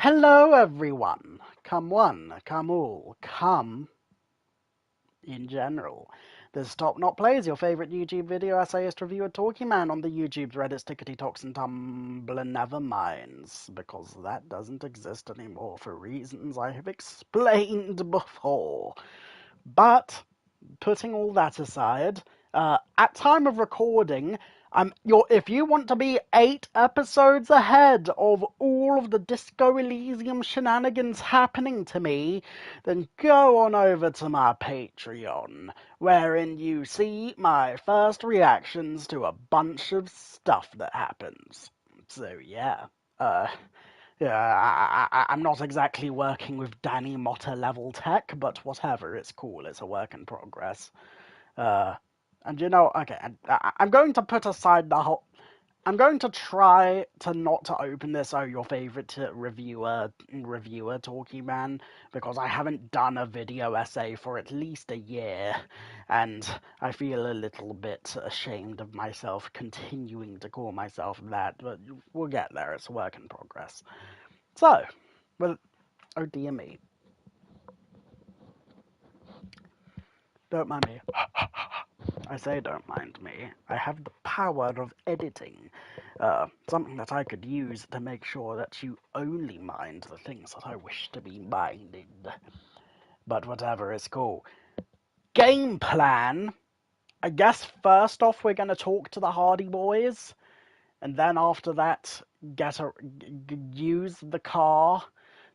Hello, everyone. Come one, come all, come in general. This is Top Not Plays, your favourite YouTube video essayist reviewer talking man on the YouTubes, Reddits, Tickety Talks, and Tumblr Neverminds, because that doesn't exist anymore for reasons I have explained before. But putting all that aside, at time of recording, if you want to be 8 episodes ahead of all of the Disco Elysium shenanigans happening to me, then go on over to my Patreon, wherein you see my first reactions to a bunch of stuff that happens. So yeah, I'm not exactly working with Danny Motta level tech, but whatever, it's cool, it's a work in progress. And okay, I'm going to put aside the whole. I'm going to try to not to open this, your favorite reviewer talking man, because I haven't done a video essay for at least a year, and I feel a little bit ashamed of myself continuing to call myself that, but we'll get there, it's a work in progress. So, well, oh dear me. Don't mind me. I say don't mind me. I have the power of editing. Something that I could use to make sure that you only mind the things that I wish to be minded. But whatever, it's cool. Game plan. I guess first off we're going to talk to the Hardy Boys. And then after that, use the car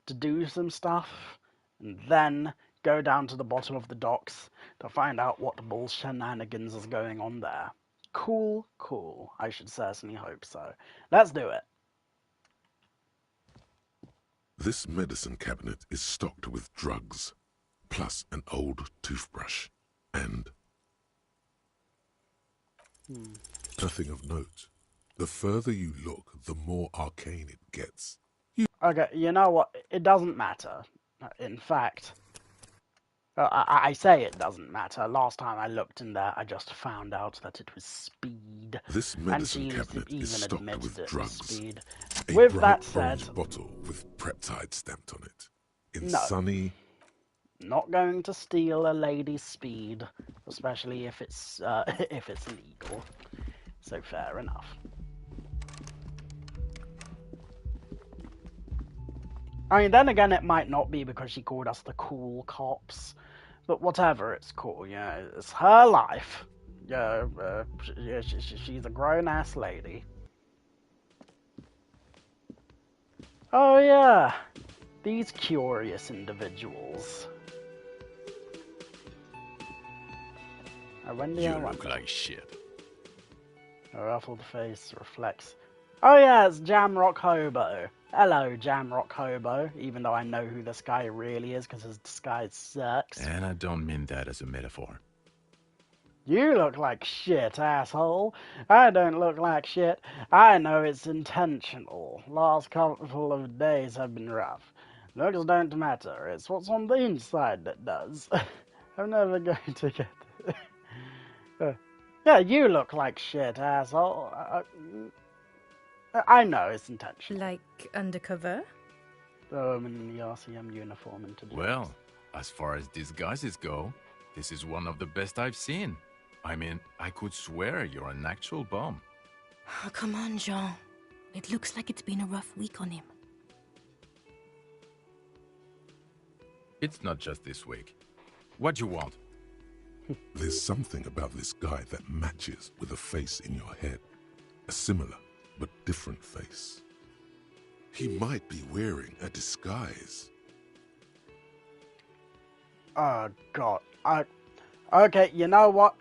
to do some stuff. And then go down to the bottom of the docks to find out what bull shenanigans is going on there. Cool, cool. I should certainly hope so. Let's do it. This medicine cabinet is stocked with drugs, plus an old toothbrush, and nothing of note. The further you look, the more arcane it gets. Okay, you know what? It doesn't matter. In fact, I say it doesn't matter. Last time I looked in there, I just found out that it was speed. This medicine cabinet is stocked with drugs. A With bright that said, orange bottle with Preptide stamped on it. In no. sunny... Not going to steal a lady's speed, especially if it's legal. So fair enough. I mean, then again, it might not be because she called us the cool cops, but whatever, it's cool. Yeah, it's her life. Yeah, she's a grown-ass lady. Oh yeah, these curious individuals. You look like shit. Her ruffled face reflects. Oh yeah, it's Jamrock Hobo. Hello, Jamrock Hobo, even though I know who this guy really is because his disguise sucks. And I don't mean that as a metaphor. You look like shit, asshole. I don't look like shit. I know it's intentional. Last couple of days have been rough. Looks don't matter. It's what's on the inside that does. I'm never going to get it. Yeah, you look like shit, asshole. I know it's intentional. Like undercover? I'm in the RCM uniform into jokes. Well, as far as disguises go, this is one of the best I've seen. I mean, I could swear you're an actual bum. Oh, come on, Jean. It looks like it's been a rough week on him. It's not just this week. What you want? There's something about this guy that matches with a face in your head. A similar but different face. He might be wearing a disguise. Oh, God. Okay, you know what?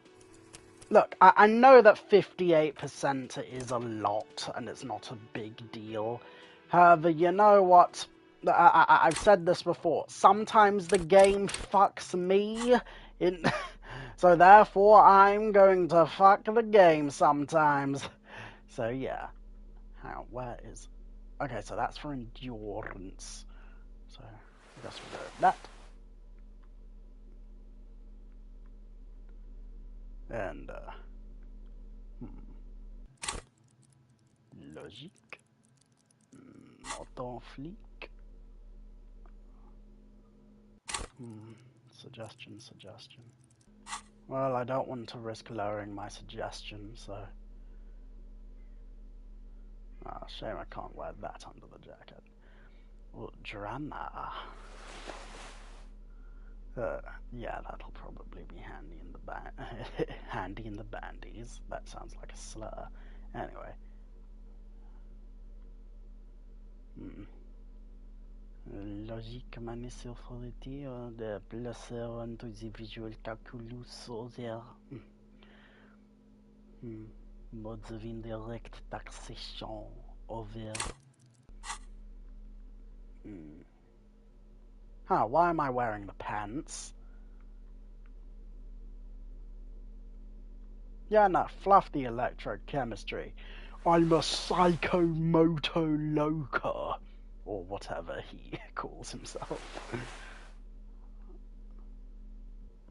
Look, I know that 58% is a lot, and it's not a big deal. However, you know what? I've said this before. Sometimes the game fucks me. So therefore, I'm going to fuck the game sometimes. So yeah. Where is... Okay, so that's for endurance. So, I guess we'll go with that. And, Logique. Not en flic. Suggestion. Well, I don't want to risk lowering my suggestion, so... Ah, shame I can't wear that under the jacket. Well, Drama. Yeah, that'll probably be handy in the handy in the bandies. That sounds like a slur. Anyway. Logique manifestation de placer into the visual calculus over modes of indirect taxation over why am I wearing the pants? Yeah, no, fluff the electrochemistry. I'm a psychomoto loca, or whatever he calls himself.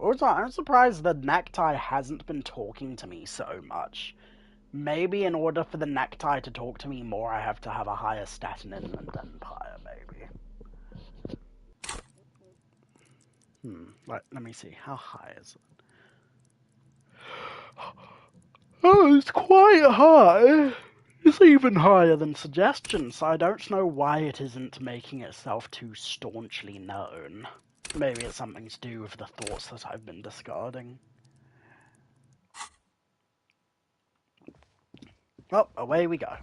Also, I'm surprised the necktie hasn't been talking to me so much. Maybe in order for the necktie to talk to me more, I have to have a higher stat in Inland Empire, maybe. Let me see. How high is it? Oh, it's quite high. It's even higher than suggestions, so I don't know why it isn't making itself too staunchly known. Maybe it's something to do with the thoughts that I've been discarding. Oh, away we go.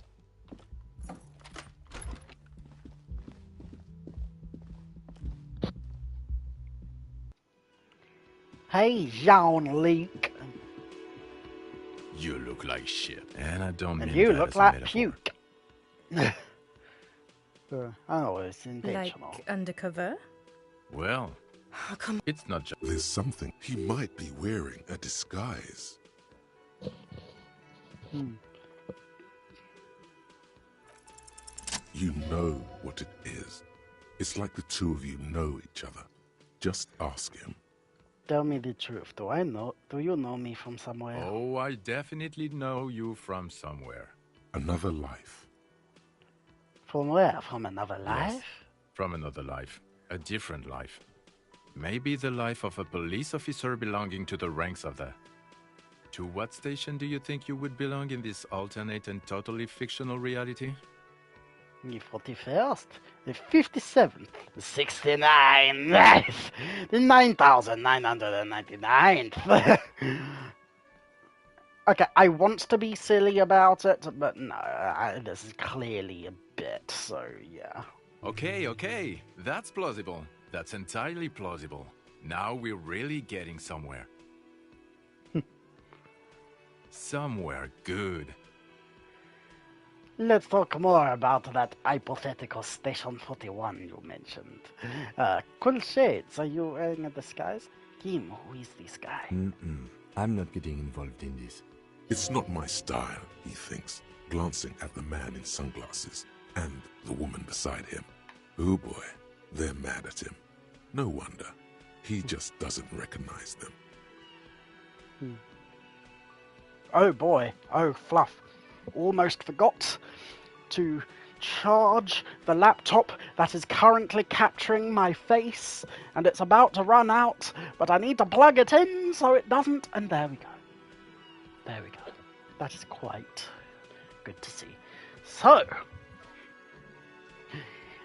Hey, Jean-Luc. You look like shit, and I don't mean you that look as a like metaphor. puke. Oh, it's intentional. Like undercover? Well, Oh, come it's not just... There's something. He might be wearing a disguise. You know what it is. It's like the two of you know each other. Just ask him. Tell me the truth. Do you know me from somewhere? Oh, I definitely know you from somewhere. Another life. From where? From another life? Yes, from another life. A different life. Maybe the life of a police officer belonging to the ranks of the... To what station do you think you would belong in this alternate and totally fictional reality? The 41st, the 57th, the 69th, the 9,999th. Okay, I want to be silly about it, but no, this is clearly a bit, so yeah. Okay, that's plausible. That's entirely plausible. Now we're really getting somewhere. Somewhere good. Let's talk more about that hypothetical Station 41 you mentioned. Cool shades, are you wearing a disguise? Kim, who is this guy? I'm not getting involved in this. It's not my style, he thinks, glancing at the man in sunglasses and the woman beside him. Oh boy, they're mad at him. No wonder. He just doesn't recognize them. Oh boy, oh Fluff. Almost forgot to charge the laptop that is currently capturing my face, and it's about to run out, but I need to plug it in so it doesn't, and there we go. There we go. That is quite good to see. So,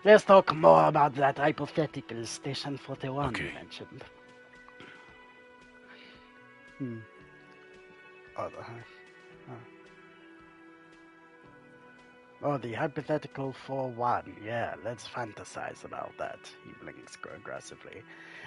let's talk more about that hypothetical Station 41 you mentioned. Oh, the hypothetical 4-1. Yeah, let's fantasize about that. He blinks aggressively.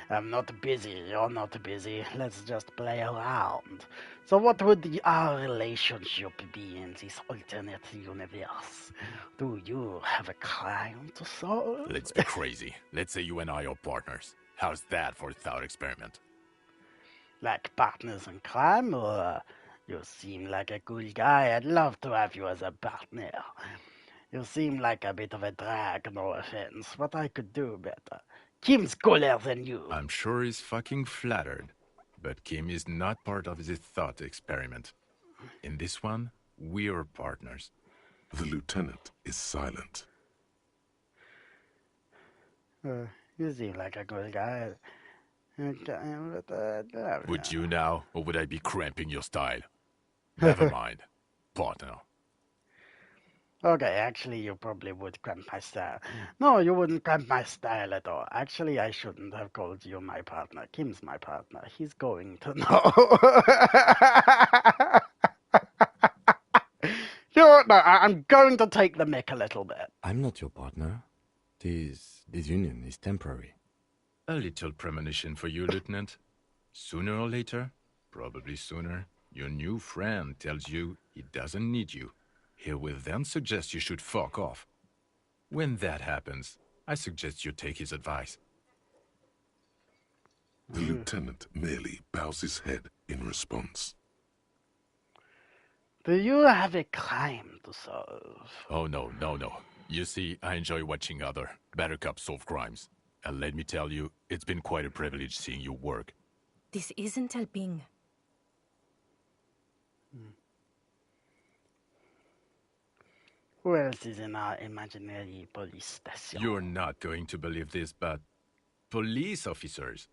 I'm not busy, you're not busy. Let's just play around. So what would our relationship be in this alternate universe? Do you have a crime to solve? Let's be crazy. Let's say you and I are partners. How's that for a thought experiment? Like partners in crime, or you seem like a cool guy. I'd love to have you as a partner. You seem like a bit of a drag, no offense, but I could do better. Kim's cooler than you. I'm sure he's fucking flattered. But Kim is not part of this thought experiment. In this one, we're partners. The lieutenant is silent. You seem like a good guy. Would you now, or would I be cramping your style? Never mind, partner. Okay, actually, you probably would cramp my style. No, you wouldn't cramp my style at all. Actually, I shouldn't have called you my partner. Kim's my partner. He's going to know. No, I'm going to take the mick a little bit. I'm not your partner. This union is temporary. A little premonition for you, Lieutenant. Sooner or later, probably sooner, your new friend tells you he doesn't need you. He will then suggest you should fuck off. When that happens, I suggest you take his advice. The lieutenant merely bows his head in response. Do you have a crime to solve? Oh, no. You see, I enjoy watching other better cops solve crimes. And let me tell you, it's been quite a privilege seeing you work. This isn't helping. Who else is in our imaginary police station? You're not going to believe this, but police officers.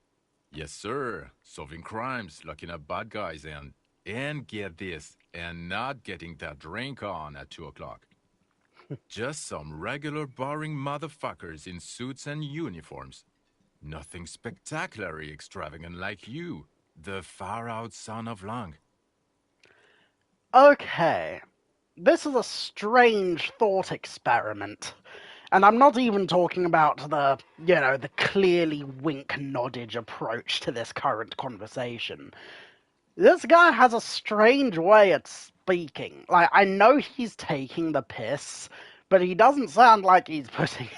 Yes, sir. Solving crimes, locking up bad guys, and get this, and not getting that drink on at 2 o'clock. Just some regular boring motherfuckers in suits and uniforms. Nothing spectacularly extravagant like you, the far-out son of Lang. Okay. This is a strange thought experiment. And I'm not even talking about the clearly wink-noddage approach to this current conversation. This guy has a strange way of speaking. Like, I know he's taking the piss, but he doesn't sound like he's putting...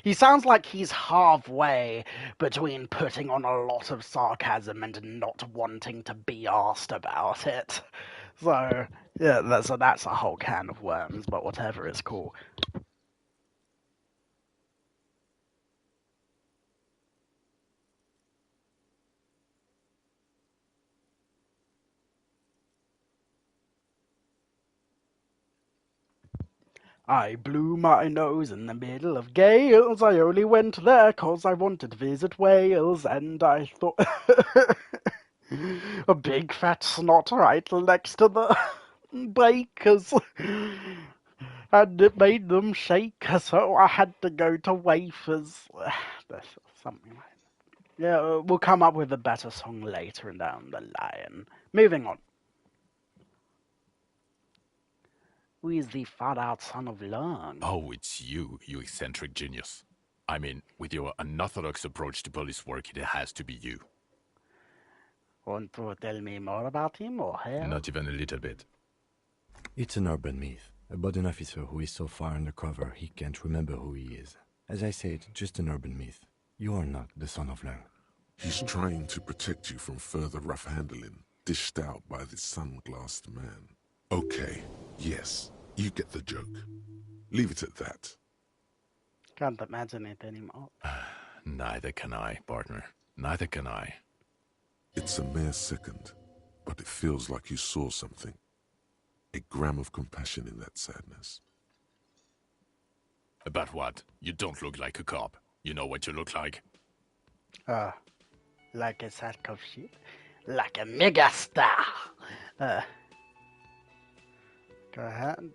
He sounds like he's halfway between putting on a lot of sarcasm and not wanting to be asked about it. So, yeah, that's a whole can of worms, but whatever, it's cool. I blew my nose in the middle of Gales. I only went there 'cause I wanted to visit Wales, and I thought a big fat snot right next to the bakers, and it made them shake, so I had to go to Wafers. Something like that. Yeah, we'll come up with a better song later down the line. Moving on. Who is the far-out son of Lang? Oh, it's you, you eccentric genius. I mean, with your unorthodox approach to police work, it has to be you. Want to tell me more about him, or her? Not even a little bit. It's an urban myth about an officer who is so far undercover he can't remember who he is. As I said, just an urban myth. You are not the son of Lang. He's trying to protect you from further rough handling, dished out by this sunglassed man. Okay, yes, you get the joke. Leave it at that. Can't imagine it anymore. Neither can I, partner. Neither can I. It's a mere second, but it feels like you saw something. A gram of compassion in that sadness. About what? You don't look like a cop. You know what you look like? Like a sack of shit? Like a megastar! Go ahead.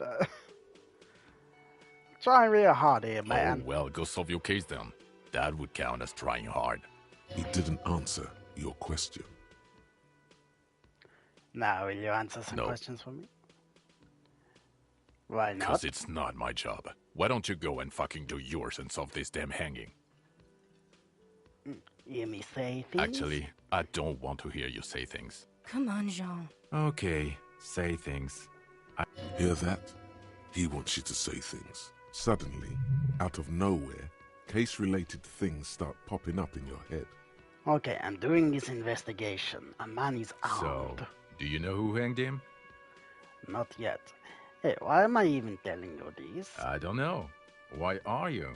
Trying real hard here, man. Oh, well, go solve your case then. That would count as trying hard. He didn't answer your question. Now, will you answer some questions for me? Why not? Because it's not my job. Why don't you go and fucking do yours and solve this damn hanging? Hear me say things? Actually, I don't want to hear you say things. Come on, Jean. Okay, say things. Hear that? He wants you to say things. Suddenly, out of nowhere, case-related things start popping up in your head. Okay, I'm doing this investigation. A man is armed. So, do you know who hanged him? Not yet. Hey, why am I even telling you this? I don't know. Why are you?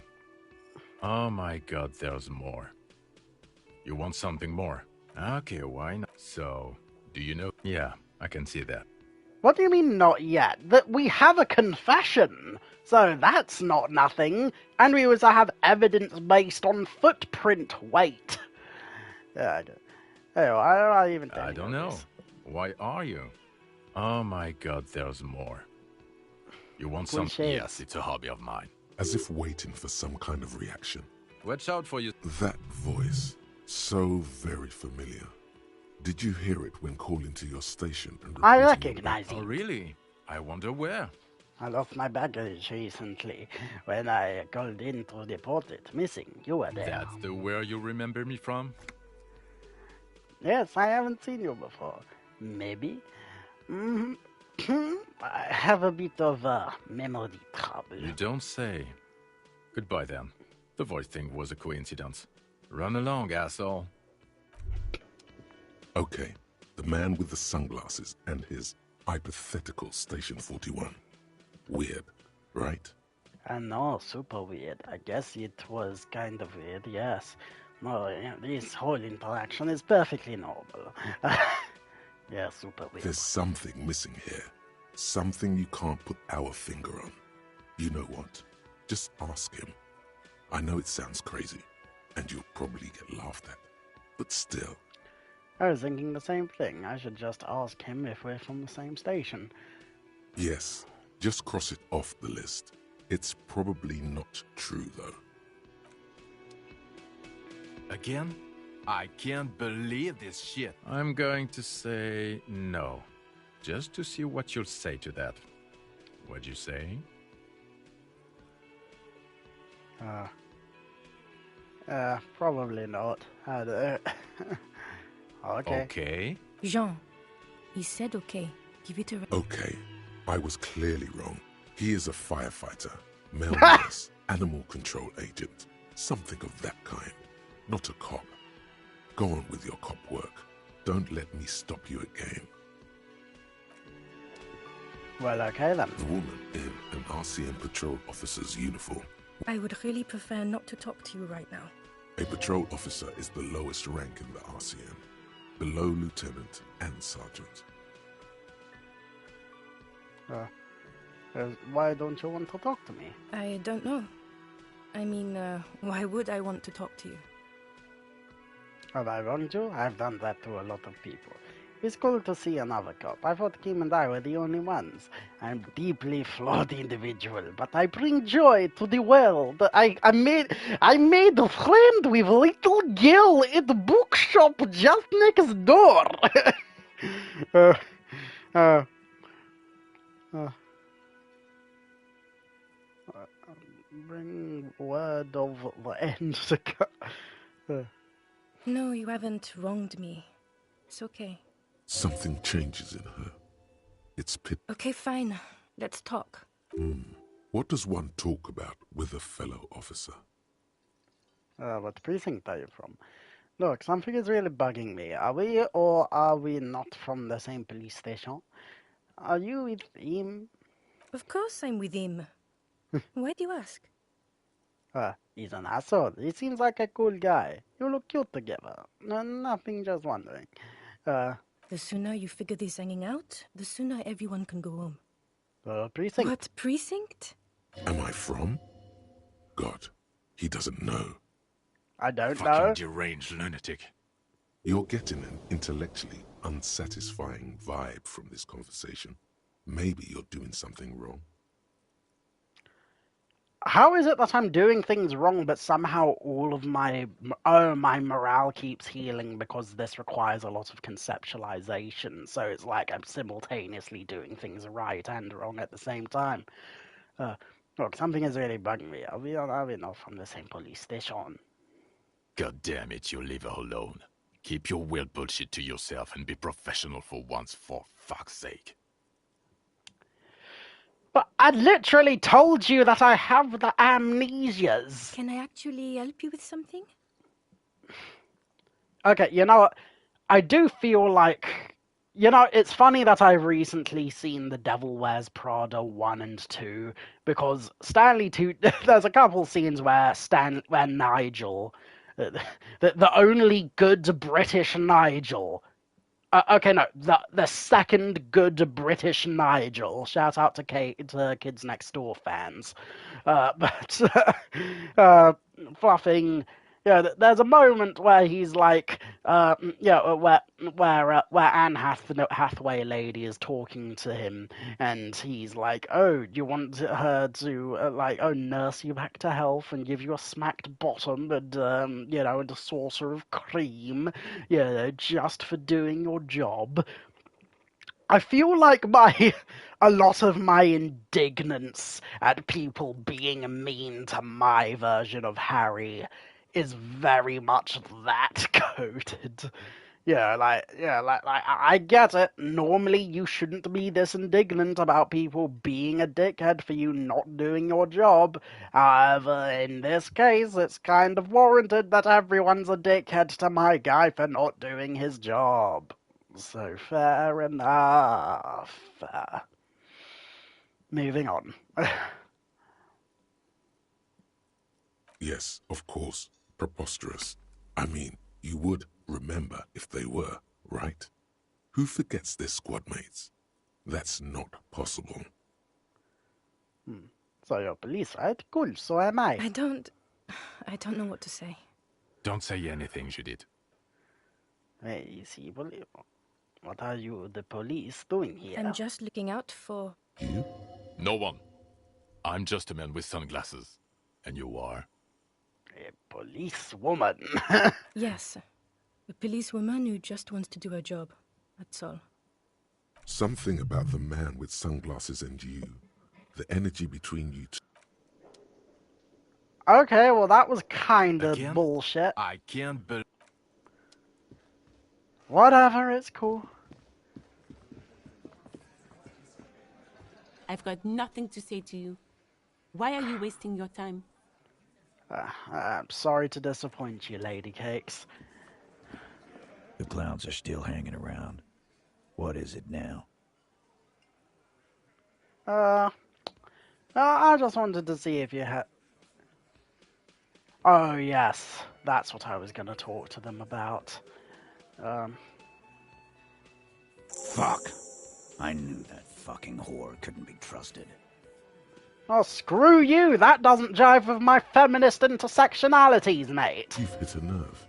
Oh my god, there's more. You want something more? Okay, why not? So, do you know? Yeah, I can see that. What do you mean not yet? That we have a confession, so that's not nothing. And we also have evidence based on footprint weight. Yeah, I do. Hey, why am I even telling I don't you know. this? Why are you? Oh my god, there's more. You want some? Cliches. Yes, it's a hobby of mine. As if waiting for some kind of reaction. Watch out for you. That voice, so very familiar. Did you hear it when calling to your station and I reporting your recognize Oh, it. really? I wonder where. I lost my baggage recently when I called in to report it missing. You were there. That's the where you remember me from? Yes, I haven't seen you before. Maybe. I have a bit of memory trouble. You don't say. Goodbye then. The voice thing was a coincidence. Run along, asshole. Okay, the man with the sunglasses and his hypothetical Station 41. Weird, right? I know, super weird. I guess it was kind of weird, yes. No, this whole interaction is perfectly normal. Yeah, super weird. There's something missing here. Something you can't put our finger on. You know what? Just ask him. I know it sounds crazy, and you'll probably get laughed at. But still. I was thinking the same thing. I should just ask him if we're from the same station. Yes, just cross it off the list. It's probably not true, though. Again? I can't believe this shit. I'm going to say no. Just to see what you'll say to that. What'd you say? Probably not. I don't. Okay. Okay. Jean, he said okay. Give it a rest. Okay, I was clearly wrong. He is a firefighter, male nurse, animal control agent, something of that kind. Not a cop. Go on with your cop work. Don't let me stop you again. Well, okay then. The woman in an RCM patrol officer's uniform. I would really prefer not to talk to you right now. A patrol officer is the lowest rank in the RCM, below lieutenant and sergeant. Why don't you want to talk to me? I don't know. I mean, why would I want to talk to you? Have I wronged you? I've done that to a lot of people. It's cool to see another cop. I thought Kim and I were the only ones. I'm a deeply flawed individual, but I bring joy to the world. I made a friend with a little girl at the bookshop just next door. Bring word of the end to No, you haven't wronged me. It's okay. Something changes in her. It's pit. Okay, fine. Let's talk. What does one talk about with a fellow officer? What precinct are you from? Look, something is really bugging me. Are we or are we not from the same police station? Are you with him? Of course I'm with him. Why do you ask? He's an asshole. He seems like a cool guy. You look cute together. Nothing, just wondering. The sooner you figure this hanging out, the sooner everyone can go home. Precinct? What precinct? Am I from? God, he doesn't know. I don't Fucking know. deranged lunatic. You're getting an intellectually unsatisfying vibe from this conversation. Maybe you're doing something wrong. How is it that I'm doing things wrong, but somehow all of my morale keeps healing because this requires a lot of conceptualization? So it's like I'm simultaneously doing things right and wrong at the same time. Look, something is really bugging me. Are we not from the same police station? God damn it, you leave her alone. Keep your weird bullshit to yourself and be professional for once, for fuck's sake. But I literally told you that I have the amnesias. Can I actually help you with something? Okay, you know what? I do feel like... You know, it's funny that I've recently seen The Devil Wears Prada 1 and 2, because Stanley 2... There's a couple scenes where Nigel... The only good British Nigel... the second good British Nigel. Shout out to Kids Next Door fans. Fluffing... Yeah, there's a moment where he's like, where Anne Hathaway lady is talking to him, and he's like, "Oh, do you want her to nurse you back to health and give you a smacked bottom and and a saucer of cream, just for doing your job?" I feel like a lot of my indignance at people being mean to my version of Harry is very much that coded. I get it. Normally, you shouldn't be this indignant about people being a dickhead for you not doing your job. However, in this case, it's kind of warranted that everyone's a dickhead to my guy for not doing his job. So fair enough. Moving on. Yes, of course. Preposterous. I mean, you would remember if they were, right? Who forgets their squad mates? That's not possible. So you're police, right? Cool, so am I. I don't know what to say. Don't say anything, Judith. Hey, see, what are you, the police, doing here? I'm just looking out for... You? No one. I'm just a man with sunglasses. And you are? A policewoman. Yes, a policewoman who just wants to do her job. That's all. Something about the man with sunglasses and you. The energy between you two. Okay, well that was kinda Again? bullshit. I can't believe... Whatever, it's cool. I've got nothing to say to you. Why are you wasting your time? I'm sorry to disappoint you, Lady Cakes. The clowns are still hanging around. What is it now? I just wanted to see if you had... Oh, yes. That's what I was gonna talk to them about. Fuck! I knew that fucking whore couldn't be trusted. Oh, screw you! That doesn't jive with my feminist intersectionalities, mate! You've hit a nerve.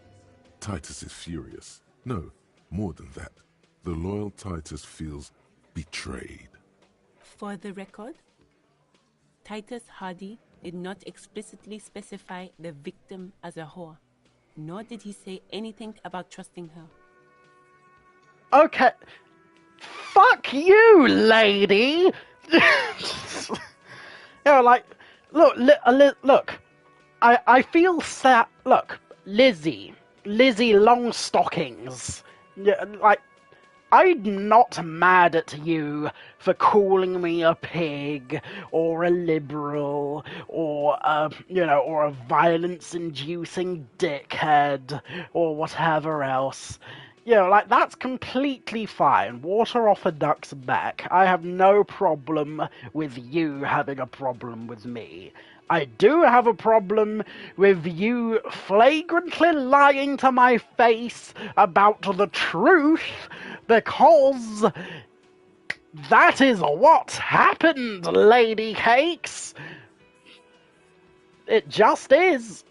Titus is furious. No, more than that. The loyal Titus feels betrayed. For the record, Titus Hardy did not explicitly specify the victim as a whore, nor did he say anything about trusting her. Okay. Fuck you, lady! Look, I feel sad. Look, Lizzie Longstockings. Yeah, I'm not mad at you for calling me a pig or a liberal or or a violence-inducing dickhead or whatever else. That's completely fine. Water off a duck's back. I have no problem with you having a problem with me. I do have a problem with you flagrantly lying to my face about the truth, because that is what happened, Lady Cakes. It just is.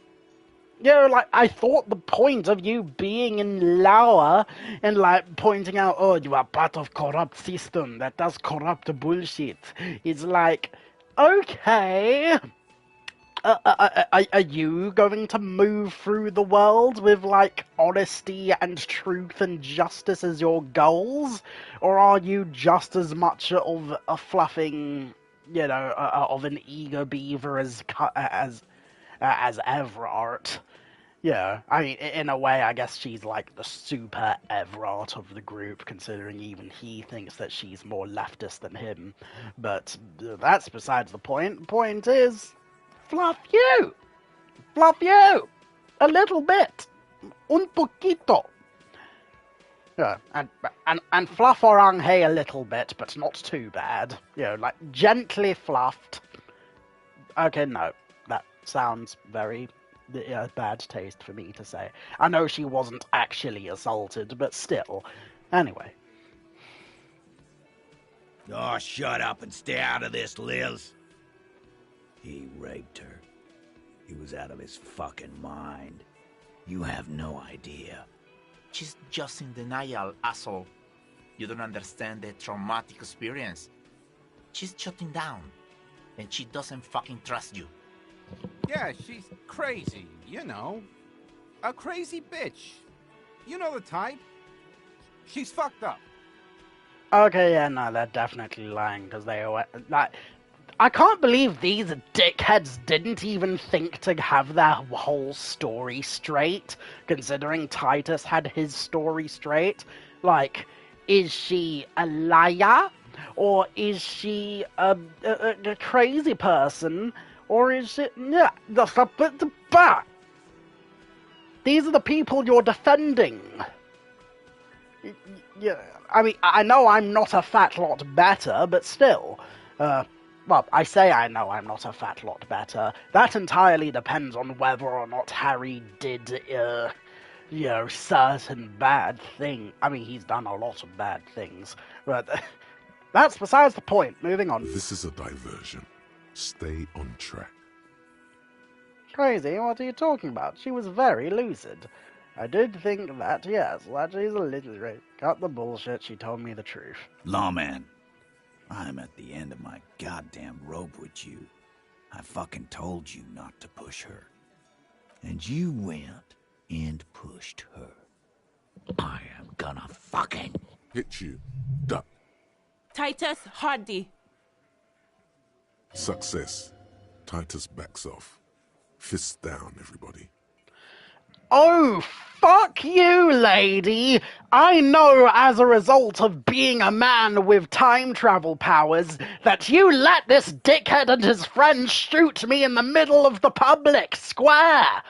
I thought the point of you being in Lauer and, pointing out, oh, you are part of corrupt system that does corrupt bullshit, is okay. Are you going to move through the world with, honesty and truth and justice as your goals? Or are you just as much of a fluffing, of an eager beaver as Everart? Yeah, I mean, in a way, I guess she's the super Everart of the group, considering even he thinks that she's more leftist than him. But that's besides the point. The point is, fluff you! Fluff you! A little bit! Un poquito! Yeah, and fluff Oranghe a little bit, but not too bad. Gently fluffed. Okay, no, that sounds very bad taste for me to say. I know she wasn't actually assaulted, but still. Anyway. Oh, shut up and stay out of this, Liz. He raped her. He was out of his fucking mind. You have no idea. She's just in denial, asshole. You don't understand the traumatic experience. She's shutting down, and she doesn't fucking trust you. Yeah, she's crazy, you know. A crazy bitch. You know the type. She's fucked up. Okay, yeah, no, they're definitely lying because they are like. I can't believe these dickheads didn't even think to have their whole story straight, considering Titus had his story straight. Like, is she a liar? Or is she a crazy person? Or is she... Yeah, these are the people you're defending. Yeah, I mean, I know I'm not a fat lot better, but still. Well, I say I know I'm not a fat lot better. That entirely depends on whether or not Harry did, certain bad thing. I mean, he's done a lot of bad things, but that's besides the point. Moving on. This is a diversion. Stay on track. Crazy, what are you talking about? She was very lucid. I did think that, yes, that she's a little right. Cut the bullshit, she told me the truth. Lawman, I'm at the end of my goddamn rope with you. I fucking told you not to push her. And you went and pushed her. I am gonna fucking... Hit you. Duck. Titus Hardy. Success. Titus backs off. Fists down, everybody. Oh, fuck you, lady! I know as a result of being a man with time travel powers that you let this dickhead and his friends shoot me in the middle of the public square!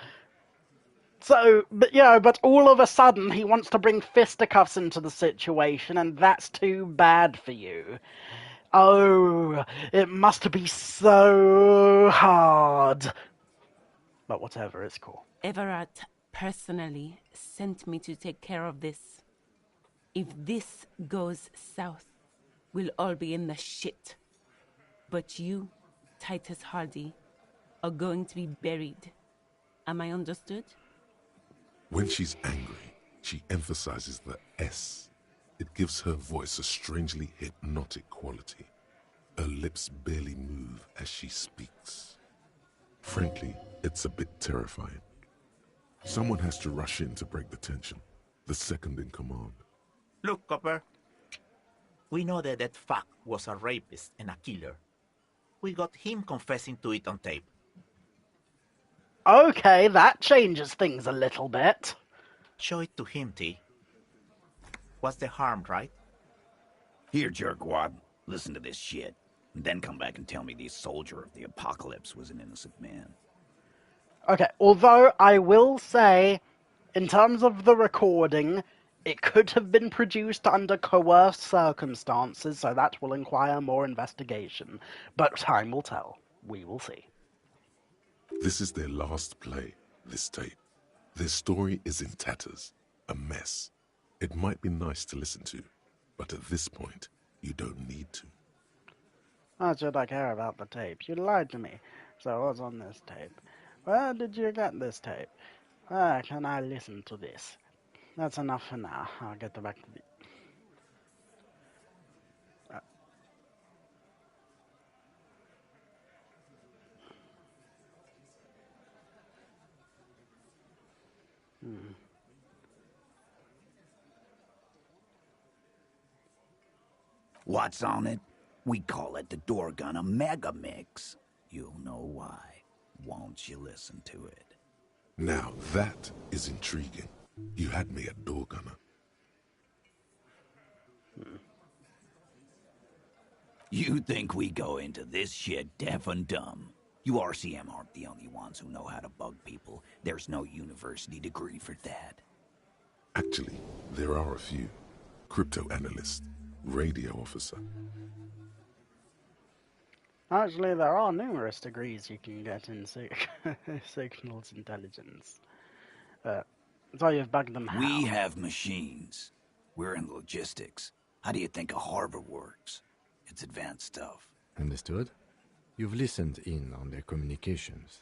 So, but all of a sudden he wants to bring fisticuffs into the situation, and that's too bad for you. Oh, it must be so hard. But whatever, it's cool. Everard personally sent me to take care of this. If this goes south, we'll all be in the shit. But you, Titus Hardy, are going to be buried. Am I understood? When she's angry, she emphasizes the S. It gives her voice a strangely hypnotic quality. Her lips barely move as she speaks. Frankly, it's a bit terrifying. Someone has to rush in to break the tension. The second in command. Look, Copper. We know that fuck was a rapist and a killer. We got him confessing to it on tape. Okay, that changes things a little bit. Show it to him, T. What's the harm, right? Here, jerkwad, listen to this shit. And then come back and tell me the soldier of the apocalypse was an innocent man. Okay, although I will say, in terms of the recording, it could have been produced under coerced circumstances, so that will require more investigation. But time will tell. We will see. This is their last play, this tape. Their story is in tatters, a mess. It might be nice to listen to, but at this point, you don't need to. How should I care about the tape? You lied to me. So what's on this tape? Where did you get this tape? Where can I listen to this? That's enough for now. I'll get back to the... What's on it? We call it the door gunner mega mix. You'll know why, won't you listen to it? Now that is intriguing. You had me at door gunner. You think we go into this shit deaf and dumb? You RCM aren't the only ones who know how to bug people. There's no university degree for that. Actually, there are a few. Crypto analyst, radio officer. Actually, there are numerous degrees you can get in signals intelligence. So you've bugged them how? We have machines. We're in logistics. How do you think a harbor works? It's advanced stuff. Understood? You've listened in on their communications.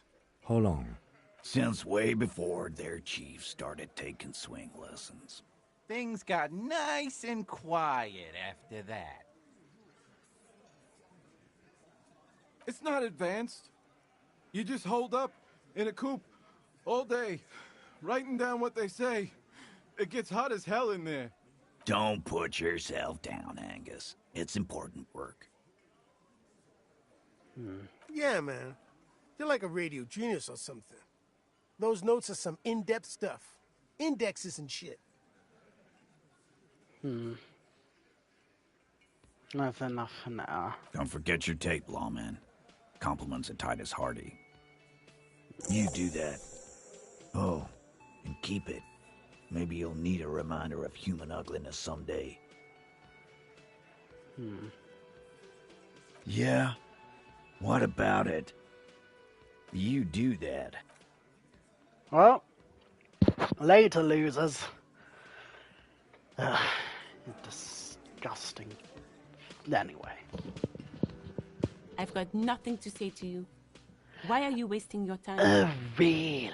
How long? Since way before their chief started taking swing lessons. Things got nice and quiet after that. It's not advanced. You just hold up in a coop all day, writing down what they say. It gets hot as hell in there. Don't put yourself down, Angus. It's important work. Yeah, man. You're like a radio genius or something. Those notes are some in-depth stuff. Indexes and shit. That's enough for now. Don't forget your tape, lawman. Compliments of Titus Hardy. You do that. Oh, and keep it. Maybe you'll need a reminder of human ugliness someday. Yeah? What about it? You do that. Well, later, losers. Disgusting. Anyway. I've got nothing to say to you. Why are you wasting your time? Really?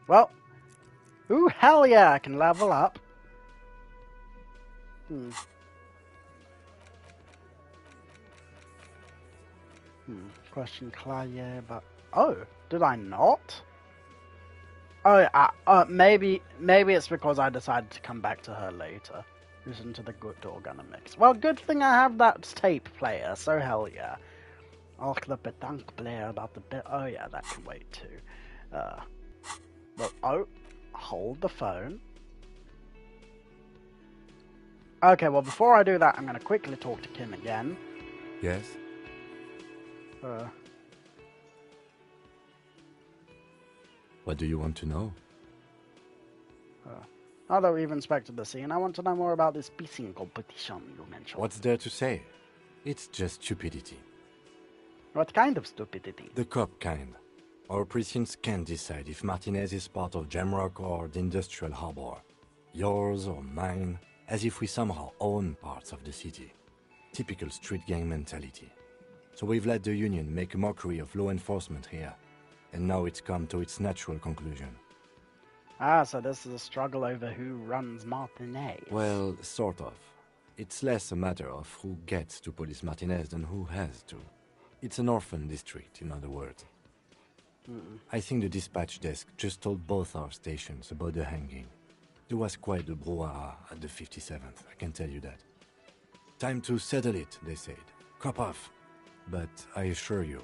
Well, ooh, hell yeah, I can level up. Question Claire, but oh, did I not? Oh, maybe it's because I decided to come back to her later. Listen to the good Organimix. Well, good thing I have that tape player, so hell yeah. I'll the petanque player about the bit. Oh yeah, that can wait too. Well, oh, hold the phone. Okay, well before I do that, I'm gonna quickly talk to Kim again. Yes? What do you want to know? Now that we've inspected the scene, I want to know more about this pissing competition you mentioned. What's there to say? It's just stupidity. What kind of stupidity? The cop kind. Our precincts can't decide if Martinez is part of Jamrock or the Industrial Harbor. Yours or mine, as if we somehow own parts of the city. Typical street gang mentality. So we've let the Union make a mockery of law enforcement here. And now it's come to its natural conclusion. Ah, so this is a struggle over who runs Martinez. Well, sort of. It's less a matter of who gets to police Martinez than who has to. It's an orphan district, in other words. I think the dispatch desk just told both our stations about the hanging. There was quite the brouhaha at the 57th, I can tell you that. Time to settle it, they said. Cop off. But I assure you,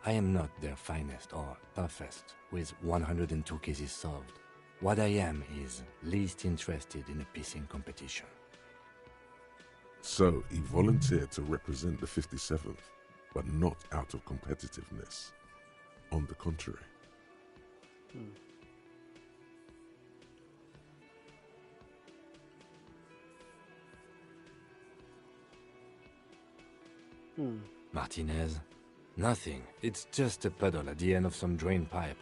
I am not their finest or toughest, with 102 cases solved. What I am is least interested in a pissing competition. So he volunteered to represent the 57th, but not out of competitiveness. On the contrary. Martinez? Nothing. It's just a puddle at the end of some drain pipe.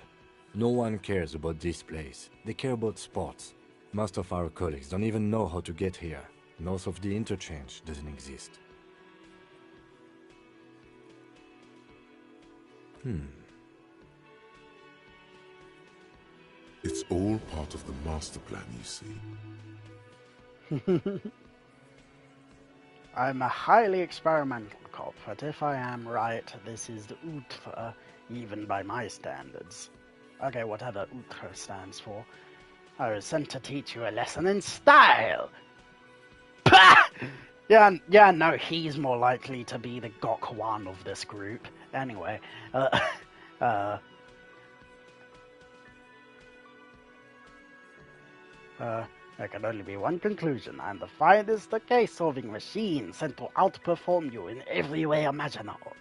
No one cares about this place. They care about sports. Most of our colleagues don't even know how to get here. North of the interchange doesn't exist. It's all part of the master plan, you see. I'm a highly experimental cop, but if I am right, this is the outre, even by my standards. Okay, whatever outre stands for. I was sent to teach you a lesson in style! Pah! Yeah, no, he's more likely to be the Gok one of this group. Anyway, there can only be one conclusion. I'm the finest case-solving machine sent to outperform you in every way imaginable.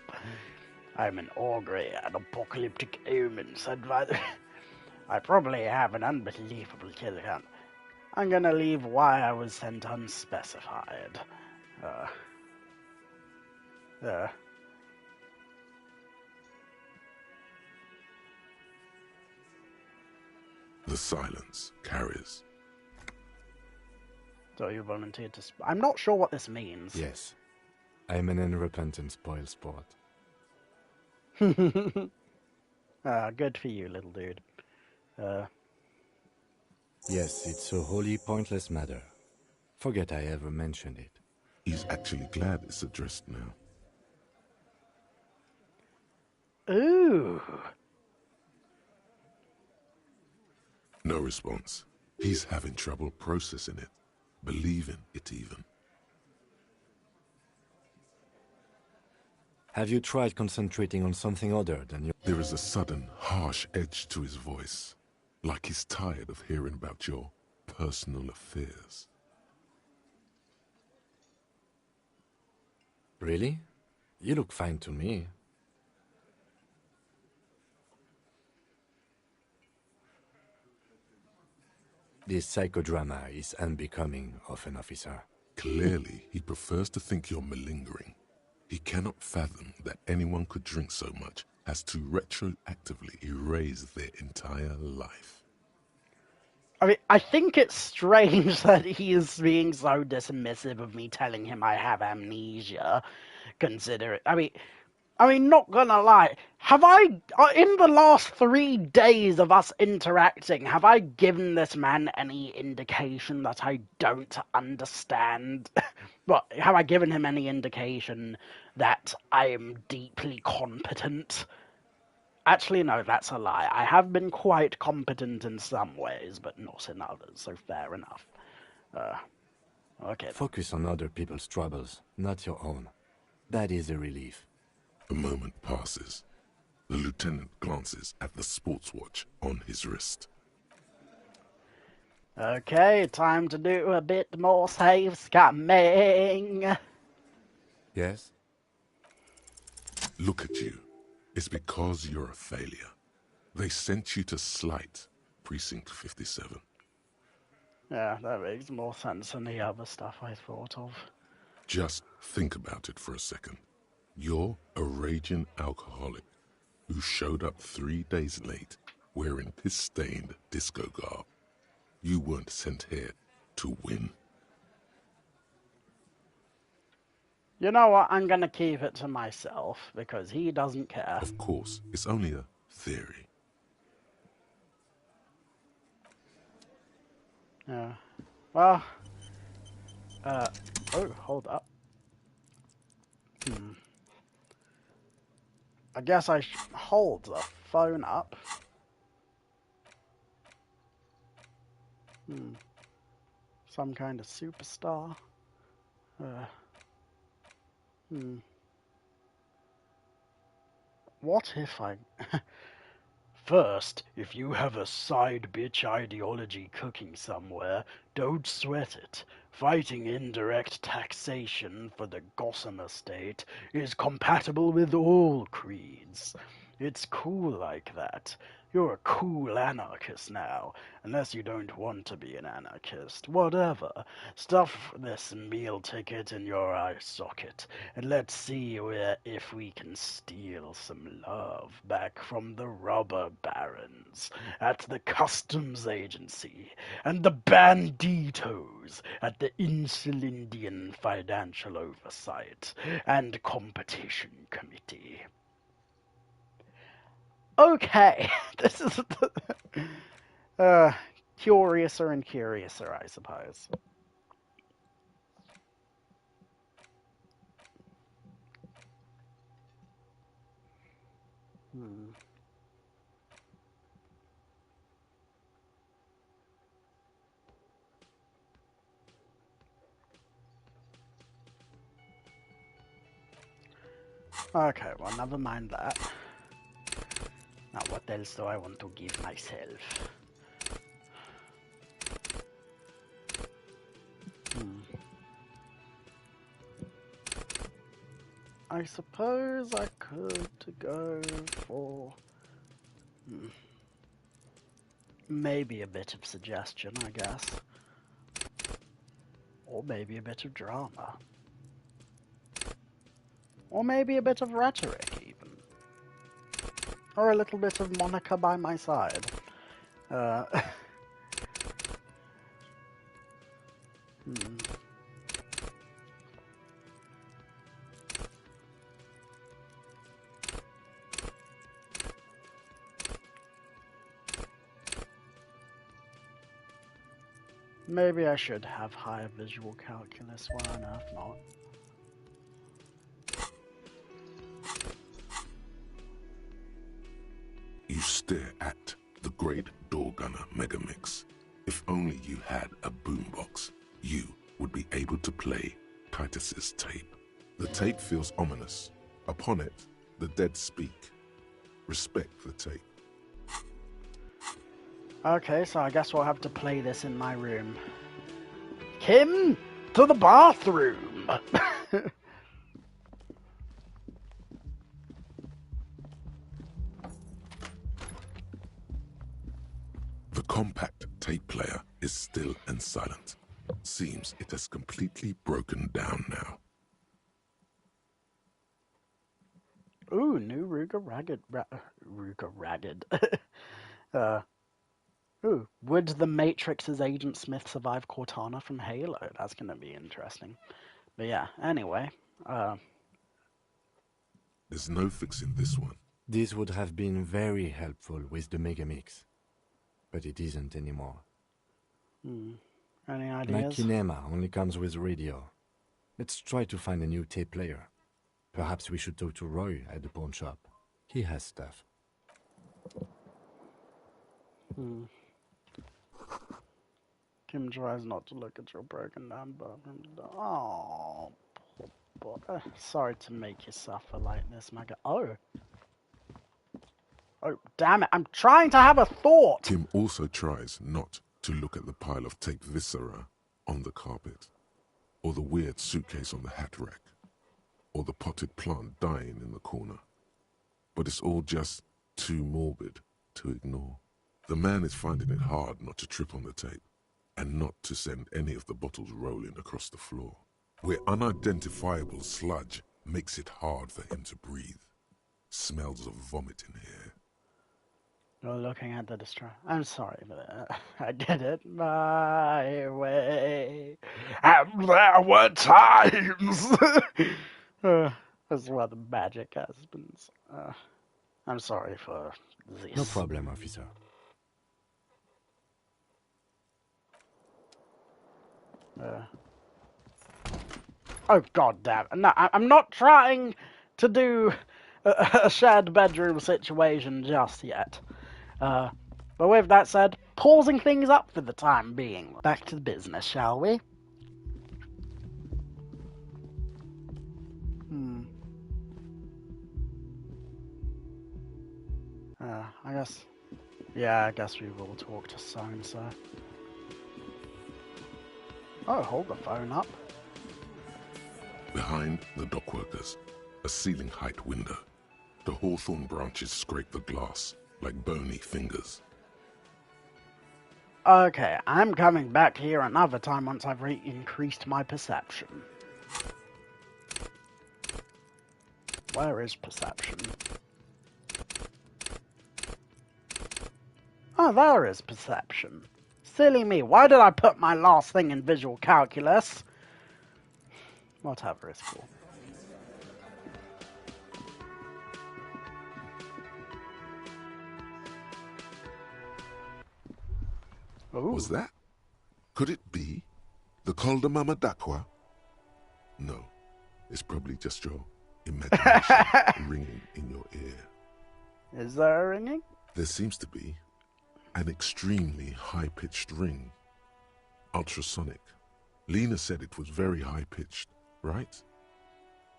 I'm an augury and apocalyptic omens advisor. I probably have an unbelievable kill count. I'm gonna leave why I was sent unspecified. The silence carries. So you volunteered to... I'm not sure what this means. Yes. I'm an unrepentant spoil sport. Good for you, little dude. Yes, it's a wholly pointless matter. Forget I ever mentioned it. He's actually glad it's addressed now. Ooh. No response. He's having trouble processing it, believing it even. Have you tried concentrating on something other than your... There is a sudden, harsh edge to his voice, like he's tired of hearing about your personal affairs. Really? You look fine to me. This psychodrama is unbecoming of an officer. Clearly, he prefers to think you're malingering. He cannot fathom that anyone could drink so much as to retroactively erase their entire life. I mean, I think it's strange that he is being so dismissive of me telling him I have amnesia. Consider it. I mean, not gonna lie. Have I, in the last 3 days of us interacting, have I given this man any indication that I don't understand? What, have I given him any indication that I am deeply competent? Actually, no, that's a lie. I have been quite competent in some ways, but not in others, so fair enough. Okay then. Focus on other people's troubles, not your own. That is a relief. A moment passes. The lieutenant glances at the sports watch on his wrist. Okay, time to do a bit more safe scamming. Yes? Look at you. It's because you're a failure. They sent you to Slight, Precinct 57. Yeah, that makes more sense than the other stuff I thought of. Just think about it for a second. You're a raging alcoholic who showed up 3 days late wearing piss-stained disco garb. You weren't sent here to win. You know what? I'm gonna keep it to myself because he doesn't care. Of course, it's only a theory. Yeah. Well. Oh, hold up. I guess I should hold the phone up. Some kind of superstar. What if I... First, if you have a side bitch ideology cooking somewhere, don't sweat it. Fighting indirect taxation for the Gossamer state is compatible with all creeds. It's cool like that. You're a cool anarchist now, unless you don't want to be an anarchist. Whatever. Stuff this meal ticket in your eye socket, and let's see if we can steal some love back from the robber barons at the customs agency and the banditos at the Insulindian Financial Oversight and Competition Committee. Okay, this is curiouser and curiouser, I suppose. Okay, well, never mind that. Now, what else do I want to give myself? I suppose I could go for maybe a bit of suggestion, I guess. Or maybe a bit of drama. Or maybe a bit of rhetoric, even. Or a little bit of Monica by my side. Maybe I should have higher visual calculus. Why on earth not? You stare at the great door gunner Megamix. If only you had a boombox, you would be able to play Titus's tape. The tape feels ominous. Upon it, the dead speak. Respect the tape. Okay, so I guess we'll have to play this in my room. Kim, to the bathroom! The compact tape player is still and silent. Seems it has completely broken down now. Ooh, new Ruger Ragged. Ooh, would the Matrix's Agent Smith survive Cortana from Halo? That's gonna be interesting. But yeah, anyway. There's no fixing this one. This would have been very helpful with the Megamix, but it isn't anymore. Any My ideas? kinema only comes with radio. Let's try to find a new tape player. Perhaps we should talk to Roy at the pawn shop. He has stuff. Kim tries not to look at your broken down bathroom. Oh, poor boy. Sorry to make you suffer like this, Magga. Oh, damn it. I'm trying to have a thought. Kim also tries not to look at the pile of tape viscera on the carpet, or the weird suitcase on the hat rack, or the potted plant dying in the corner. But it's all just too morbid to ignore. The man is finding it hard not to trip on the tape, and not to send any of the bottles rolling across the floor, where unidentifiable sludge makes it hard for him to breathe. Smells of vomit in here. You're looking at the destroyer. I'm sorry, but I did it my way. And there were times! That's why the magic husbands. I'm sorry for this. No problem, officer. Oh, god damn it. No, I'm not trying to do a shared bedroom situation just yet. But with that said, pausing things up for the time being. Back to business, shall we? I guess... Yeah, I guess we will talk to so-and-so. Oh, hold the phone up. Behind the dockworkers, a ceiling-height window. The hawthorn branches scrape the glass like bony fingers. Okay, I'm coming back here another time once I've increased my perception. Where is perception? Oh, there is perception. Silly me, why did I put my last thing in visual calculus? Whatever is cool. Ooh. Was that? Could it be the Col de Mama d'Aqua? No, it's probably just your imagination ringing in your ear. Is there a ringing? There seems to be an extremely high-pitched ring. Ultrasonic. Lena said it was very high-pitched, right?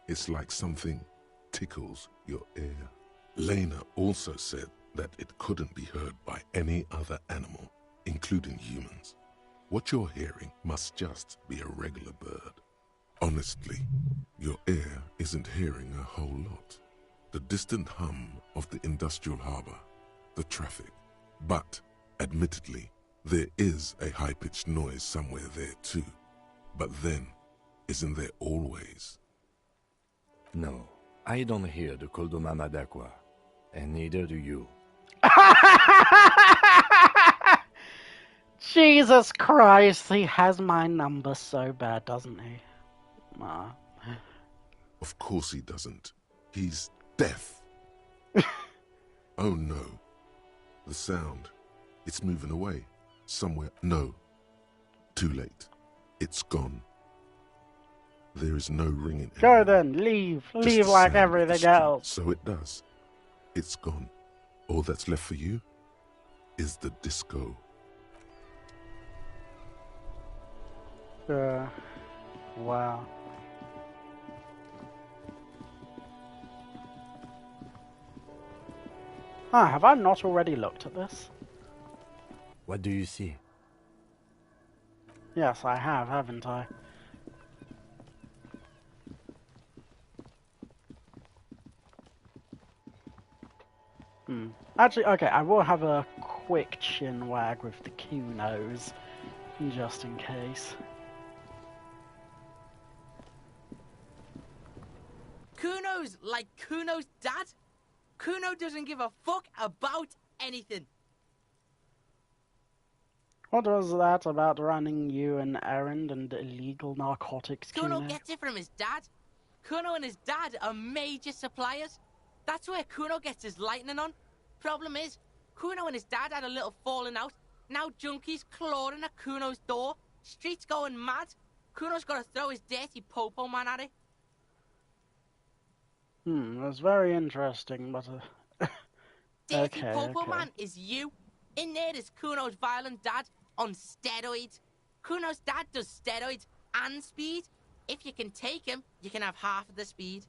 It's like something tickles your ear. Lena also said that it couldn't be heard by any other animal, including humans. What you're hearing must just be a regular bird. Honestly, your ear isn't hearing a whole lot. The distant hum of the industrial harbor, the traffic. But, admittedly, there is a high-pitched noise somewhere there too. But then, isn't there always? No, I don't hear the Col de Mama d'Aqua, and neither do you. Jesus Christ, he has my number so bad, doesn't he? Of course he doesn't. He's deaf. Oh no. The sound. It's moving away. Somewhere. No. Too late. It's gone. There is no ringing Go anymore. then, leave. Just Leave the like sound of the everything street. else. So it does. It's gone. All that's left for you is the disco. Wow. Ah, have I not already looked at this? What do you see? Yes, I have, haven't I? Actually, okay, I will have a quick chin wag with the Kunos, just in case. Kuno's like Kuno's dad? Kuno doesn't give a fuck about anything. What was that about running you an errand and illegal narcotics, Kuno Kuno? gets it from his dad. Kuno and his dad are major suppliers. That's where Kuno gets his lightning on. Problem is, Kuno and his dad had a little falling out. Now junkies clawing at Kuno's door. Streets going mad. Kuno's got to throw his dirty popo man at it. That's very interesting, but... Dirty okay, popo okay. man is you. In there is Kuno's violent dad on steroids. Kuno's dad does steroids and speed. If you can take him, you can have half of the speed.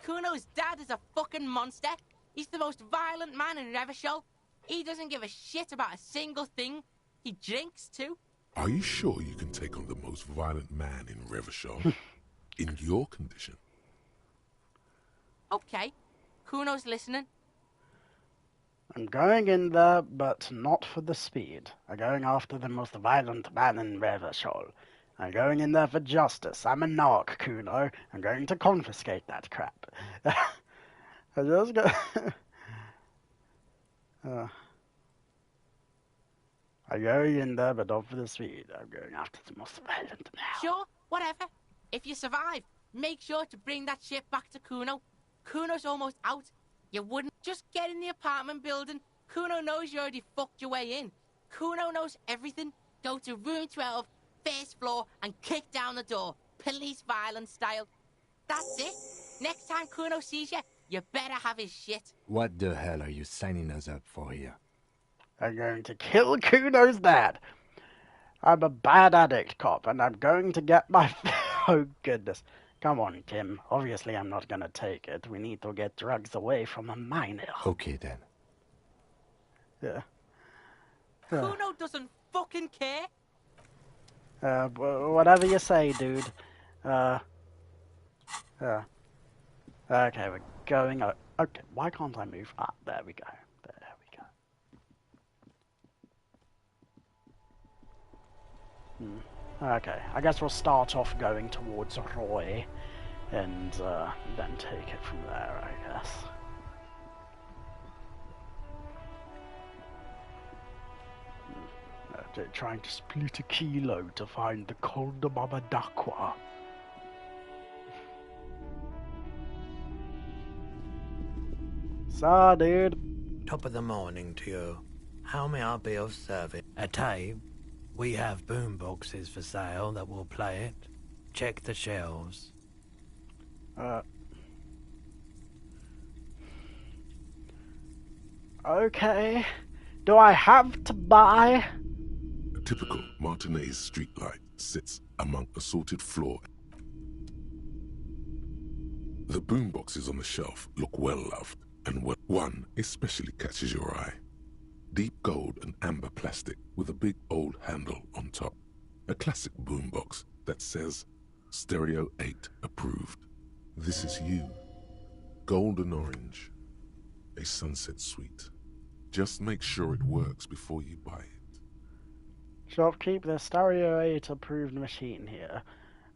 Kuno's dad is a fucking monster. He's the most violent man in Revachol. He doesn't give a shit about a single thing. He drinks too. Are you sure you can take on the most violent man in Revachol? In your condition? Okay, Kuno's listening. I'm going in there, but not for the speed. I'm going after the most violent man in Revachol. I'm going in there for justice. I'm a narc, Kuno. I'm going to confiscate that crap. I just go... I'm going in there, but not for the speed. I'm going after the most violent man. Sure, whatever. If you survive, make sure to bring that shit back to Kuno. Kuno's almost out. You wouldn't just get in the apartment building. Kuno knows you already fucked your way in. Kuno knows everything. Go to room 12, first floor, and kick down the door. Police violence style. That's it. Next time Kuno sees you, you better have his shit. What the hell are you signing us up for here? I'm going to kill Kuno's dad. I'm a bad addict cop, and I'm going to get my... Oh, goodness. Come on, Kim. Obviously, I'm not going to take it. We need to get drugs away from a minor. Okay, then. Yeah. Kuno doesn't fucking care. Whatever you say, dude. Okay, we're going... Okay, why can't I move? Ah, there we go. There we go. Okay, I guess we'll start off going towards Roy, and then take it from there, I guess. Trying to split a kilo to find the Colda Baba Dakwa. Sa, dude. Top of the morning to you. How may I be of service? Atay, we have boom boxes for sale that will play it. Check the shelves. Okay. Do I have to buy? A typical Martinez streetlight sits among assorted floor. The boomboxes on the shelf look well loved, and one especially catches your eye. Deep gold and amber plastic with a big old handle on top. A classic boombox that says Stereo 8 approved. This is you. Golden orange. A sunset suite. Just make sure it works before you buy it. Shopkeep, the Stereo 8 approved machine here.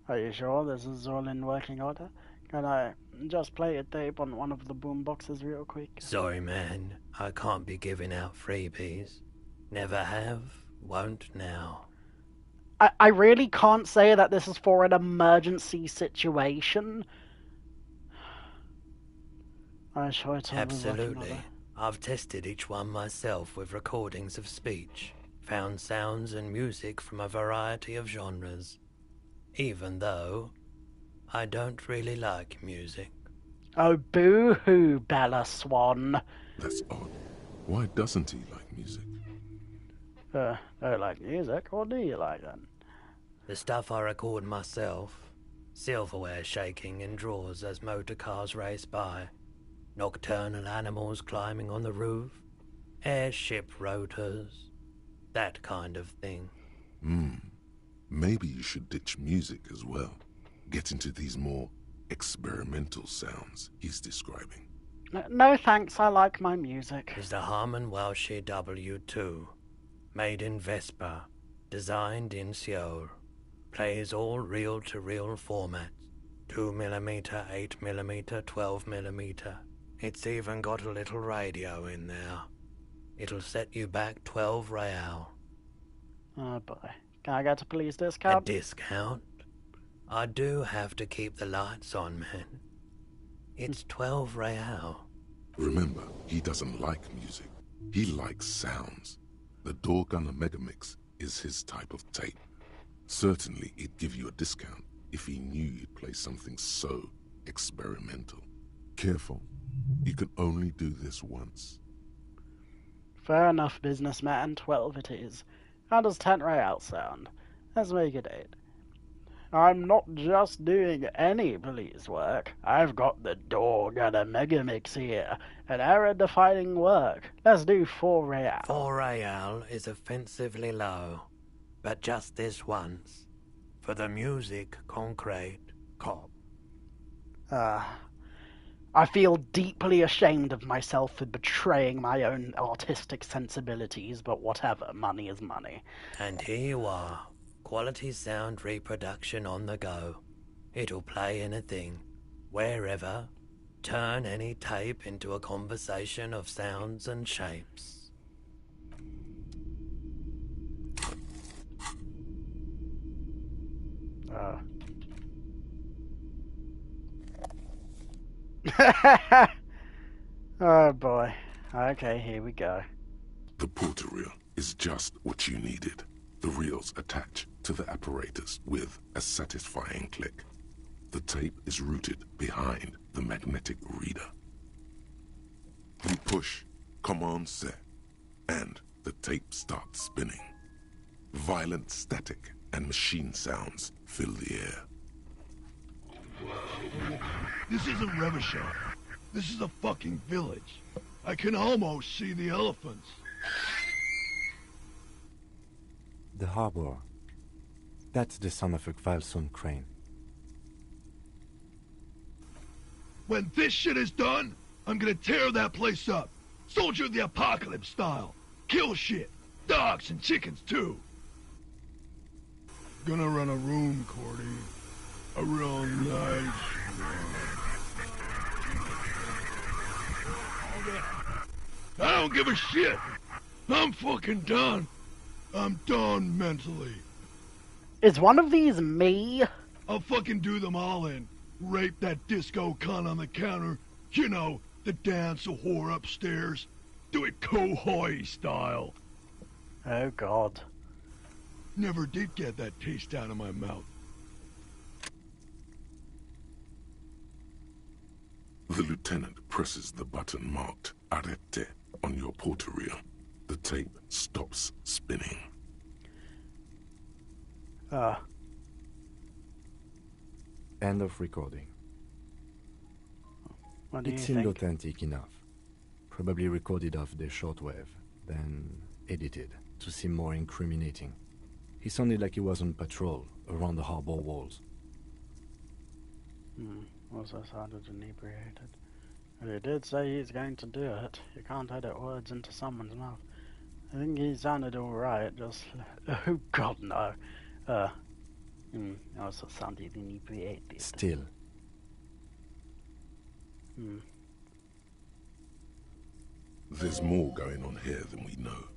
Are you sure this is all in working order? Can I just play a tape on one of the boomboxes real quick? Sorry, man. I can't be giving out freebies. Never have, won't now. I really can't say that this is for an emergency situation. I'm sure it's all Absolutely. I've tested each one myself with recordings of speech. Found sounds and music from a variety of genres, even though I don't really like music. Oh, boo-hoo, Bella Swan. That's odd. Why doesn't he like music? Don't like music? What do you like then? The stuff I record myself. Silverware shaking in drawers as motor cars race by. Nocturnal animals climbing on the roof. Airship rotors. That kind of thing. Maybe you should ditch music as well. Get into these more experimental sounds he's describing. No thanks, I like my music. Is the Harman Welsh W2. Made in Vespa. Designed in Seoul. Plays all reel-to-reel formats. 2mm, 8mm, 12mm. It's even got a little radio in there. It'll set you back 12 real. Oh boy. Can I get a police discount? A discount? I do have to keep the lights on, man. It's 12 real. Remember, he doesn't like music. He likes sounds. The Door Gunner Megamix is his type of tape. Certainly, he'd give you a discount if he knew you'd play something so experimental. Careful. You can only do this once. Fair enough, businessman. 12 it is. How does 10 real sound? Let's make it 8. I'm not just doing any police work. I've got the Door Gunner Megamix here. An era-defining work. Let's do 4 real. 4 real is offensively low. But just this once. For the music, concrete, cop. I feel deeply ashamed of myself for betraying my own artistic sensibilities, but whatever, money is money. And here you are. Quality sound reproduction on the go. It'll play anything, wherever. Turn any tape into a conversation of sounds and shapes. Oh boy. Okay, here we go. The porter reel is just what you needed. The reels attach to the apparatus with a satisfying click. The tape is routed behind the magnetic reader. You push command set, and the tape starts spinning. Violent static and machine sounds fill the air. This isn't Revachol. This is a fucking village. I can almost see the elephants. The harbor. That's the sound of a Kvalson crane. When this shit is done, I'm gonna tear that place up. Soldier of the Apocalypse style. Kill shit. Dogs and chickens too. Gonna run a room, Cordy. A real nice I don't give a shit. I'm fucking done. I'm done mentally. Is one of these me? I'll fucking do them all in. Rape that disco cunt on the counter. You know, the dance a whore upstairs. Do it Kohoi style. Oh god. Never did get that taste out of my mouth. The lieutenant presses the button marked Arrête on your porter reel. The tape stops spinning. End of recording. What do It you seemed think? authentic enough. Probably recorded off the shortwave, then edited to seem more incriminating. He sounded like he was on patrol around the harbor walls. Also sounded inebriated. But he did say he's going to do it. You can't edit words into someone's mouth. I think he sounded alright, just... Oh god, no. Also sounded inebriated. Still. There's more going on here than we know.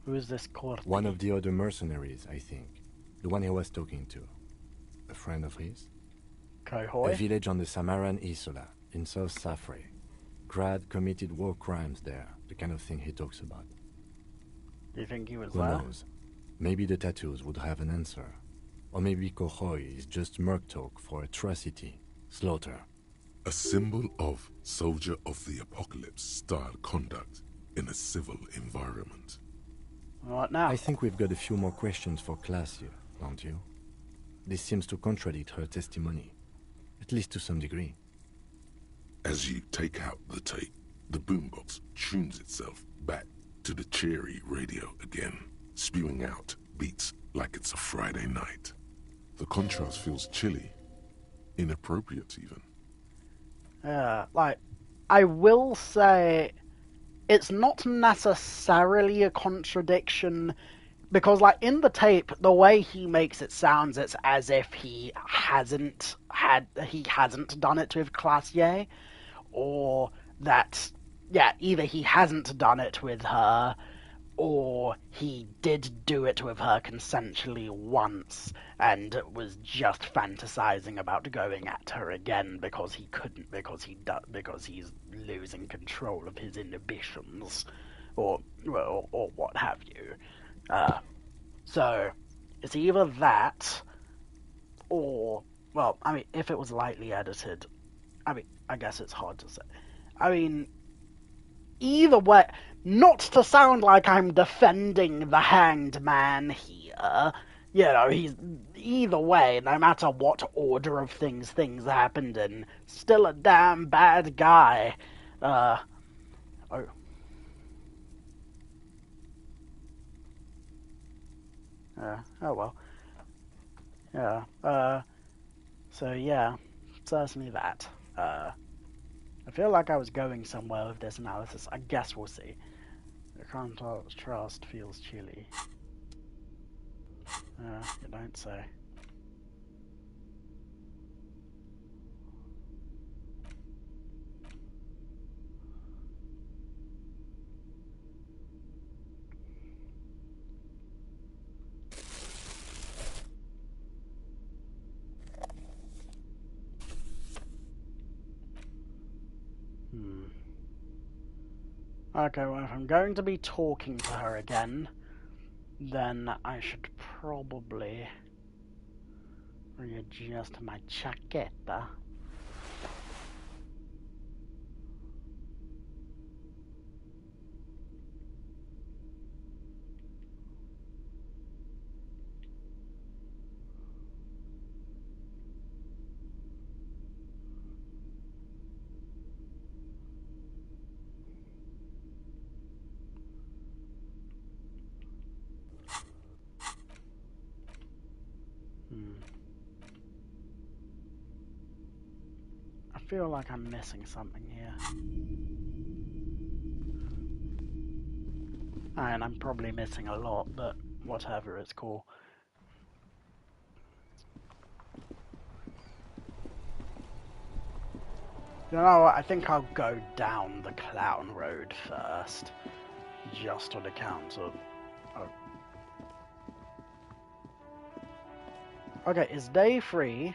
Who is this Cordy? One of the other mercenaries, I think. The one he was talking to. A friend of his. Kohoi? A village on the Samaran Isola, in South Safre. Grad committed war crimes there, the kind of thing he talks about. Do you think he was Who there? knows? Maybe the tattoos would have an answer. Or maybe Kohoi is just merc talk for atrocity, slaughter. A symbol of soldier of the apocalypse style conduct in a civil environment. What now? I think we've got a few more questions for class here, don't you? This seems to contradict her testimony, at least to some degree. As you take out the tape, the boombox tunes itself back to the cheery radio again, spewing out beats like it's a Friday night. The contrast feels chilly, inappropriate even. Yeah, like, I will say it's not necessarily a contradiction because, like, in the tape, the way he makes it sounds, it's as if he hasn't done it with Classier, or that, yeah, either he hasn't done it with her, or he did do it with her consensually once and was just fantasizing about going at her again because he couldn't, because he's losing control of his inhibitions, or what have you. So it's either that, or, well, I mean, if it was lightly edited, I mean, I guess it's hard to say. I mean, either way, not to sound like I'm defending the Hanged Man here, you know, he's, either way, no matter what order of things happened in, still a damn bad guy. Oh. Oh well. Yeah, so yeah, certainly that. I feel like I was going somewhere with this analysis. I guess we'll see. The contrast feels chilly. You don't say. Okay, well, if I'm going to be talking to her again, then I should probably readjust my chaqueta. I feel like I'm missing something here. And I'm probably missing a lot, but whatever, it's cool. You know what, I think I'll go down the Clown Road first. Just on account of... Oh. Okay, is day free?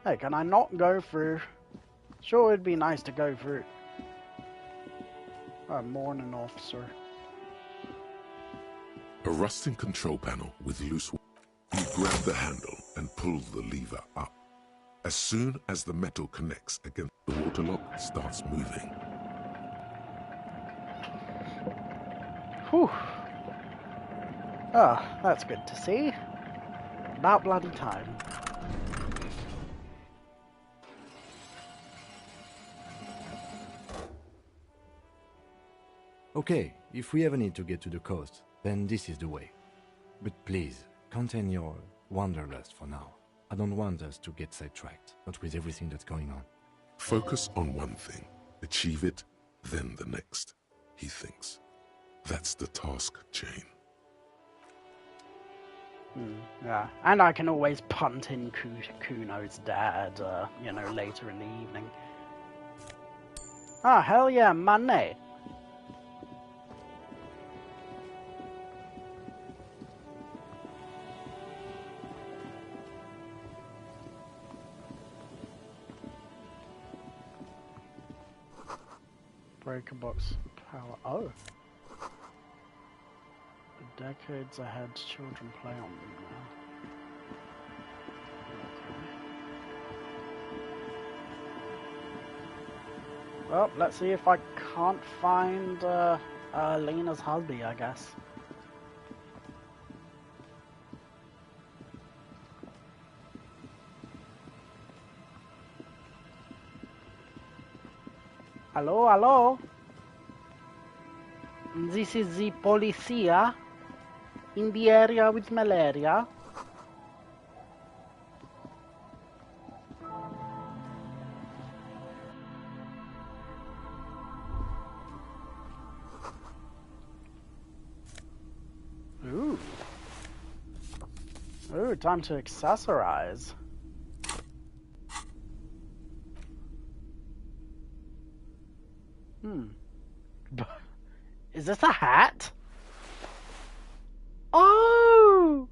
Hey, can I not go through? Sure, it'd be nice to go through. Oh, morning, officer. A rusting control panel with loose wire. You grab the handle and pull the lever up. As soon as the metal connects against the water lock, starts moving. Whew. Ah, that's good to see. About bloody time. Okay, if we ever need to get to the coast, then this is the way. But please, contain your wanderlust for now. I don't want us to get sidetracked, not with everything that's going on. Focus on one thing. Achieve it, then the next, he thinks. That's the task chain. Yeah, and I can always punt in Kuno's dad, you know, later in the evening. Ah, hell yeah, money! Breaker box power. Oh. Decades ahead, children play on them now. Okay. Well, let's see if I can't find Lena's hubby, I guess. Hello, hello? This is the policia in the area with malaria. Ooh. Ooh, time to accessorize. Is this a hat? Oh!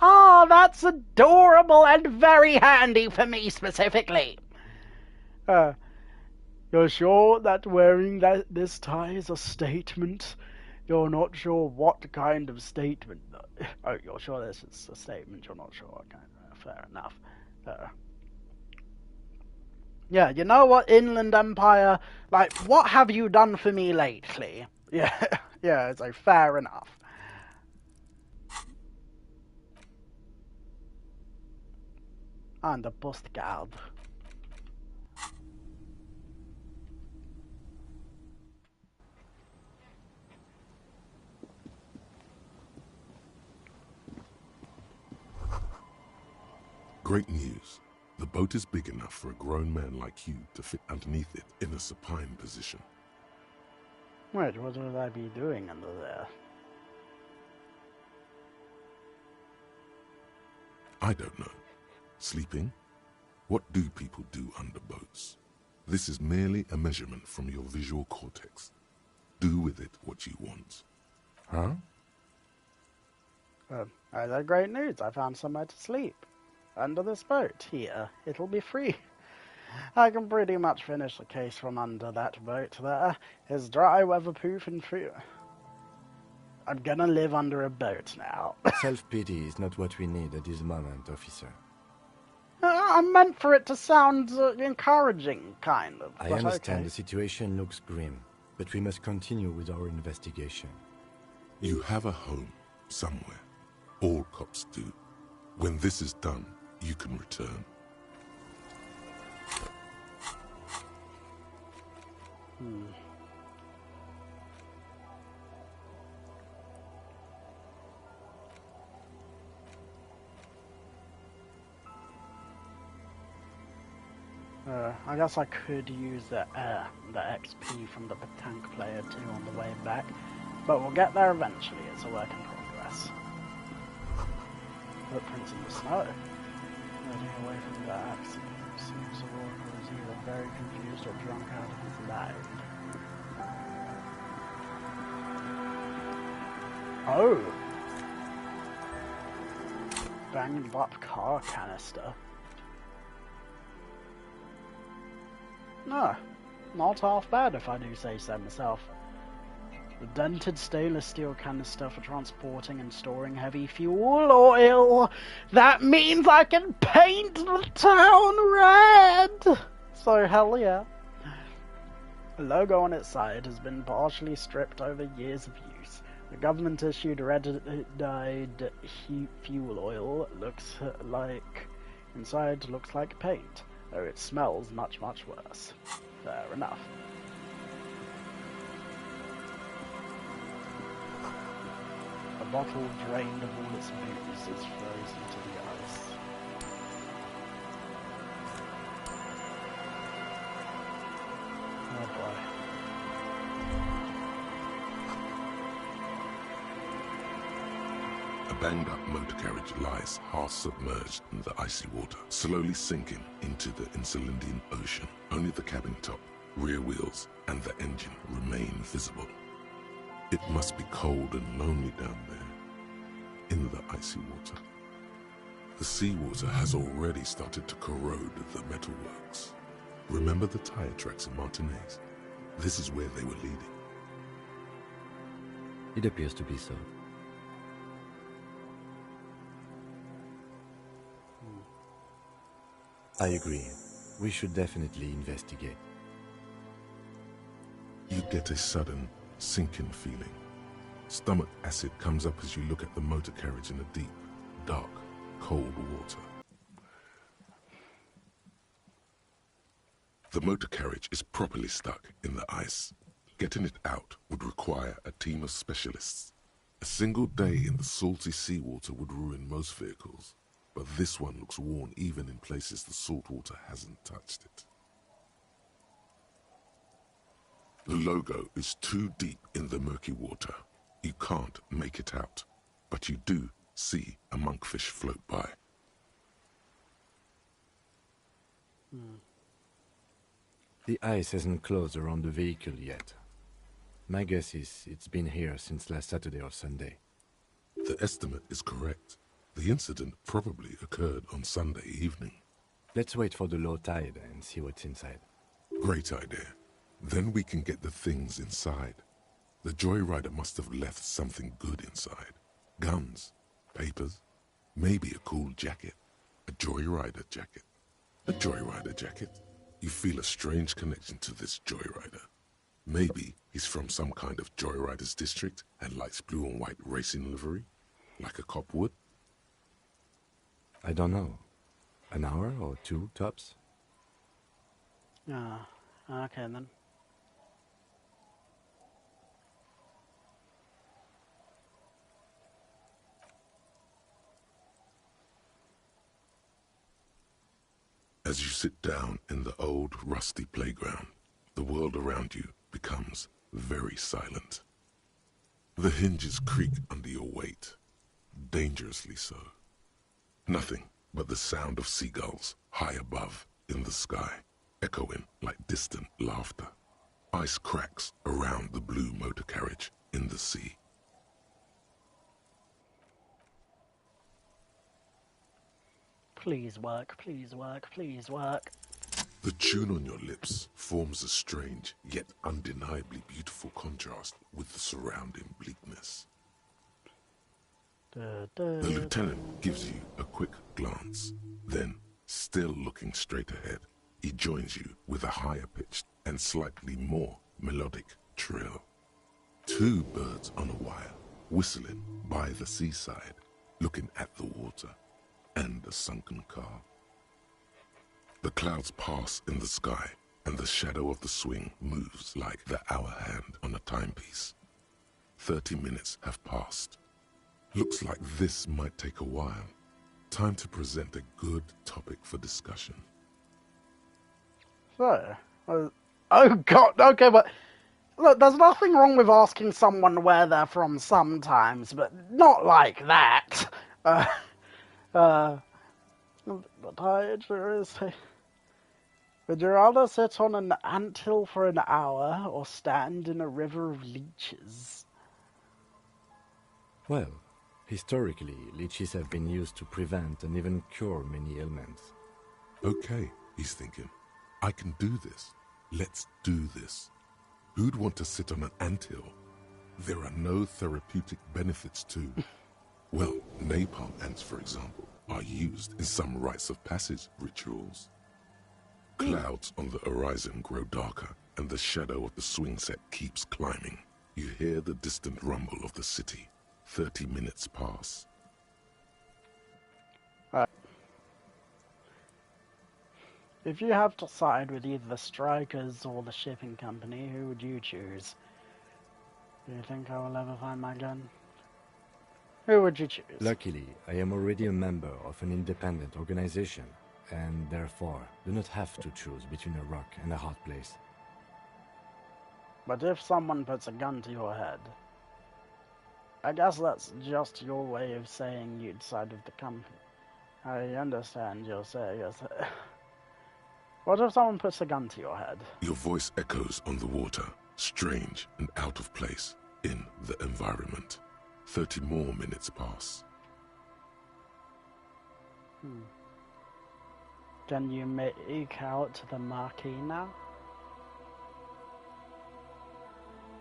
Oh, that's adorable and very handy for me specifically. You're sure that wearing this tie is a statement? You're not sure what kind of statement. Oh, you're sure this is a statement, you're not sure. Okay, fair enough. Yeah, you know what, Inland Empire? Like, what have you done for me lately? Yeah, yeah, so fair enough. And a postcard. Great news. The boat is big enough for a grown man like you to fit underneath it in a supine position. Wait, what would I be doing under there? I don't know. Sleeping? What do people do under boats? This is merely a measurement from your visual cortex. Do with it what you want. Huh? That's great news. I found somewhere to sleep. Under this boat, here. It'll be free. I can pretty much finish the case from under that boat there. It's dry, weatherproof, and free. I'm gonna live under a boat now. Self-pity is not what we need at this moment, officer. I meant for it to sound encouraging, kind of. I understand the situation looks grim, but we must continue with our investigation. You have a home, somewhere. All cops do. When this is done, you can return. I guess I could use the XP from the tank player too on the way back, but we'll get there eventually. It's a work in progress. Footprints in the snow. Riding away from the accident, seems Aurora was either very confused or drunk out of his mind. Oh! Banged up car canister. No, not half bad if I do say so myself. The dented stainless steel canister for transporting and storing heavy fuel oil. That means I can paint the town red! So hell yeah. The logo on its side has been partially stripped over years of use. The government issued red-dyed fuel oil inside looks like paint, though it smells much, much worse. Fair enough. The bottle, drained of all its booze, is frozen to the ice. Oh boy. A banged-up motor carriage lies half-submerged in the icy water, slowly sinking into the Insulindian Ocean. Only the cabin top, rear wheels, and the engine remain visible. It must be cold and lonely down there, in the icy water. The seawater has already started to corrode the metalworks. Remember the tire tracks in Martinez? This is where they were leading. It appears to be so. I agree. We should definitely investigate. You get a sudden, sinking feeling. Stomach acid comes up as you look at the motor carriage in the deep, dark, cold water. The motor carriage is properly stuck in the ice. Getting it out would require a team of specialists. A single day in the salty seawater would ruin most vehicles, but this one looks worn even in places the salt water hasn't touched it. The logo is too deep in the murky water. You can't make it out, but you do see a monkfish float by. The ice hasn't closed around the vehicle yet. My guess is it's been here since last Saturday or Sunday. The estimate is correct. The incident probably occurred on Sunday evening. Let's wait for the low tide and see what's inside. Great idea. Then we can get the things inside. The joyrider must have left something good inside. Guns, papers, maybe a cool jacket. A joyrider jacket. A joyrider jacket. You feel a strange connection to this joyrider. Maybe he's from some kind of joyriders district and likes blue and white racing livery, like a cop would. I don't know. An hour or two, tops? Ah, okay then. As you sit down in the old, rusty playground, the world around you becomes very silent. The hinges creak under your weight, dangerously so. Nothing but the sound of seagulls high above in the sky, echoing like distant laughter. Ice cracks around the blue motor carriage in the sea. Please work, please work, please work. The tune on your lips forms a strange, yet undeniably beautiful contrast with the surrounding bleakness. The lieutenant gives you a quick glance. Then, still looking straight ahead, he joins you with a higher-pitched and slightly more melodic trill. Two birds on a wire, whistling by the seaside, looking at the water and the sunken car. The clouds pass in the sky, and the shadow of the swing moves like the hour hand on a timepiece. 30 minutes have passed. Looks like this might take a while. Time to present a good topic for discussion. So, oh god, okay, but look, there's nothing wrong with asking someone where they're from sometimes, but not like that. But I sure is. Would you rather sit on an anthill for an hour or stand in a river of leeches? Well, historically, leeches have been used to prevent and even cure many ailments. Okay, he's thinking. I can do this. Let's do this. Who'd want to sit on an anthill? There are no therapeutic benefits to... Well, napalm ants, for example, are used in some rites of passage rituals. Clouds on the horizon grow darker, and the shadow of the swing set keeps climbing. You hear the distant rumble of the city. 30 minutes pass. If you have to side with either the strikers or the shipping company, who would you choose? Do you think I will ever find my gun? Who would you choose? Luckily, I am already a member of an independent organization, and therefore do not have to choose between a rock and a hard place. But if someone puts a gun to your head, I guess that's just your way of saying you'd side with the company. I understand you're saying. What if someone puts a gun to your head? Your voice echoes on the water, strange and out of place in the environment. 30 more minutes pass. Can you make out the marquee now?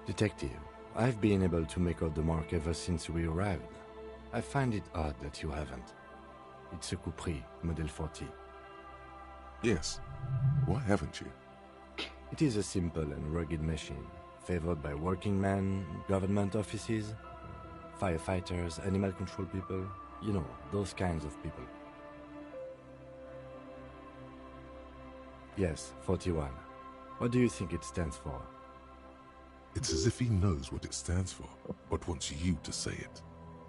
Detective, I've been able to make out the mark ever since we arrived. I find it odd that you haven't. It's a Coupris, Model 40. Yes. Why haven't you? It is a simple and rugged machine, favored by working men, government offices, firefighters, animal control people, you know, those kinds of people. Yes, 41. What do you think it stands for? It's as if he knows what it stands for, but wants you to say it.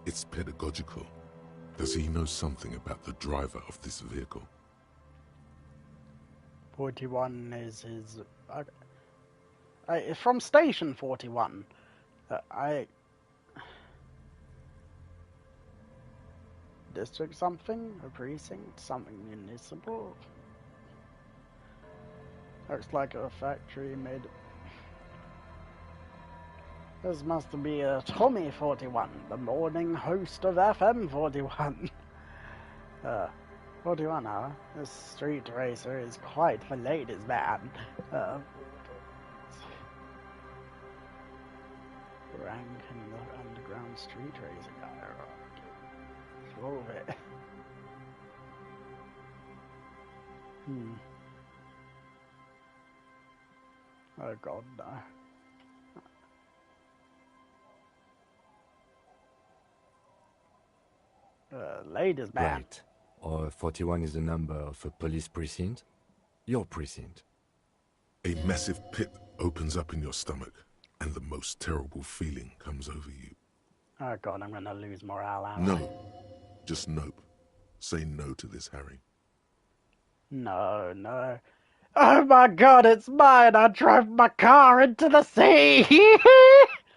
It's pedagogical. Does he know something about the driver of this vehicle? 41 is his... from Station 41. District something? A precinct? Something municipal? Looks like a factory made... This must be a Tommy 41, the morning host of FM 41. 41, huh? This street racer is quite the ladies' man. Rank in the underground street racer guy. Roll it. Oh god, no. Ladies' man. Right. Or 41 is the number of a police precinct? Your precinct. A massive pit opens up in your stomach, and the most terrible feeling comes over you. Oh god, I'm gonna lose morale out. No. Just nope. Say no to this, Harry. No, no. Oh my god, it's mine! I drove my car into the sea!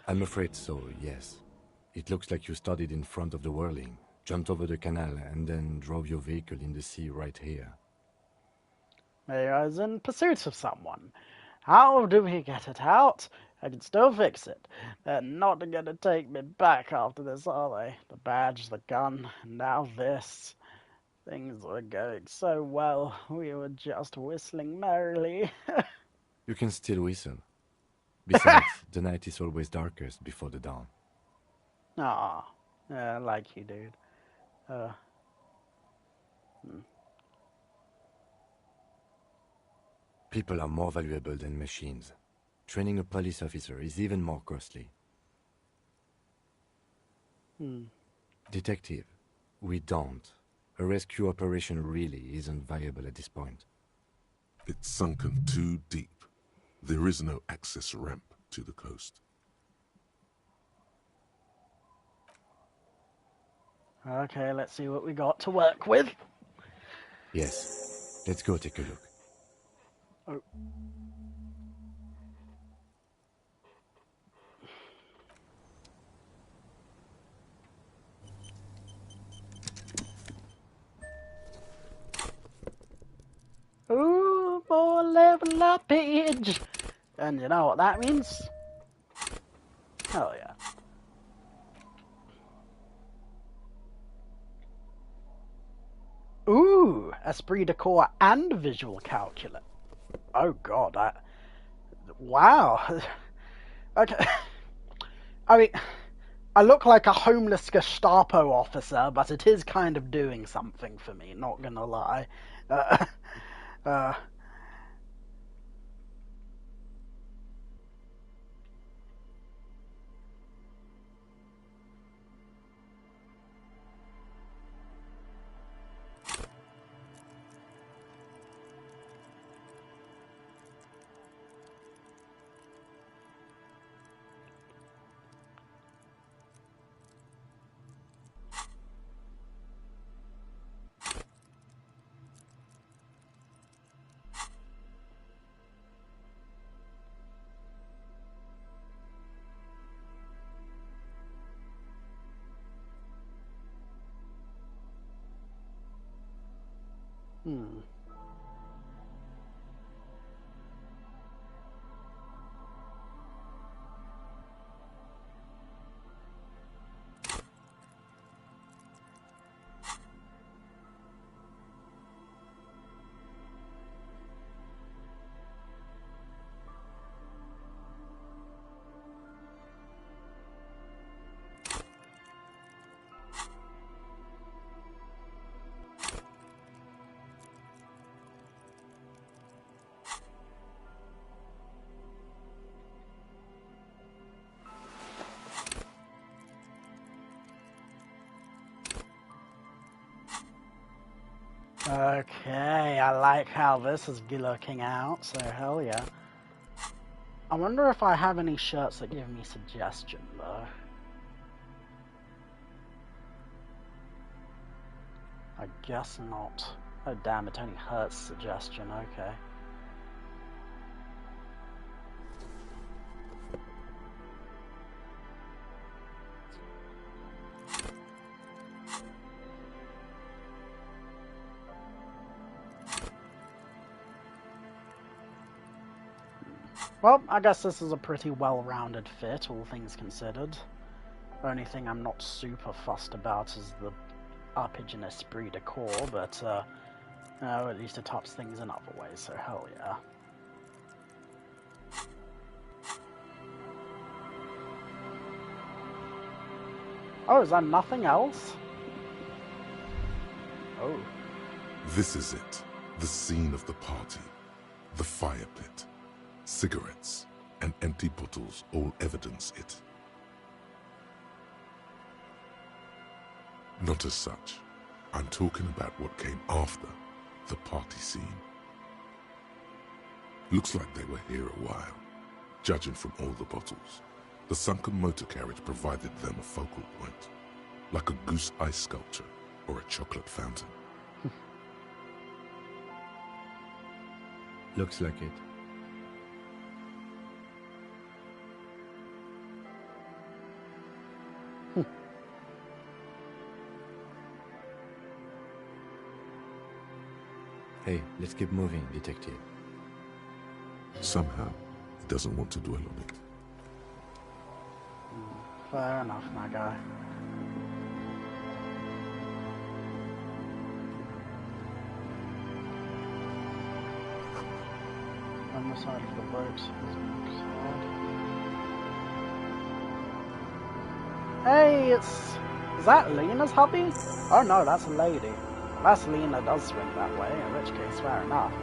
I'm afraid so, yes. It looks like you started in front of the whirling, jumped over the canal, and then drove your vehicle in the sea right here. Maybe I was in pursuit of someone. How do we get it out? I can still fix it. They're not gonna take me back after this, are they? The badge, the gun, and now this. Things were going so well. We were just whistling merrily. You can still whistle. Besides, the night is always darkest before the dawn. Aw, yeah, like you, dude. People are more valuable than machines. Training a police officer is even more costly. Detective, we don't. A rescue operation really isn't viable at this point. It's sunken too deep. There is no access ramp to the coast. Okay, let's see what we got to work with. Yes. Let's go take a look. Oh. Ooh, more level upage! And you know what that means? Hell yeah. Ooh, esprit de corps and visual calculus. Oh god, wow. Okay. I mean, I look like a homeless Gestapo officer, but it is kind of doing something for me, not gonna lie. Okay, I like how this is looking out, so hell yeah. I wonder if I have any shirts that give me suggestion, though. I guess not. Oh damn, it only hurts suggestion, okay. Well, I guess this is a pretty well-rounded fit, all things considered. Only thing I'm not super fussed about is the uppage and esprit de corps, but at least it tops things in other ways, so hell yeah. Oh, is that nothing else? Oh. This is it. The scene of the party. The fire pit. Cigarettes and empty bottles all evidence it. Not as such. I'm talking about what came after the party scene. Looks like they were here a while, judging from all the bottles. The sunken motor carriage provided them a focal point, like a goose ice sculpture or a chocolate fountain. Looks like it. Hey, let's keep moving, detective. Somehow, he doesn't want to dwell on it. Fair enough, my guy. On the side of the boat. Hey, is that Lena's hubby? Oh no, that's a lady. Unless Lena does swing that way, in which case, fair enough.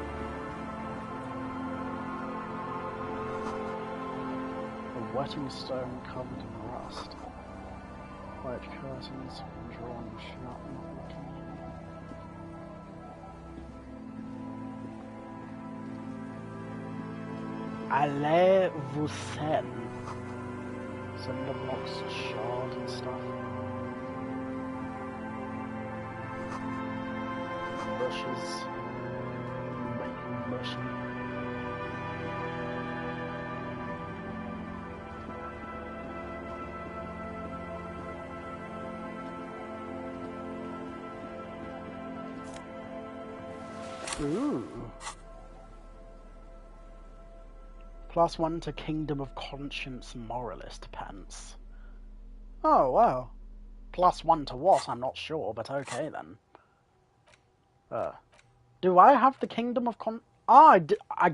A wetting stone covered in rust. White curtains drawn shut, not looking. Allez-vous sen. Cinderbox shard and stuff. Bushes. Bushy. Ooh. +1 to Kingdom of Conscience Moralist pants. Oh, wow. +1 to what? I'm not sure, but okay then. Do I have the Kingdom of I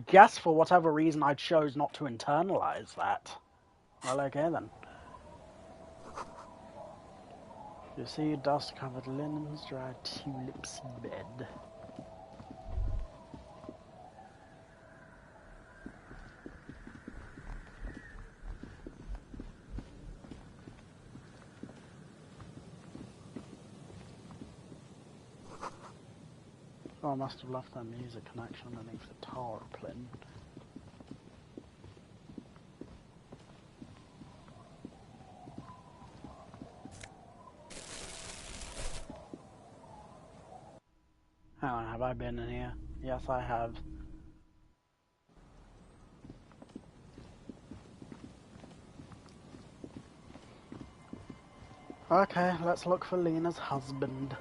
guess for whatever reason I chose not to internalize that. Well, okay then. You see dust-covered linens, dried tulips in bed. Oh, I must have left that music connection underneath the tarpaulin. Hang on, have I been in here? Yes, I have. Okay, let's look for Lena's husband.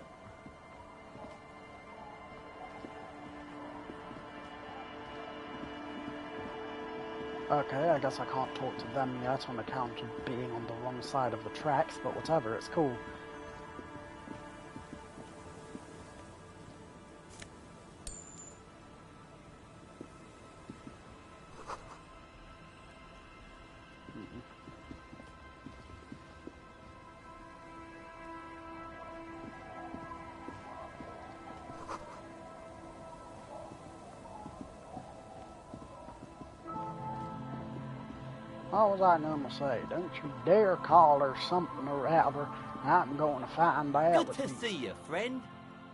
Okay, I guess I can't talk to them yet on account of being on the wrong side of the tracks, but whatever, it's cool. What was I gonna say? Don't you dare call her something or other. I'm going to find out. Good to see you, friend.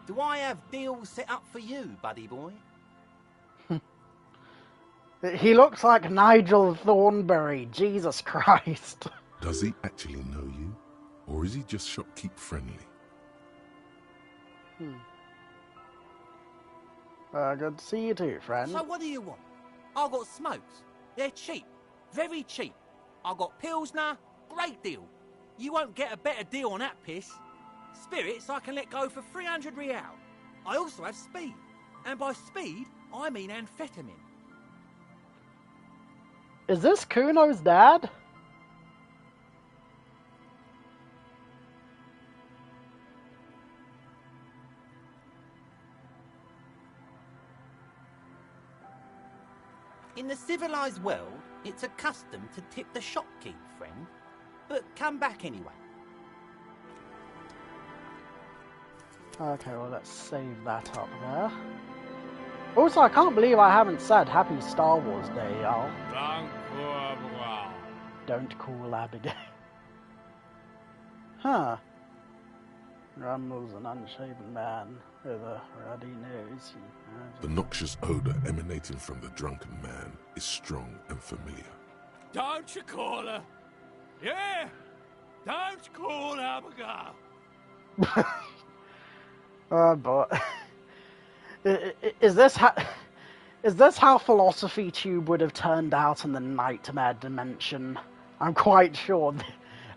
Do I have deals set up for you, buddy boy? He looks like Nigel Thornberry, Jesus Christ. Does he actually know you? Or is he just shopkeep friendly? Good to see you too, friend. So what do you want? I got smokes. They're cheap. Very cheap. I got Pilsner. Great deal. You won't get a better deal on that piss. Spirits I can let go for 300 real. I also have speed. And by speed, I mean amphetamine. Is this Kuno's dad? In the civilized world, it's a custom to tip the shopkeep, friend. But come back anyway. Okay, well, let's save that up there. Also, I can't believe I haven't said Happy Star Wars Day, y'all. Don't call Abigail. Huh. Rumbles an unshaven man with a ruddy nose. The noxious odor emanating from the drunken man is strong and familiar. Don't you call her? Yeah! Don't call Abigail! But is this how Philosophy Tube would have turned out in the Nightmare Dimension? I'm quite sure.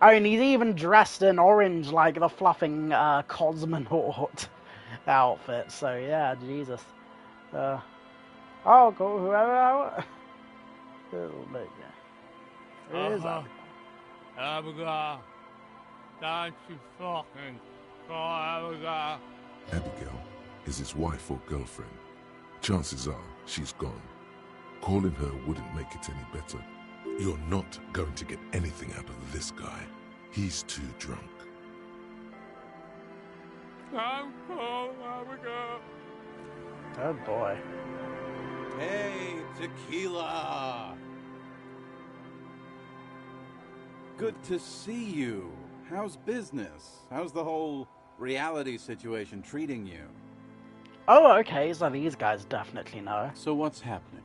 I mean, he's even dressed in orange like the fluffing cosmonaut outfit. So yeah, Jesus. I'll go whoever. Abigail, don't you fucking call Abigail. Abigail is his wife or girlfriend. Chances are she's gone. Calling her wouldn't make it any better. You're not going to get anything out of this guy. He's too drunk. Don't call Abigail. Oh boy. Hey, tequila! Good to see you. How's business? How's the whole reality situation treating you? Oh, okay, so these guys definitely know. So what's happening?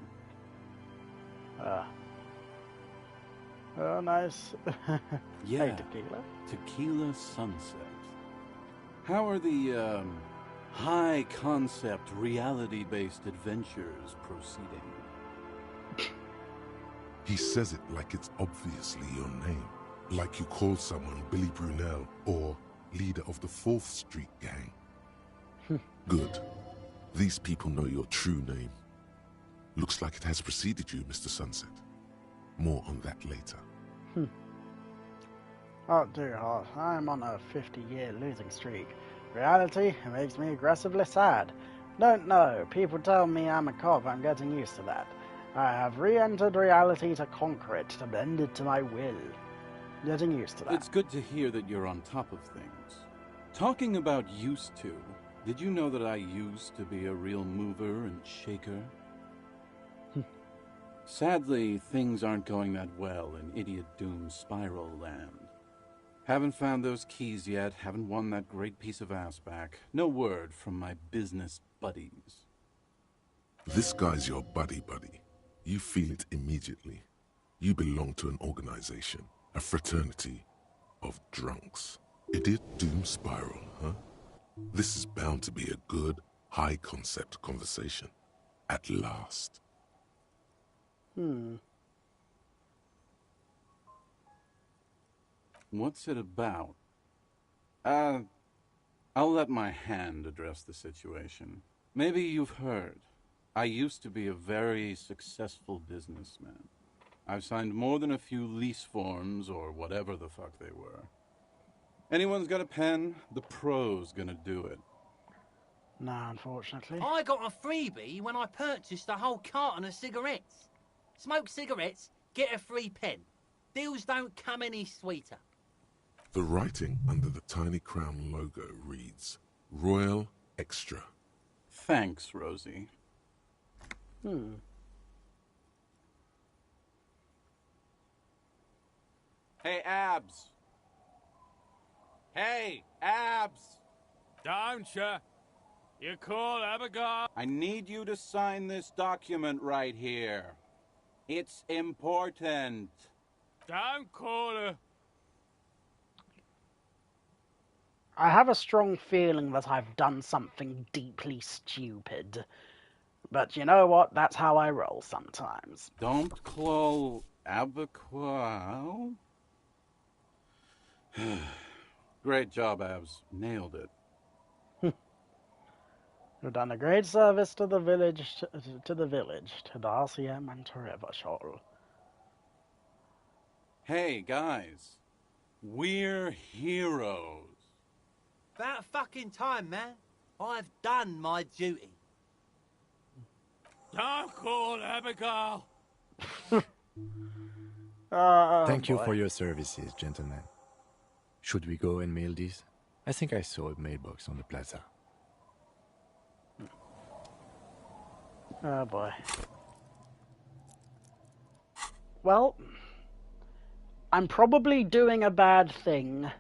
Oh, nice. Yeah, Hey, tequila. Tequila Sunset. How are the, high-concept, reality-based adventures proceeding? He says it like it's obviously your name. Like you call someone Billy Brunel or leader of the 4th Street Gang. Good. These people know your true name. Looks like it has preceded you, Mr. Sunset. More on that later. Oh dear heart, I'm on a 50-year losing streak. Reality makes me aggressively sad. Don't know, people tell me I'm a cop, I'm getting used to that. I have re-entered reality to conquer it, to bend it to my will. Getting used to that. It's good to hear that you're on top of things. Talking about used to, did you know that I used to be a real mover and shaker? Sadly, things aren't going that well in Idiot Doom Spiral Land. Haven't found those keys yet, haven't won that great piece of ass back. No word from my business buddies. This guy's your buddy. You feel it immediately. You belong to an organization, a fraternity of drunks. Idiot Doom Spiral, huh? This is bound to be a good, high-concept conversation. At last. What's it about? I'll let my hand address the situation. Maybe you've heard. I used to be a very successful businessman. I've signed more than a few lease forms or whatever the fuck they were. Anyone's got a pen? The pro's gonna do it. No, unfortunately. I got a freebie when I purchased a whole carton of cigarettes. Smoke cigarettes, get a free pen. Deals don't come any sweeter. The writing under the Tiny Crown logo reads, Royal Extra. Thanks, Rosie. Hey, Abs. Hey, Abs. Don't you? You call Abigail? I need you to sign this document right here. It's important. Don't call her. I have a strong feeling that I've done something deeply stupid. But you know what? That's how I roll sometimes. Don't call Abigail. Great job, Abs. Nailed it. You've done a great service to the village, to Elysium and to Revachol. Hey, guys. We're heroes. About fucking time, man. I've done my duty. Don't call Abigail. Thank you for your services, gentlemen. Should we go and mail these? I think I saw a mailbox on the plaza. Oh boy. Well, I'm probably doing a bad thing,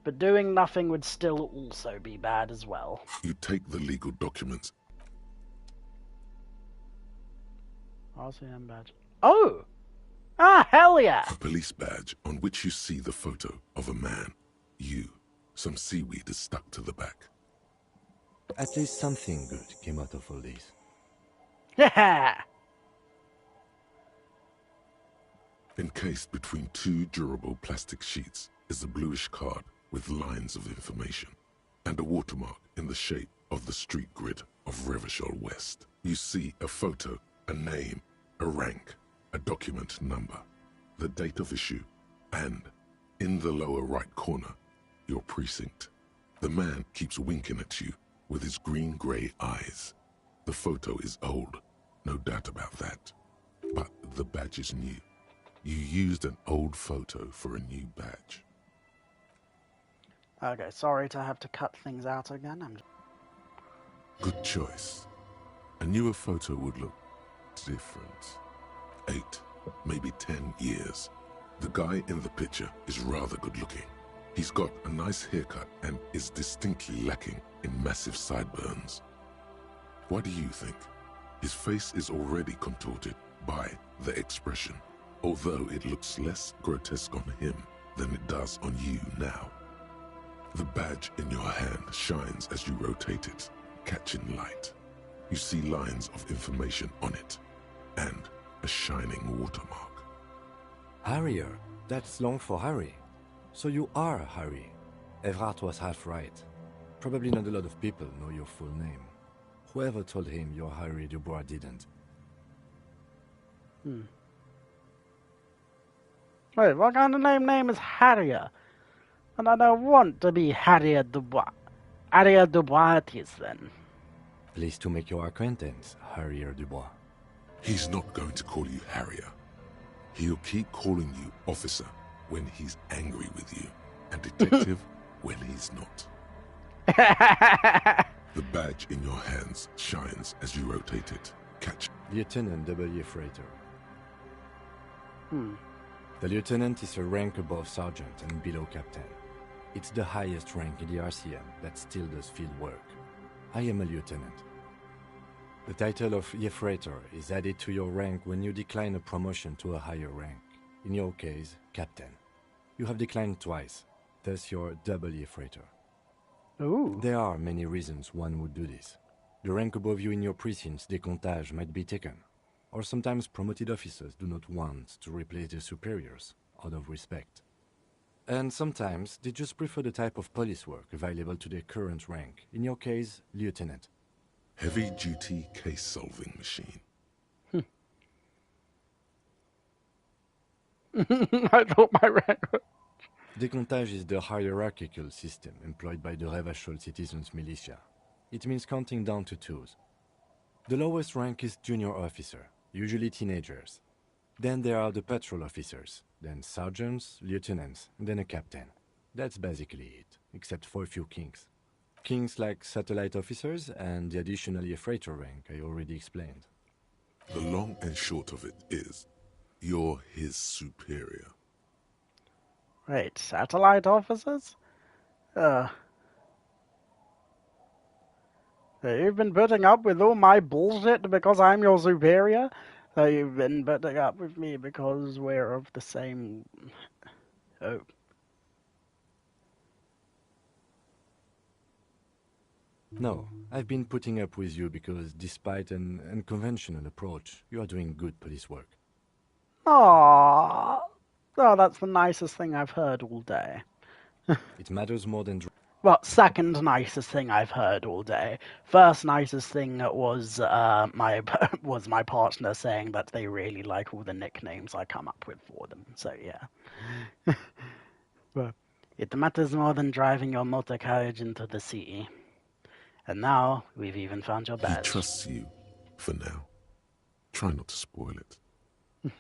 but doing nothing would still also be bad as well. You take the legal documents. RCM badge. Oh! Ah, hell yeah! A police badge on which you see the photo of a man. You. Some seaweed is stuck to the back. At least something good came out of all this. Yeah! Encased between two durable plastic sheets is a bluish card with lines of information and a watermark in the shape of the street grid of Revachol West. You see a photo, a name, a rank, a document number, the date of issue, and, in the lower right corner, your precinct. The man keeps winking at you with his green-grey eyes. The photo is old, no doubt about that. But the badge is new. You used an old photo for a new badge. Okay, sorry to have to cut things out again. Good choice. A newer photo would look different. 8, maybe 10 years. The guy in the picture is rather good looking. He's got a nice haircut and is distinctly lacking in massive sideburns. What do you think? His face is already contorted by the expression, although it looks less grotesque on him than it does on you now. The badge in your hand shines as you rotate it, catching light. You see lines of information on it, and a shining watermark. Harrier. That's long for Harry. So you are Harry. Evrard was half right. Probably not a lot of people know your full name. Whoever told him you're Harry Dubois didn't. Wait, what kind of name is Harrier? And I don't want to be Harrier Dubois. Harrier Dubois it is then. Pleased to make your acquaintance, Harrier Dubois. He's not going to call you Harrier. He'll keep calling you officer when he's angry with you, and detective when he's not. The badge in your hands shines as you rotate it. Catch. Lieutenant W. Freighter. The lieutenant is a rank above sergeant and below captain. It's the highest rank in the RCM that still does field work. I am a lieutenant. The title of Freighter is added to your rank when you decline a promotion to a higher rank. In your case, captain. You have declined twice, thus you're double Freighter. Ooh. There are many reasons one would do this. The rank above you in your precinct's decomptage might be taken, or sometimes promoted officers do not want to replace their superiors out of respect. And sometimes they just prefer the type of police work available to their current rank, in your case, lieutenant. Heavy-duty case-solving machine. I thought my rank was... Decomptage is the hierarchical system employed by the Revachol Citizens Militia. It means counting down to twos. The lowest rank is junior officer, usually teenagers. Then there are the patrol officers, then sergeants, lieutenants, and then a captain. That's basically it, except for a few kinks. Kinks like satellite officers and the additional freighter rank I already explained. The long and short of it is, you're his superior. Wait, satellite officers? You've been putting up with all my bullshit because I'm your superior? So you've been putting up with me because we're of the same... Oh. No, I've been putting up with you because despite an unconventional approach, you are doing good police work. Aww. Oh, that's the nicest thing I've heard all day. It matters more than... Well, second nicest thing I've heard all day. First nicest thing was my partner saying that they really like all the nicknames I come up with for them. So yeah. Well, it matters more than driving your motor carriage into the sea. And now we've even found your badge. He trusts you, for now. Try not to spoil it.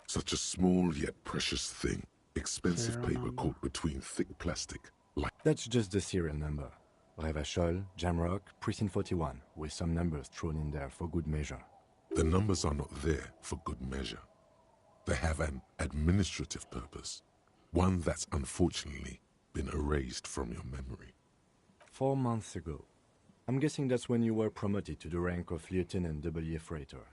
Such a small yet precious thing. Expensive paper caught between thick plastic. That's just the serial number. Revachol, Jamrock, Precinct 41, with some numbers thrown in there for good measure. The numbers are not there for good measure. They have an administrative purpose. One that's unfortunately been erased from your memory. 4 months ago. I'm guessing that's when you were promoted to the rank of Lieutenant W. Freighter.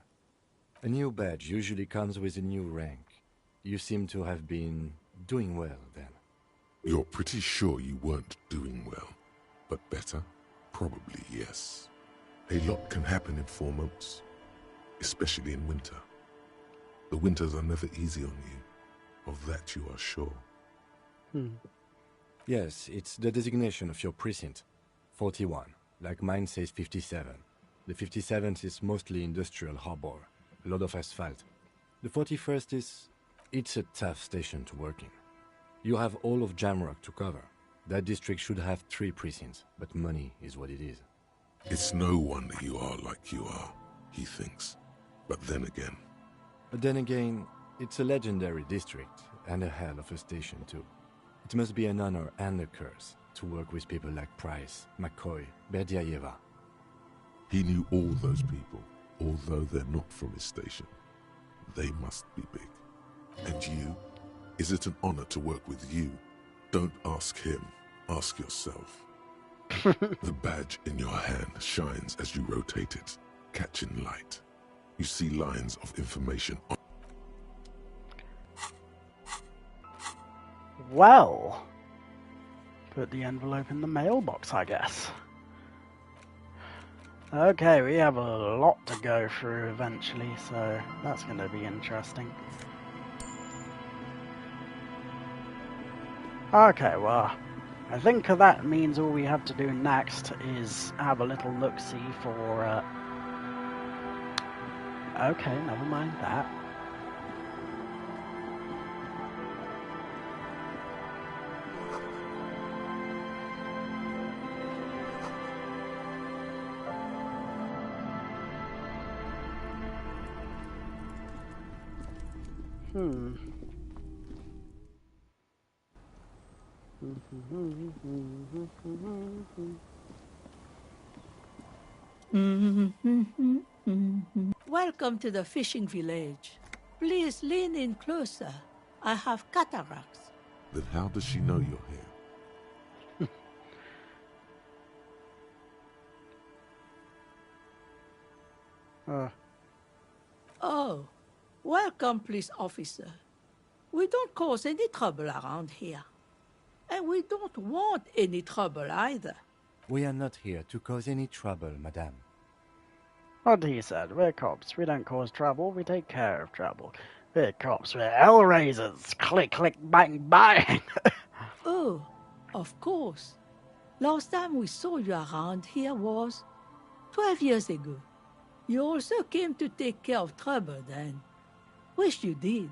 A new badge usually comes with a new rank. You seem to have been doing well then. You're pretty sure you weren't doing well, but better? Probably yes. A lot can happen in 4 months, especially in winter. The winters are never easy on you, of that you are sure. Yes, it's the designation of your precinct. 41, like mine says 57. The 57th is mostly industrial harbor, a lot of asphalt. The 41st is... it's a tough station to work in. You have all of Jamrock to cover. That district should have 3 precincts, but money is what it is. It's no wonder you are like you are, he thinks. But then again, it's a legendary district, and a hell of a station too. It must be an honor and a curse to work with people like Price, McCoy, Berdiaeva. He knew all those people, although they're not from his station. They must be big. And you? Is it an honor to work with you? Don't ask him, ask yourself. The badge in your hand shines as you rotate it, catching light. You see lines of information on... Well, put the envelope in the mailbox, I guess. Okay, we have a lot to go through eventually, so that's going to be interesting. Okay, well, I think that means all we have to do next is have a little look-see for... Okay, never mind that. Welcome to the fishing village. Please lean in closer. I have cataracts. Then how does she know you're here? Oh, welcome, police officer. We don't cause any trouble around here. And we don't want any trouble either. We are not here to cause any trouble, madame. What he said, we're cops. We don't cause trouble, we take care of trouble. We're cops, we're hellraisers. Click, click, bang, bang. Oh, of course. Last time we saw you around here was 12 years ago. You also came to take care of trouble then. Wish you did.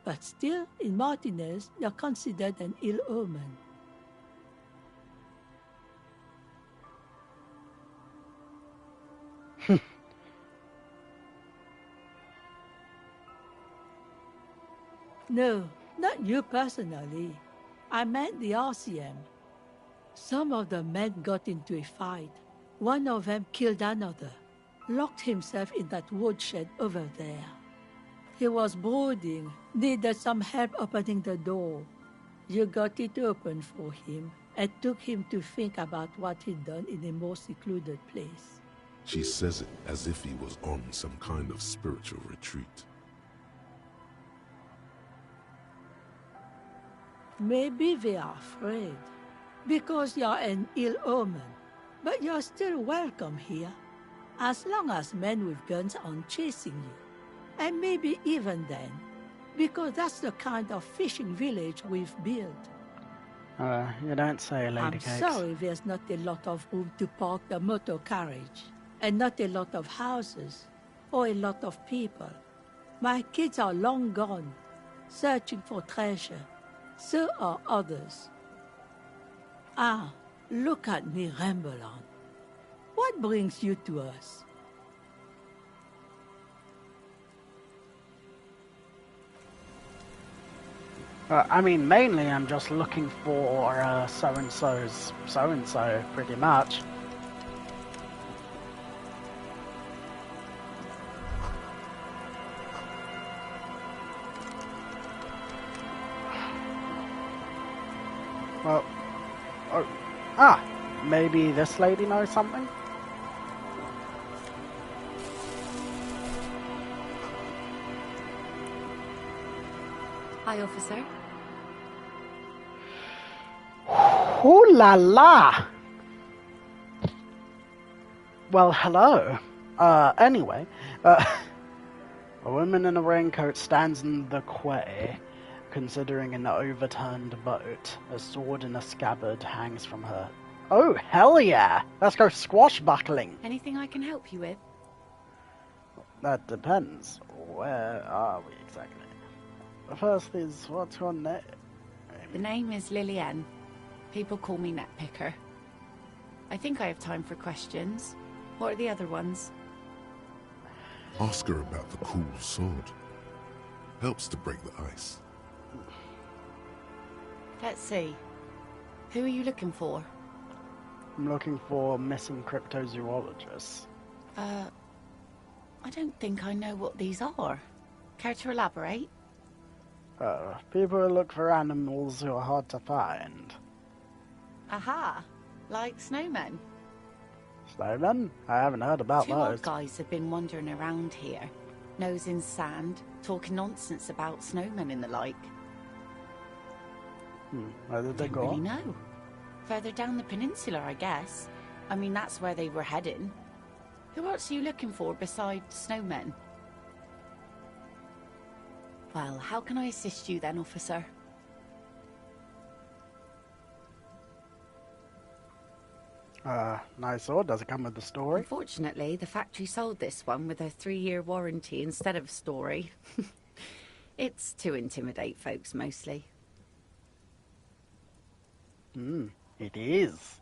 But still, in Martinez, you're considered an ill omen. No, not you personally. I meant the RCM. Some of the men got into a fight. One of them killed another, locked himself in that woodshed over there. He was brooding, needed some help opening the door. You got it open for him and took him to think about what he'd done in a more secluded place. She says it as if he was on some kind of spiritual retreat. Maybe they are afraid, because you're an ill omen. But you're still welcome here, as long as men with guns aren't chasing you. And maybe even then, because that's the kind of fishing village we've built. You don't say, Lady I'm Cakes. sorry there's not a lot of room to park the motor carriage, and not a lot of houses, or a lot of people. My kids are long gone, searching for treasure. So are others. Ah, look at me ramble on. What brings you to us? I mean, mainly I'm just looking for so-and-so's so-and-so, pretty much. Well, maybe this lady knows something? Hi, officer. Ooh la la! Well, hello. Anyway, a woman in a raincoat stands in the quay, considering an overturned boat. A sword in a scabbard hangs from her. Oh, hell yeah! Let's go squashbuckling! Anything I can help you with? That depends. Where are we exactly? First is, what's your name? The name is Lillian. People call me Netpicker. I think I have time for questions. What are the other ones? Ask her about the cool sword. Helps to break the ice. Let's see. Who are you looking for? I'm looking for missing cryptozoologists. I don't think I know what these are. Care to elaborate? People who look for animals who are hard to find. Aha! Like snowmen. Snowmen? I haven't heard about Two those. old guys have been wandering around here, nose in sand, talking nonsense about snowmen and the like. Where did they Don't go? really know. Further down the peninsula, I guess. I mean, that's where they were heading. Who else are you looking for besides snowmen? Well, how can I assist you then, officer? Nice sword. Does it come with the story? Unfortunately, the factory sold this one with a 3-year warranty instead of story. It's to intimidate folks, mostly. It is.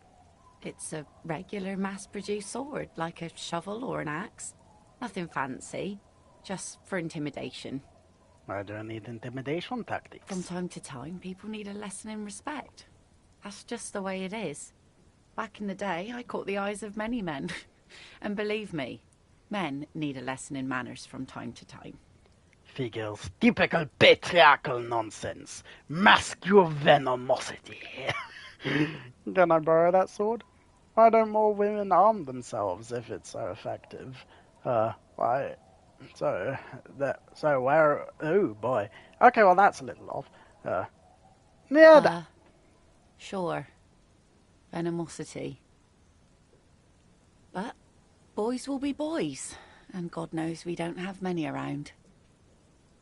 It's a regular mass-produced sword, like a shovel or an axe. Nothing fancy, just for intimidation. I don't need intimidation tactics. From time to time, people need a lesson in respect. That's just the way it is. Back in the day, I caught the eyes of many men. And believe me, men need a lesson in manners from time to time. Figures. Typical patriarchal nonsense. Mask your venomosity. Can I borrow that sword? Why don't more women arm themselves if it's so effective? Why? So where? Oh boy. Okay, well that's a little off. Yeah. Sure. Venomosity. But boys will be boys, and God knows we don't have many around.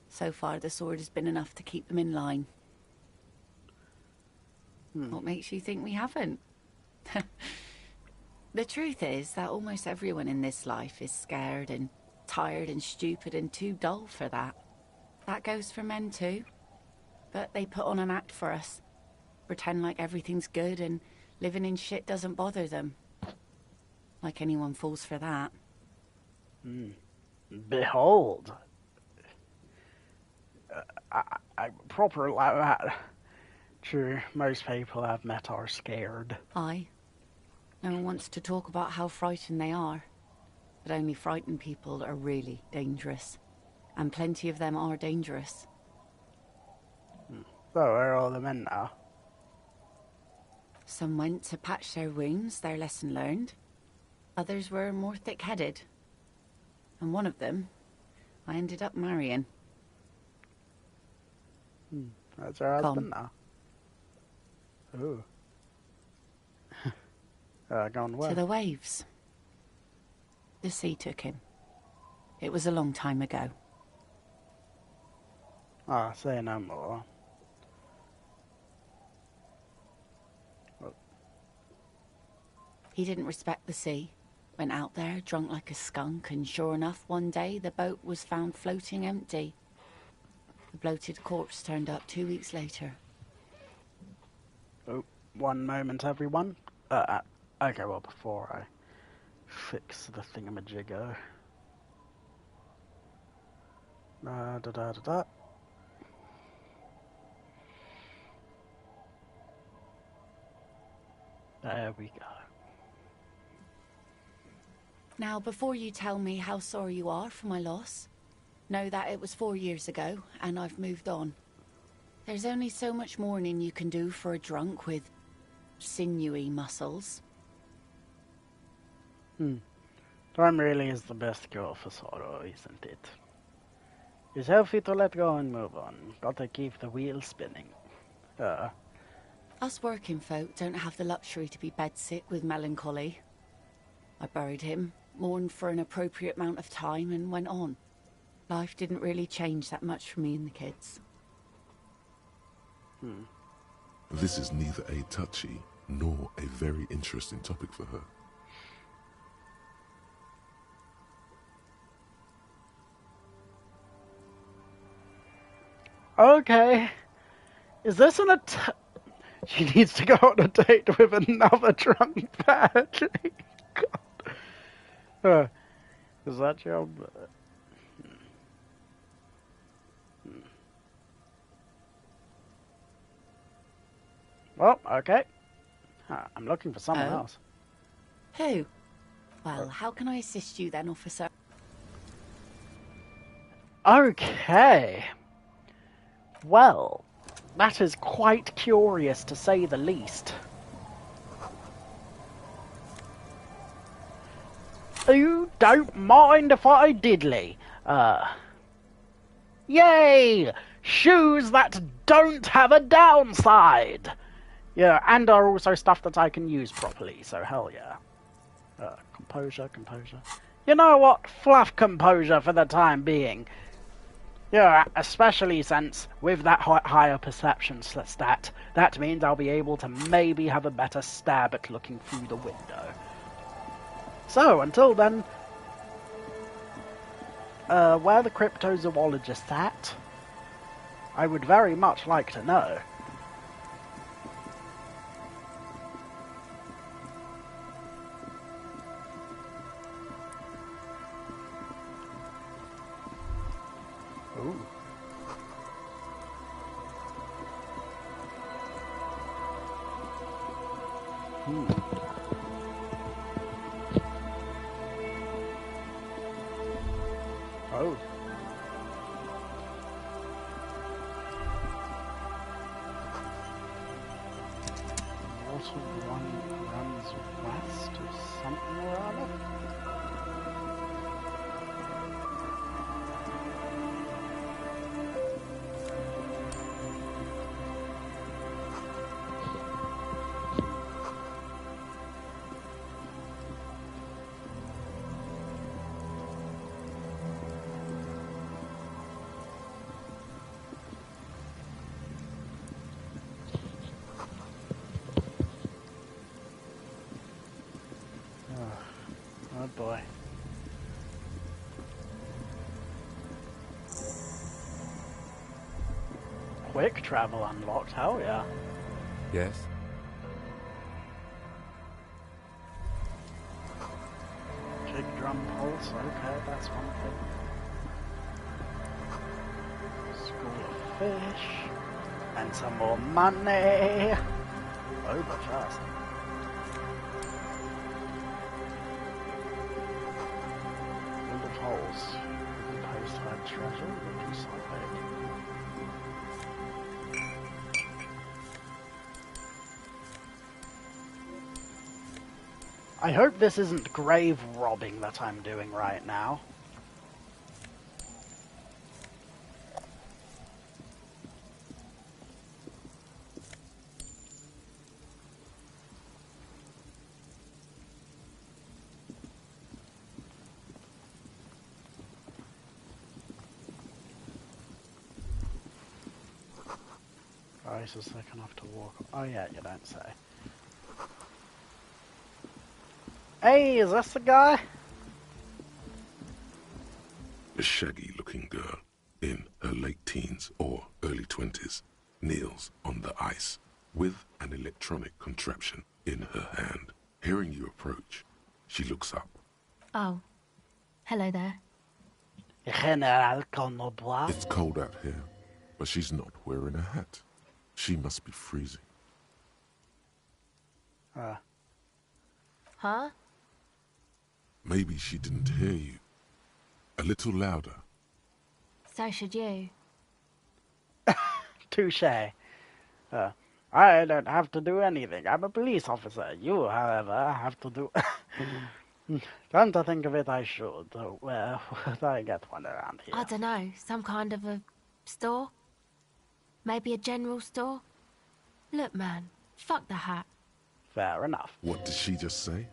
So far, the sword has been enough to keep them in line. What makes you think we haven't? The truth is that almost everyone in this life is scared and tired and stupid and too dull for that. That goes for men too. But they put on an act for us. Pretend like everything's good and living in shit doesn't bother them. Like anyone falls for that. Behold. True, most people I've met are scared. Aye. No one wants to talk about how frightened they are. But only frightened people are really dangerous. And plenty of them are dangerous. So where are all the men now? Some went to patch their wounds, their lesson learned. Others were more thick-headed. And one of them, I ended up marrying. That's her husband now. Ooh. Gone where? To the waves. The sea took him. It was a long time ago. Ah, say no more. He didn't respect the sea. Went out there, drunk like a skunk, and sure enough, one day the boat was found floating empty. The bloated corpse turned up 2 weeks later. Oh, one moment, everyone. Okay, well, before I fix the thingamajigger. Da-da-da-da-da. There we go. Now, before you tell me how sorry you are for my loss, know that it was 4 years ago, and I've moved on. There's only so much mourning you can do for a drunk with sinewy muscles. Time really is the best cure for sorrow, isn't it? It's healthy to let go and move on. Gotta keep the wheel spinning. Us working folk don't have the luxury to be bedsick with melancholy. I buried him, mourned for an appropriate amount of time, and went on. Life didn't really change that much for me and the kids. This is neither a touchy nor a very interesting topic for her. Okay. Is this an She needs to go on a date with another drunk badly. God. Is that your... Well, okay. I'm looking for someone else. Who? Well, how can I assist you then, officer? Okay. Well, that is quite curious to say the least. You don't mind if I diddly. Yay! Shoes that don't have a downside! Yeah, and are also stuff that I can use properly, so hell yeah. Composure. You know what? Fluff composure for the time being. Yeah, especially since with that higher perception stat, that means I'll be able to maybe have a better stab at looking through the window. So, until then, where the cryptozoologist's at, I would very much like to know. Ooh. Oh. Water runs west or something or other? Oh boy. Quick travel unlocked, hell yeah. Yes? Jig drum pulse, okay, that's one thing. School of fish. And some more money. Over fast. Field of holes. Post-fight treasure, Ricky Sulfate. I hope this isn't grave robbing that I'm doing right now. Ice is thick enough to walk. Oh yeah, you don't say. Hey, is this the guy? A shaggy-looking girl in her late teens or early 20s kneels on the ice with an electronic contraption in her hand. Hearing you approach, she looks up. Oh. Hello there. General Conoblois. It's cold out here, but she's not wearing a hat. She must be freezing. Huh? Maybe she didn't hear you. A little louder. So should you. Touché. I don't have to do anything. I'm a police officer. You, however, have to do... Come to think of it, I should. Where would I get one around here? I don't know. Some kind of a store? Maybe a general store? Look, man. Fuck the hat. Fair enough. What did she just say?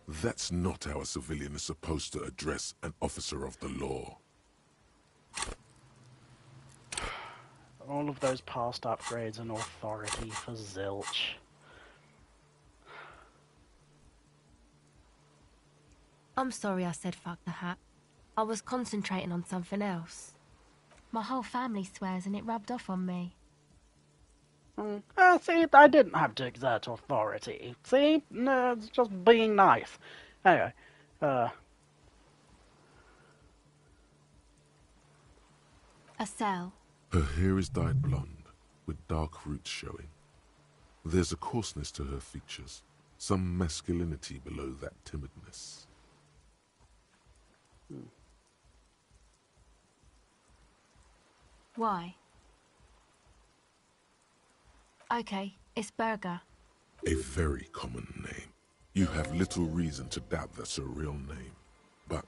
That's not how a civilian is supposed to address an officer of the law. All of those past upgrades and authority for zilch. I'm sorry I said fuck the hat. I was concentrating on something else. My whole family swears and it rubbed off on me. See, I didn't have to exert authority. See? No, it's just being nice. Anyway, A cell. Her hair is dyed blonde, with dark roots showing. There's a coarseness to her features, some masculinity below that timidness. Why? Okay, it's Burger. A very common name. You have little reason to doubt that's her real name. But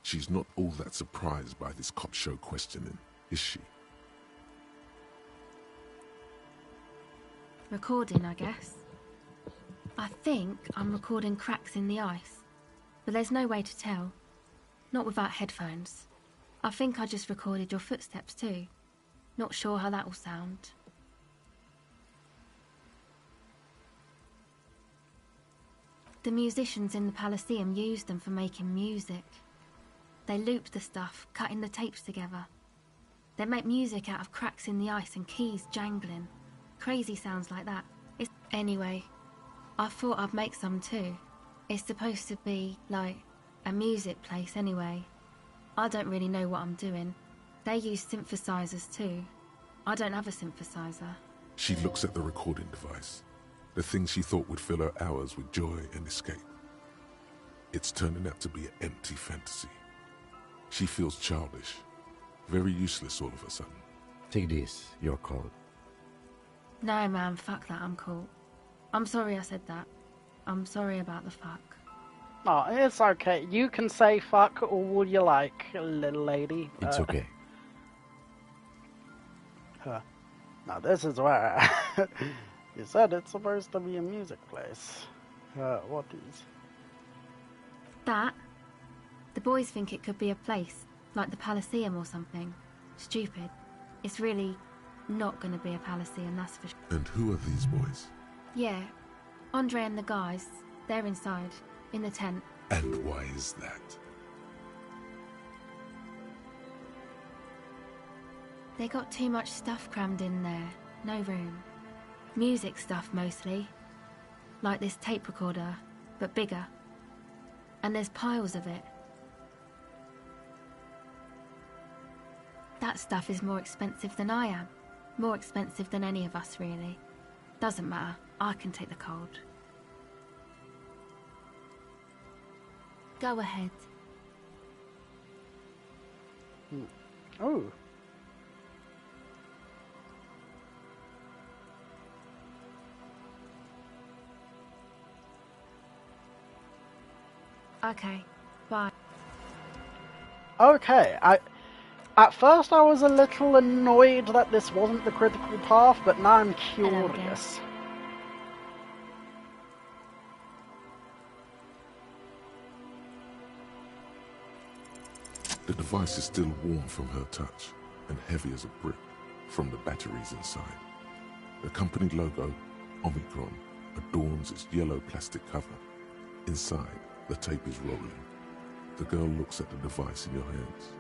she's not all that surprised by this cop show questioning, is she? Recording, I guess. I think I'm recording cracks in the ice. But there's no way to tell. Not without headphones. I think I just recorded your footsteps too. Not sure how that will sound. The musicians in the Elysium used them for making music. They looped the stuff, cutting the tapes together. They make music out of cracks in the ice and keys jangling. Crazy sounds like that. Anyway, I thought I'd make some too. It's supposed to be, like, a music place anyway. I don't really know what I'm doing. They use synthesizers too. I don't have a synthesizer. She looks at the recording device. The thing she thought would fill her hours with joy and escape. It's turning out to be an empty fantasy. She feels childish, very useless all of a sudden. Take this, your code. No, man, fuck that, I'm cool. I'm sorry I said that. I'm sorry about the fuck. Oh, it's okay. You can say fuck all you like, little lady. It's okay. Now this is where... You said it's supposed to be a music place. What is? That? The boys think it could be a place, like the Elysium or something. Stupid. It's really not gonna be a Elysium, that's for sure. And who are these boys? Yeah. Andre and the guys, they're inside, in the tent. And why is that? They got too much stuff crammed in there. No room. Music stuff mostly. Like this tape recorder, but bigger. And there's piles of it. That stuff is more expensive than I am. More expensive than any of us, really. Doesn't matter. I can take the cold. Go ahead. Oh. Okay, bye. Okay, at first I was a little annoyed that this wasn't the critical path, but now I'm Hello again. curious. The device is still warm from her touch and heavy as a brick from the batteries inside. The company logo, Omicron, adorns its yellow plastic cover. Inside, the tape is rolling. The girl looks at the device in your hands.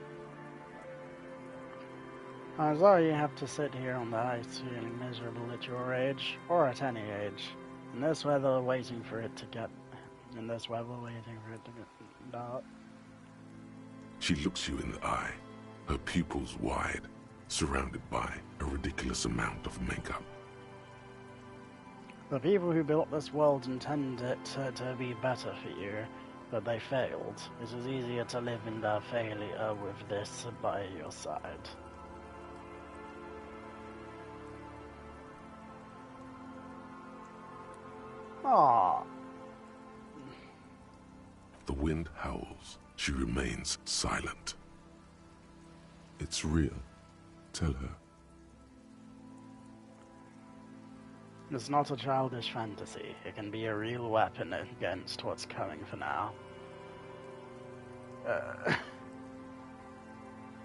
I'm sorry you have to sit here on the ice feeling miserable at your age, or at any age. In this weather, waiting for it to get dark. She looks you in the eye, her pupils wide, surrounded by a ridiculous amount of makeup. The people who built this world intended it to be better for you, but they failed. It is easier to live in their failure with this by your side. Aww. The wind howls. She remains silent. It's real. Tell her. It's not a childish fantasy. It can be a real weapon against what's coming for now.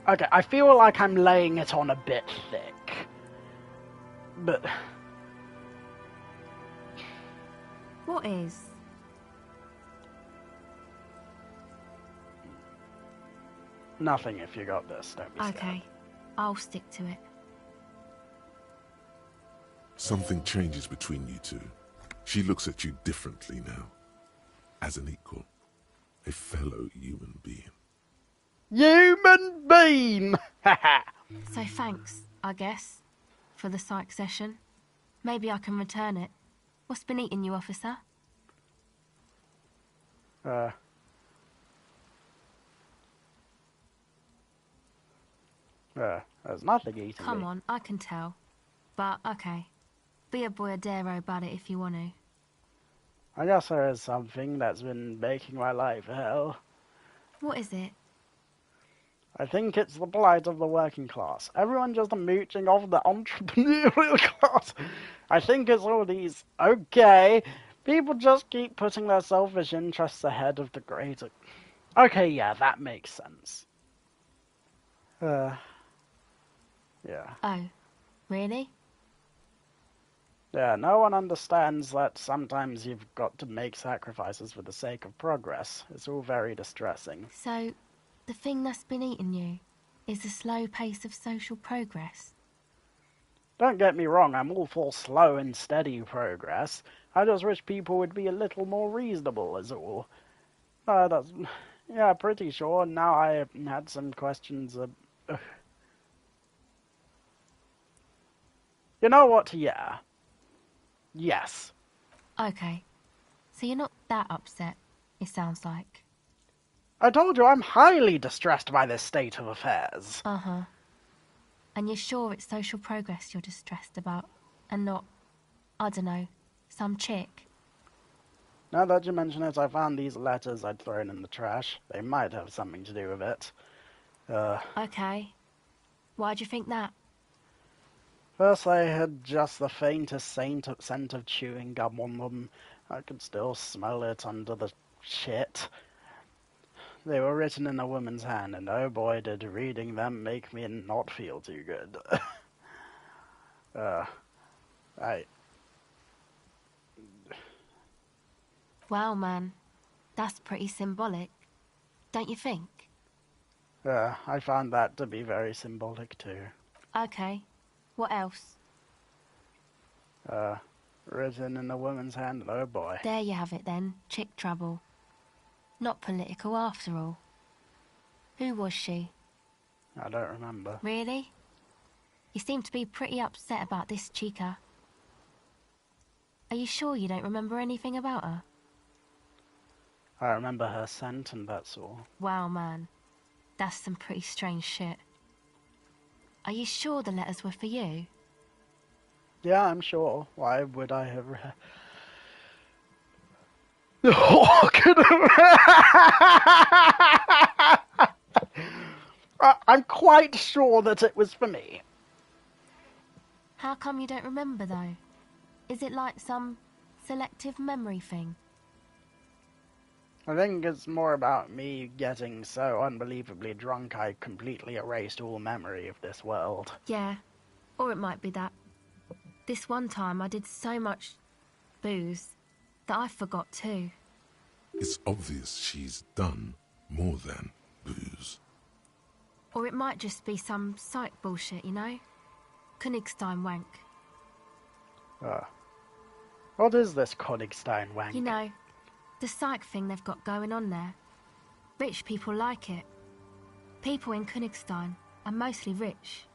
Okay, I feel like I'm laying it on a bit thick. But... What is? Nothing if you got this, don't be scared. Okay, I'll stick to it. Something changes between you two. She looks at you differently now. As an equal. A fellow human being. Human being! So thanks, I guess, for the psych session. Maybe I can return it. What's been eating you, officer? There's nothing eating Come me. on, I can tell. But, okay. Be a boyadero about it if you want to. I guess there is something that's been making my life hell. What is it? I think it's the plight of the working class. Everyone just mooching off the entrepreneurial class. I think it's all these, okay, people just keep putting their selfish interests ahead of the greater... Okay, yeah, that makes sense. Yeah. Oh, really? Yeah, no one understands that sometimes you've got to make sacrifices for the sake of progress. It's all very distressing. So, the thing that's been eating you is the slow pace of social progress? Don't get me wrong, I'm all for slow and steady progress. I just wish people would be a little more reasonable, is all. Yeah, pretty sure. Now I had some questions. You know what? Yeah. Yes. Okay. So you're not that upset, it sounds like. I told you I'm highly distressed by this state of affairs. Uh-huh. And you're sure it's social progress you're distressed about, and not, I don't know, some chick? Now that you mention it, I found these letters I'd thrown in the trash. They might have something to do with it. Okay. Why'd you think that? First, they had just the faintest scent of chewing gum on them. I could still smell it under the shit. They were written in a woman's hand, and oh boy, did reading them make me not feel too good. Wow, man. That's pretty symbolic. Don't you think? I found that to be very symbolic too. Okay. What else? Written in a woman's hand, and oh boy. There you have it then. Chick trouble. Not political after all. Who was she? I don't remember. Really? You seem to be pretty upset about this chica. Are you sure you don't remember anything about her? I remember her scent and that's all. Wow, man. That's some pretty strange shit. Are you sure the letters were for you? Yeah, I'm sure. Why would I have... Oh, I'm quite sure that it was for me. How come you don't remember, though? Is it like some selective memory thing? I think it's more about me getting so unbelievably drunk I completely erased all memory of this world. Yeah, or it might be that. This one time I did so much booze that I forgot too. It's obvious she's done more than booze. Or it might just be some psych bullshit, you know? Königstein wank. What is this Königstein wank? You know, the psych thing they've got going on there. Rich people like it. People in Königstein are mostly rich.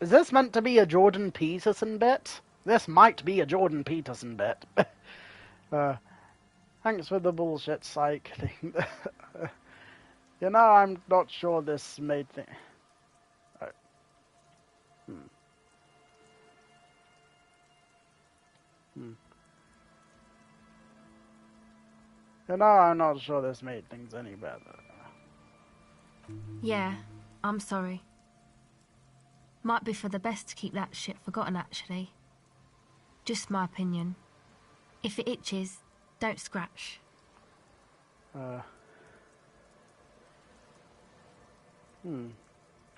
Is this meant to be a Jordan Peterson bit? This might be a Jordan Peterson bit. Thanks for the bullshit psych thing. You know, I'm not sure this made thing. You know, I'm not sure this made things any better. Yeah, I'm sorry. Might be for the best to keep that shit forgotten, actually. Just my opinion. If it itches, don't scratch.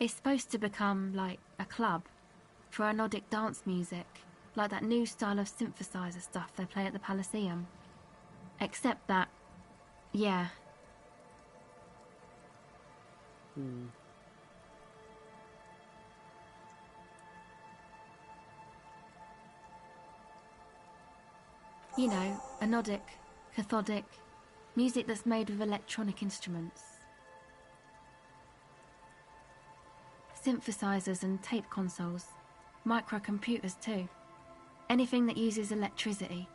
It's supposed to become like a club for anodic dance music, like that new style of synthesizer stuff they play at the Palaceum. Except that, yeah. You know, anodic, cathodic, music that's made with electronic instruments. Synthesizers and tape consoles, microcomputers too. Anything that uses electricity,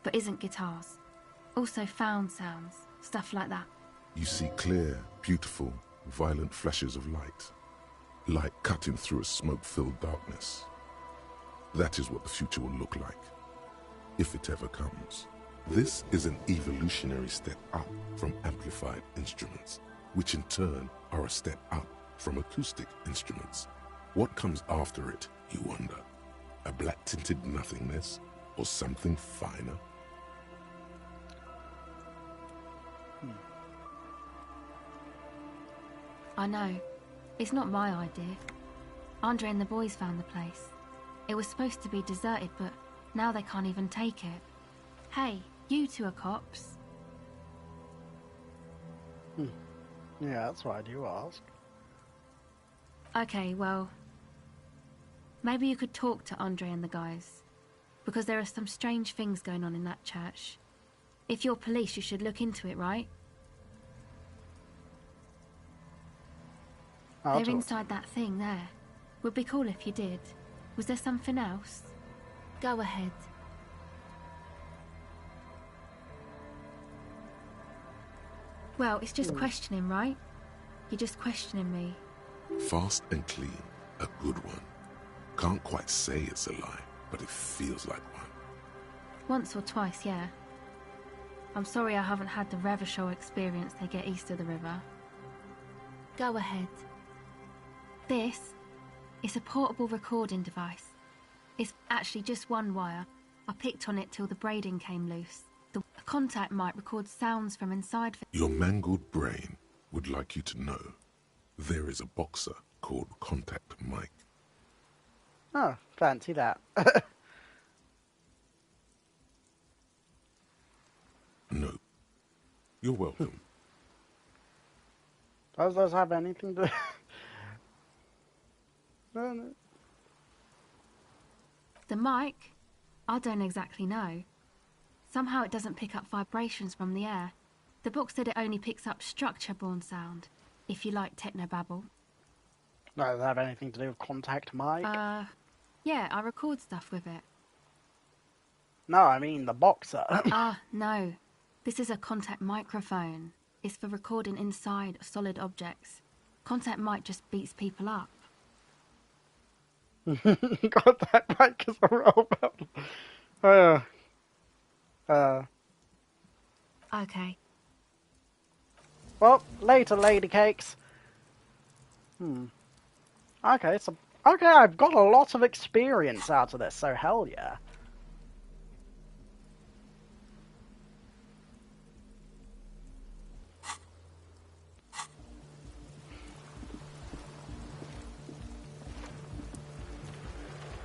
but isn't guitars. Also found sounds, stuff like that. You see clear, beautiful, violent flashes of light. Light cutting through a smoke-filled darkness. That is what the future will look like, if it ever comes. This is an evolutionary step up from amplified instruments, which in turn are a step up from acoustic instruments. What comes after it, you wonder? A black-tinted nothingness, or something finer? I know. It's not my idea. Andre and the boys found the place. It was supposed to be deserted, but now they can't even take it. Hey, you two are cops. Yeah, that's why I do ask. Okay, well, maybe you could talk to Andre and the guys, because there are some strange things going on in that church. If you're police, you should look into it, right? They're inside that thing there. Would be cool if you did. Was there something else? Go ahead. Well, it's just questioning, right? You're just questioning me. Fast and clean, a good one. Can't quite say it's a lie, but it feels like one. Once or twice, yeah. I'm sorry I haven't had the Revachol experience they get east of the river. Go ahead. This is a portable recording device. It's actually just one wire. I picked on it till the braiding came loose. The contact mic records sounds from inside. Your mangled brain would like you to know there is a boxer called Contact Mike. Oh, fancy that. No. You're welcome. Does this have anything to... No. The mic? I don't exactly know. Somehow it doesn't pick up vibrations from the air. The book said it only picks up structure-borne sound, if you like technobabble. Does it have anything to do with Contact Mike? Yeah, I record stuff with it. No, I mean the boxer. No. This is a contact microphone. It's for recording inside solid objects. Contact mic just beats people up. Contact Mike is a robot. Okay. Well, later, lady cakes. Okay, so... Okay, I've got a lot of experience out of this, so hell yeah.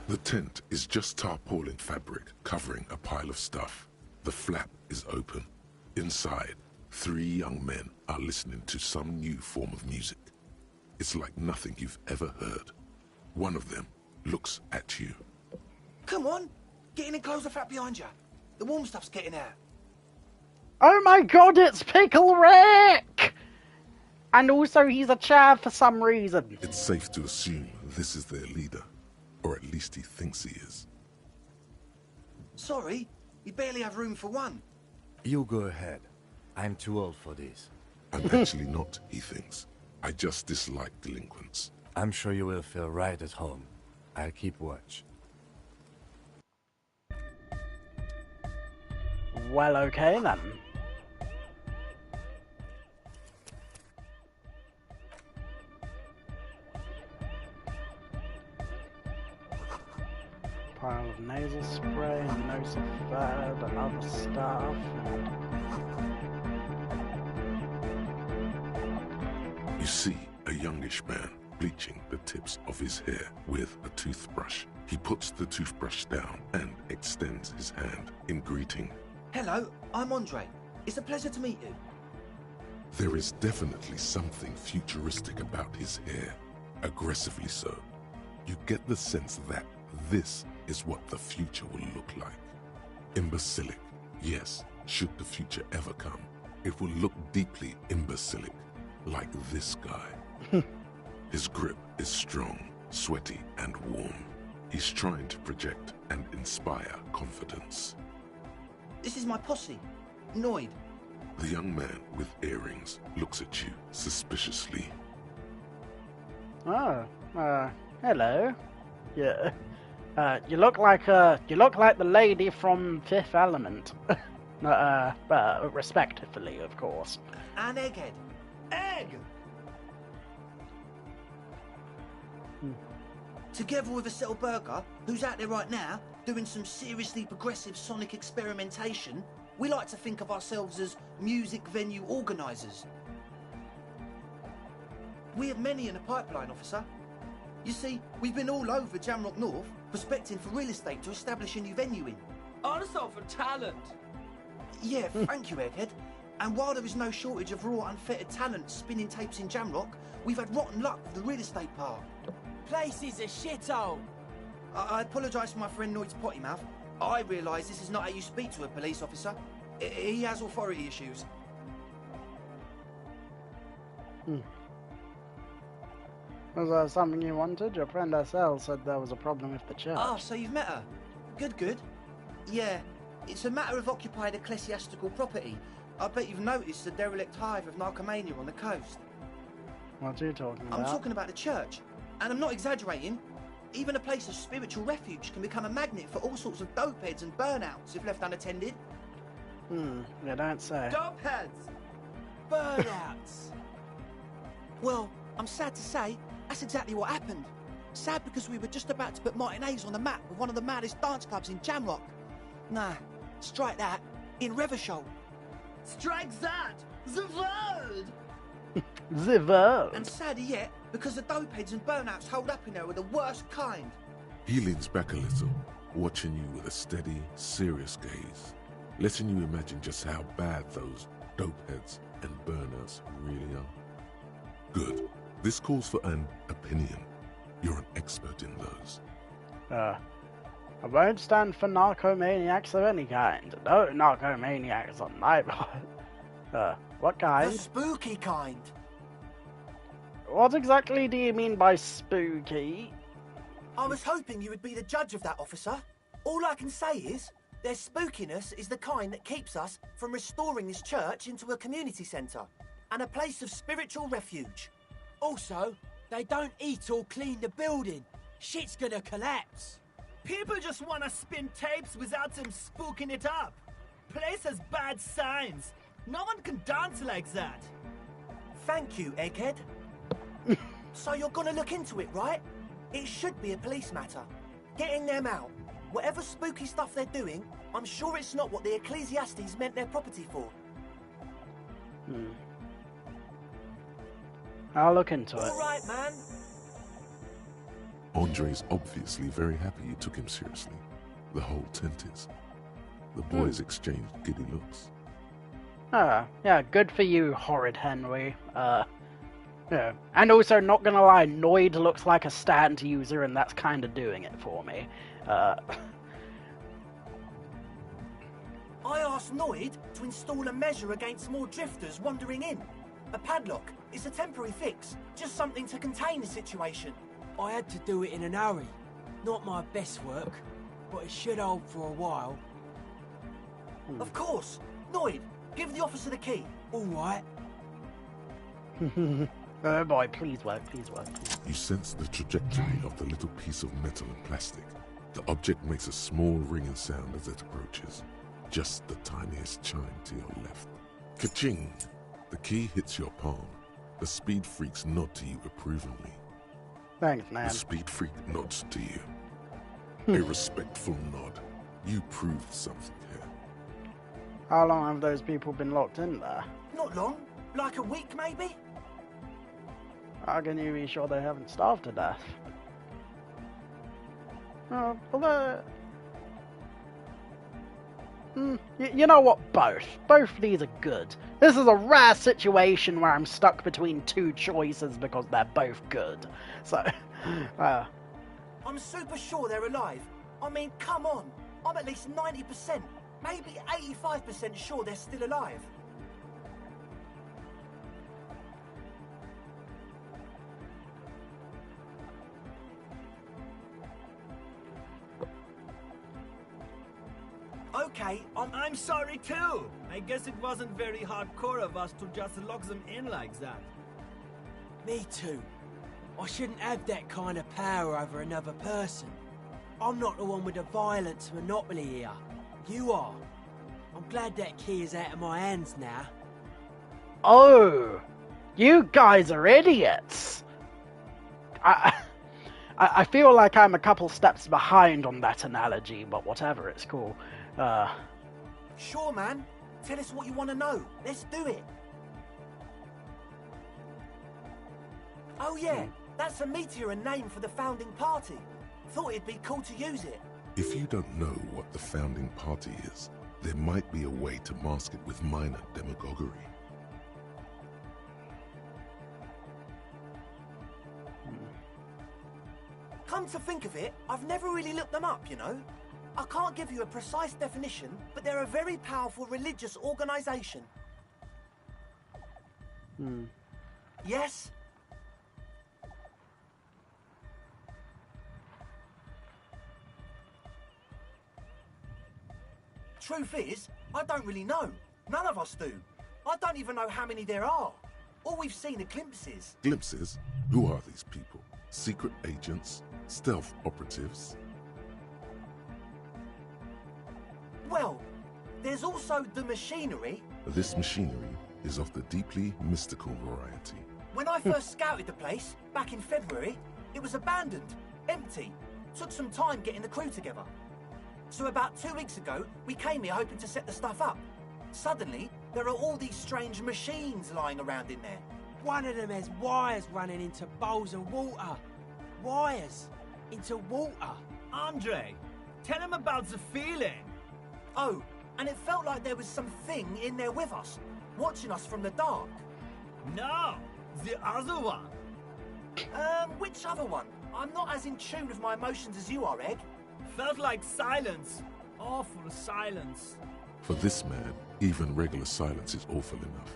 The tent is just tarpaulin fabric covering a pile of stuff. The flap is open. Inside, 3 young men are listening to some new form of music. It's like nothing you've ever heard. One of them looks at you. Come on, get in and close the flap behind you. The warm stuff's getting out. Oh my god, it's Pickle Rick! And also he's a chav for some reason. It's safe to assume this is their leader. Or at least he thinks he is. Sorry, we barely have room for one. You go ahead. I'm too old for this. I'm actually not, he thinks. I just dislike delinquents. I'm sure you will feel right at home. I'll keep watch. Well, okay then. Pile of nasal spray, Nosifed, and other stuff. You see a youngish man bleaching the tips of his hair with a toothbrush. He puts the toothbrush down and extends his hand in greeting. Hello, I'm Andre. It's a pleasure to meet you. There is definitely something futuristic about his hair, aggressively so. You get the sense that this is what the future will look like. Imbecilic, yes, should the future ever come. It will look deeply imbecilic, like this guy. His grip is strong, sweaty, and warm. He's trying to project and inspire confidence. This is my posse, Noid. The young man with earrings looks at you suspiciously. Oh, hello. Yeah. You look like the lady from Fifth Element. Respectively, of course. An egghead. Egg! Together with a Settle Burger, who's out there right now, doing some seriously progressive sonic experimentation, we like to think of ourselves as music venue organisers. We have many in the pipeline, officer. You see, we've been all over Jamrock North, prospecting for real estate to establish a new venue in. Also for talent. Yeah, thank you, Egghead. And while there is no shortage of raw, unfettered talent spinning tapes in Jamrock, we've had rotten luck with the real estate part. Place is a shithole. I apologise for my friend Noid's potty mouth. I realise this is not how you speak to a police officer. He has authority issues. Was there something you wanted? Your friend SL said there was a problem with the church. Ah, so you've met her. Good, good. Yeah, it's a matter of occupied ecclesiastical property. I bet you've noticed the derelict hive of narcomania on the coast. What are you talking about? I'm talking about the church. And I'm not exaggerating. Even a place of spiritual refuge can become a magnet for all sorts of dopeheads and burnouts if left unattended. You don't say. Dopeheads! Burnouts! Well, I'm sad to say, that's exactly what happened. Sad because we were just about to put Martinez on the map with one of the maddest dance clubs in Jamrock. Nah, strike that. In Revachol. Strike that! The word! The word! And sadder yet, because the dopeheads and burnouts holed up in there were the worst kind. He leans back a little, watching you with a steady, serious gaze, letting you imagine just how bad those dopeheads and burnouts really are. Good. This calls for an opinion. You're an expert in those. I won't stand for narcomaniacs of any kind. No narcomaniacs on my part. What kind? The spooky kind. What exactly do you mean by spooky? I was hoping you would be the judge of that, officer. All I can say is, their spookiness is the kind that keeps us from restoring this church into a community centre and a place of spiritual refuge. Also, they don't eat or clean the building. Shit's gonna collapse. People just wanna spin tapes without them spooking it up. Place has bad signs. No one can dance like that. Thank you, Egghead. So you're gonna look into it, right? It should be a police matter. Getting them out. Whatever spooky stuff they're doing, I'm sure it's not what the Ecclesiastes meant their property for. I'll look into it. All right, man. Andre's obviously very happy you took him seriously. The whole tent is. The boys exchanged giddy looks. Yeah, good for you, horrid Henry. Yeah. And also, not gonna lie, Noid looks like a stand user, and that's kind of doing it for me. I asked Noid to install a measure against more drifters wandering in. A padlock. It's a temporary fix. Just something to contain the situation. I had to do it in an hurry. Not my best work, but it should hold for a while. Of course. Noid, give the officer the key. All right. Oh boy, please work, please work. Please. You sense the trajectory of the little piece of metal and plastic. The object makes a small ringing sound as it approaches. Just the tiniest chime to your left. Ka-ching! The key hits your palm. The speed freaks nod to you approvingly. Thanks, man. The speed freak nods to you. A respectful nod. You proved something here. How long have those people been locked in there? Not long. Like a week, maybe? How can you be sure they haven't starved to death? Although... You know what? Both. Both of these are good. This is a rare situation where I'm stuck between two choices because they're both good. So, I'm super sure they're alive. I mean, come on. I'm at least 90%, maybe 85% sure they're still alive. Okay, I'm sorry too. I guess it wasn't very hardcore of us to just lock them in like that. Me too. I shouldn't have that kind of power over another person. I'm not the one with the violence monopoly here. You are. I'm glad that key is out of my hands now. oh, you guys are idiots. I feel like I'm a couple steps behind on that analogy, but whatever, it's cool. Sure, man. Tell us what you want to know. Let's do it. Oh yeah, that's a meteor and name for the founding party. Thought it'd be cool to use it. If you don't know what the founding party is, there might be a way to mask it with minor demagoguery. Come to think of it, I've never really looked them up, you know. I can't give you a precise definition, but they're a very powerful religious organization. Yes? Truth is, I don't really know. None of us do. I don't even know how many there are. All we've seen are glimpses. Glimpses? Who are these people? Secret agents? Stealth operatives? Well, there's also the machinery. This machinery is of the deeply mystical variety. When I first scouted the place, back in February, it was abandoned, empty. Took some time getting the crew together. So about 2 weeks ago, we came here hoping to set the stuff up. Suddenly, there are all these strange machines lying around in there. One of them has wires running into bowls of water. Wires into water. Andre, tell him about the feeling. Oh, and it felt like there was something in there with us, watching us from the dark. No, the other one. Which other one? I'm not as in tune with my emotions as you are, Egg. Felt like silence. Awful silence. For this man, even regular silence is awful enough.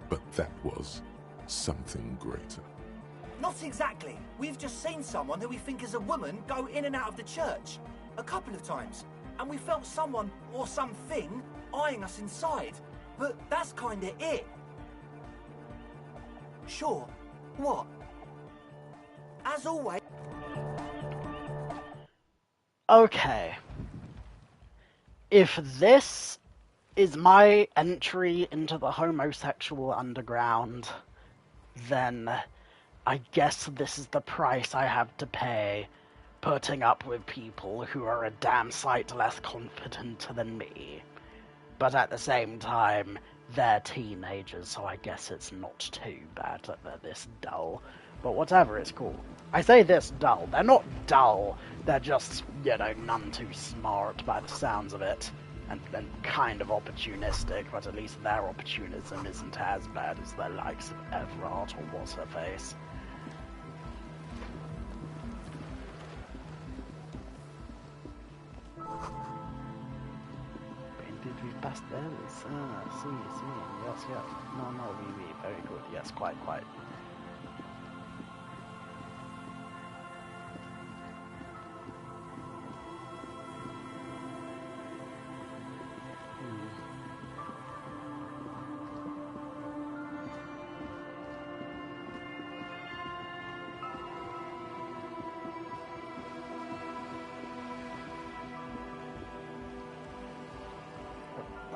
But that was something greater. Not exactly. We've just seen someone who we think is a woman go in and out of the church. A couple of times. And we felt someone, or something, eyeing us inside. But that's kinda it. Sure. What? As always... Okay. If this is my entry into the homosexual underground, then I guess this is the price I have to pay, putting up with people who are a damn sight less confident than me. But at the same time, they're teenagers, so I guess it's not too bad that they're this dull. But whatever, it's cool. I say this dull. They're not dull. They're just, none too smart by the sounds of it. And kind of opportunistic, but at least their opportunism isn't as bad as the likes of Everard or What's-Her-Face. Did we pass this? See. Yes. No, we. Very good. Yes, quite.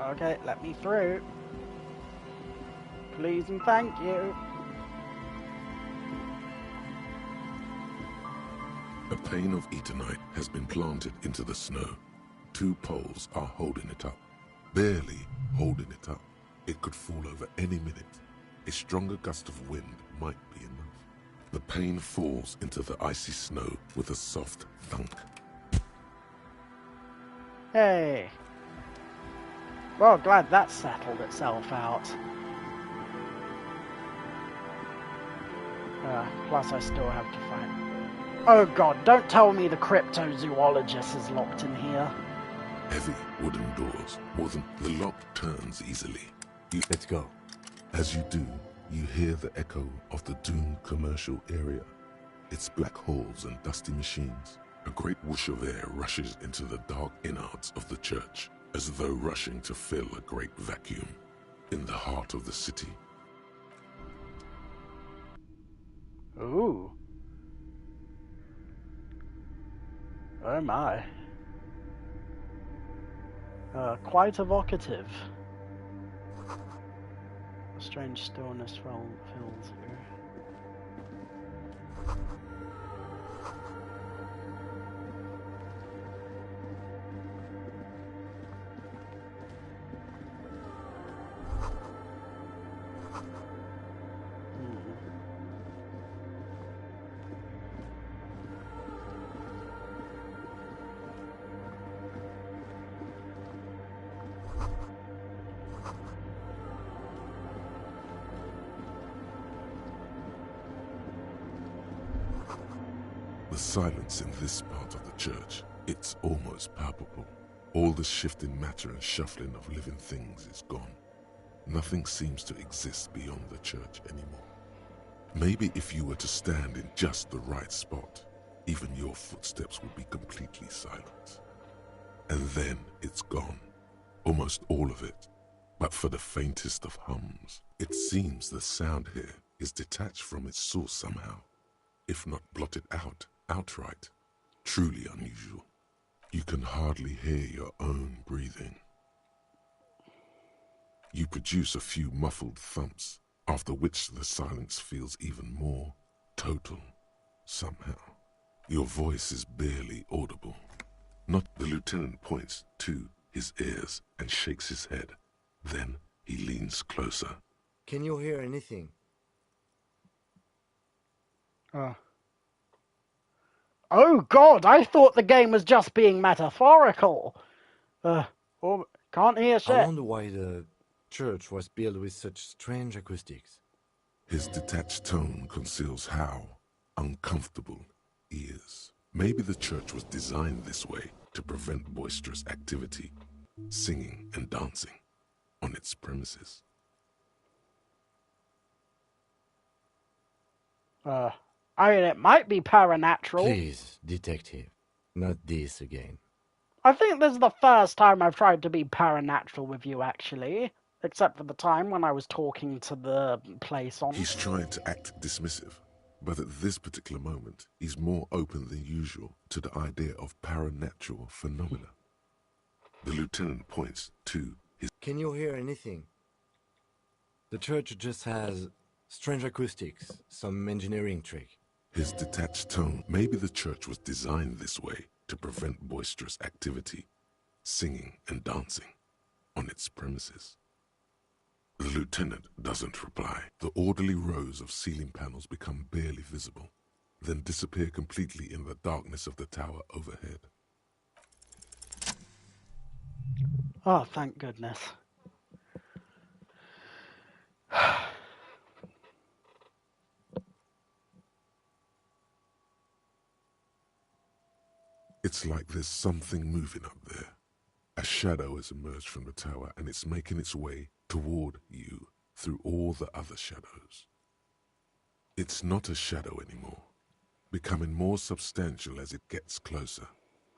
Okay, let me through. Please and thank you. A pane of eternite has been planted into the snow. 2 poles are holding it up. Barely holding it up. It could fall over any minute. A stronger gust of wind might be enough. The pane falls into the icy snow with a soft thunk. Hey. Well, glad that settled itself out. Plus I still have to find... Oh god, don't tell me the cryptozoologist is locked in here. Heavy wooden doors, more than the lock turns easily. Let's go. As you do, you hear the echo of the doomed commercial area. Its black holes and dusty machines. A great whoosh of air rushes into the dark innards of the church, as though rushing to fill a great vacuum in the heart of the city. Ooh. Oh my. Quite evocative. A strange stillness fills you. The silence in this part of the church, it's almost palpable. All the shifting matter and shuffling of living things is gone. Nothing seems to exist beyond the church anymore. Maybe if you were to stand in just the right spot, even your footsteps would be completely silent. And then it's gone. Almost all of it. But for the faintest of hums, it seems the sound here is detached from its source somehow, if not blotted out outright. Truly unusual. You can hardly hear your own breathing. You produce a few muffled thumps, after which the silence feels even more total, somehow. Your voice is barely audible. Not the lieutenant points to his ears and shakes his head. Then he leans closer. Can you hear anything? Oh god, I thought the game was just being metaphorical. Can't hear shit. I wonder why the church was built with such strange acoustics. His detached tone conceals how uncomfortable he is. Maybe the church was designed this way to prevent boisterous activity, singing and dancing on its premises. I mean, it might be paranatural. Please, detective, not this again. I think this is the first time I've tried to be paranatural with you, actually. Except for the time when I was talking to the place on... He's trying to act dismissive, but at this particular moment, he's more open than usual to the idea of paranatural phenomena. The lieutenant points to his... Can you hear anything? The church just has Strange acoustics, some engineering trick. His detached tone. Maybe the church was designed this way to prevent boisterous activity, singing and dancing, on its premises. The lieutenant doesn't reply. The orderly rows of ceiling panels become barely visible, then disappear completely in the darkness of the tower overhead. Oh, thank goodness. It's like there's something moving up there. A shadow has emerged from the tower and it's making its way toward you through all the other shadows. It's not a shadow anymore, becoming more substantial as it gets closer.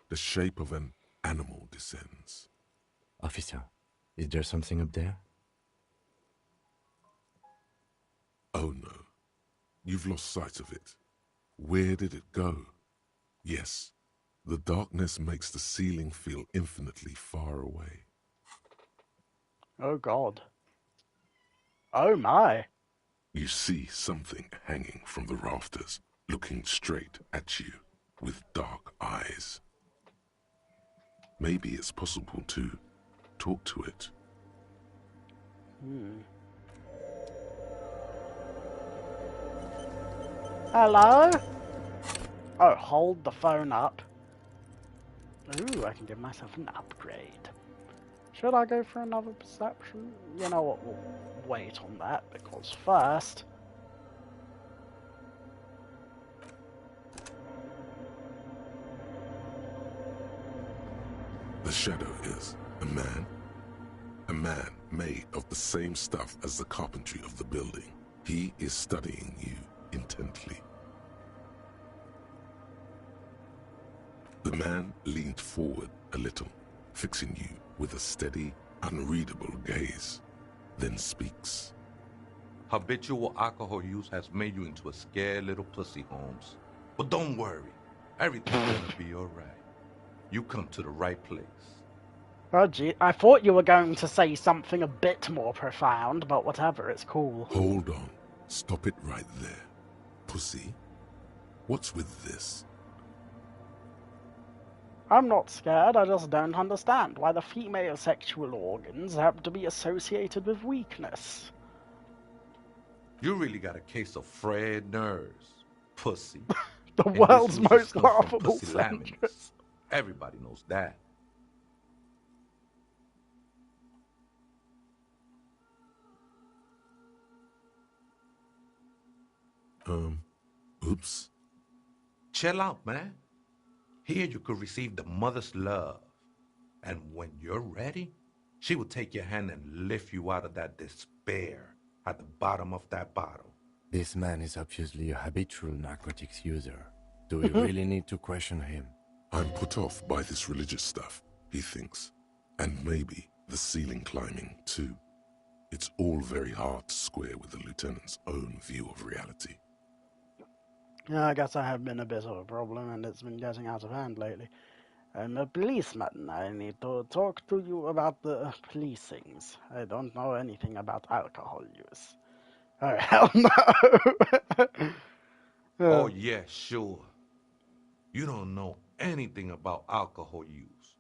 The shape of an animal descends. Officer, is there something up there? Oh no, you've lost sight of it. Where did it go? Yes, the darkness makes the ceiling feel infinitely far away. Oh God. Oh my. You see something hanging from the rafters, looking straight at you with dark eyes. Maybe it's possible to talk to it. Hello? Oh, hold the phone up. Ooh, I can give myself an upgrade. Should I go for another perception? You know what, we'll wait on that, because first... The shadow is a man. A man made of the same stuff as the carpentry of the building. He is studying you intently. The man leaned forward a little, fixing you with a steady, unreadable gaze, then speaks. Habitual alcohol use has made you into a scared little pussy, Holmes. But don't worry, everything's gonna be alright. You come to the right place. Oh gee, I thought you were going to say something a bit more profound, but whatever, it's cool. Hold on. Stop it right there. Pussy, what's with this? I'm not scared, I just don't understand why the female sexual organs have to be associated with weakness. You really got a case of frayed nerves, pussy. The And world's this most comes from laughable pussy sentence. laminates. Everybody knows that. Oops. Chill out, man. Here you could receive the mother's love. And when you're ready, she will take your hand and lift you out of that despair at the bottom of that bottle. This man is obviously a habitual narcotics user. Do we really need to question him? I'm put off by this religious stuff, he thinks. And maybe the ceiling climbing, too. It's all very hard to square with the lieutenant's own view of reality. Yeah, I guess I have been a bit of a problem, and it's been getting out of hand lately. I'm a policeman. I need to talk to you about the policings. I don't know anything about alcohol use. Oh, hell no! Oh, yeah, sure. You don't know anything about alcohol use.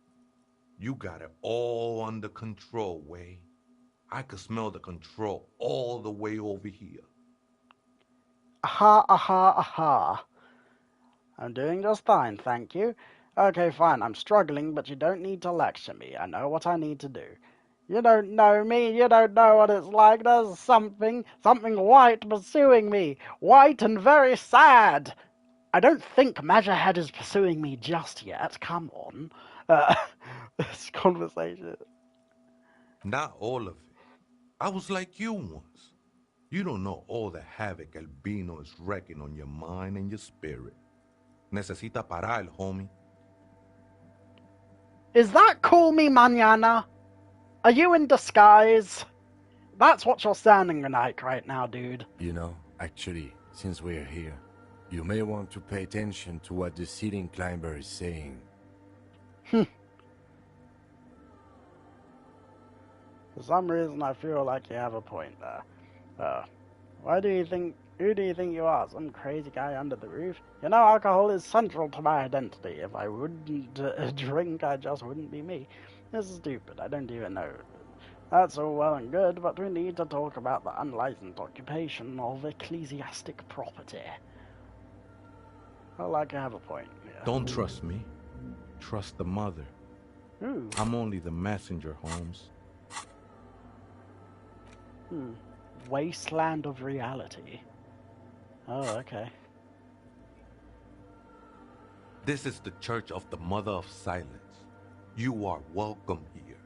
You got it all under control, Way. I could smell the control all the way over here. Aha, aha, aha. I'm doing just fine, thank you. Okay, fine, I'm struggling, but you don't need to lecture me. I know what I need to do. You don't know me, you don't know what it's like. There's something white pursuing me. White and very sad. I don't think Measurehead is pursuing me just yet. Come on. This conversation. Not all of it. I was like you once. You don't know all the havoc Albino is wrecking on your mind and your spirit. Necesita parar, homie. Is that call me mañana? Are you in disguise? That's what you're sounding like right now, dude. You know, actually, since we're here, you may want to pay attention to what the ceiling climber is saying. For some reason, I feel like you have a point there. Who do you think you are? Some crazy guy under the roof? You know, alcohol is central to my identity. If I wouldn't drink, I just wouldn't be me. This is stupid. I don't even know. That's all well and good, but we need to talk about the unlicensed occupation of ecclesiastic property. Well, I can have a point. Yeah. Don't trust me. Trust the mother. Ooh. I'm only the messenger, Holmes. Wasteland of reality. Oh, okay. This is the Church of the Mother of Silence. You are welcome here.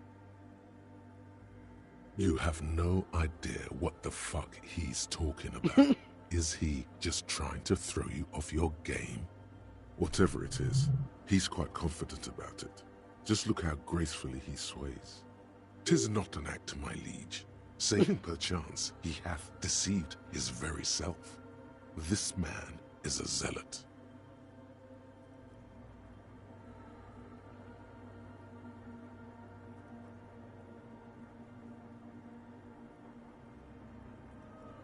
You have no idea what the fuck he's talking about. Is he just trying to throw you off your game? Whatever it is, he's quite confident about it. Just look how gracefully he sways. 'Tis not an act, my liege, save perchance he hath deceived his very self. This man is a zealot.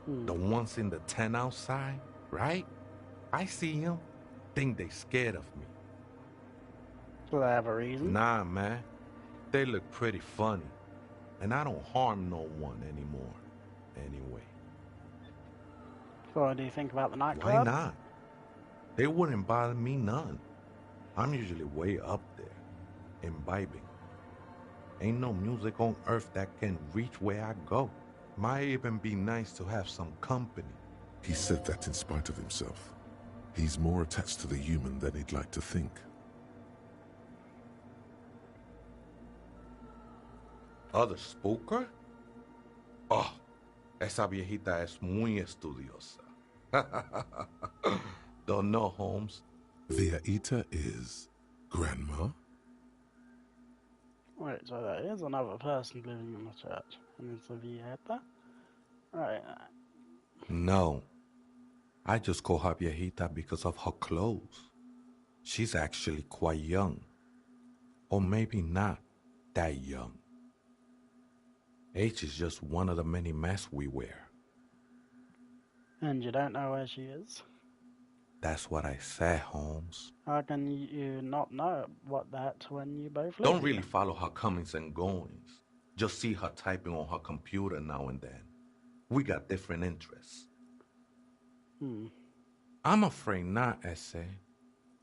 The ones in the tent outside, right? I see him. Think they scared of me. Do they have a reason? Nah, man. They look pretty funny. And I don't harm no one anymore. Anyway. So what do you think about the nightclub? Why not? They wouldn't bother me none. I'm usually way up there, imbibing. Ain't no music on earth that can reach where I go. Might even be nice to have some company. He said that in spite of himself. He's more attached to the human than he'd like to think. ¿Other spooker? Oh, esa viejita es muy estudiosa. Don't know, Holmes. Viejita is grandma? Wait, so there is another person living in the church, and it's a viejita? Right. No. I just call her viejita because of her clothes. She's actually quite young. Or maybe not that young. Age is just one of the many masks we wear. And you don't know where she is? That's what I said, Holmes. How can you not know what that when you both live Don't here? really follow her comings and goings. Just see her typing on her computer now and then. We got different interests. I'm afraid not, Essay.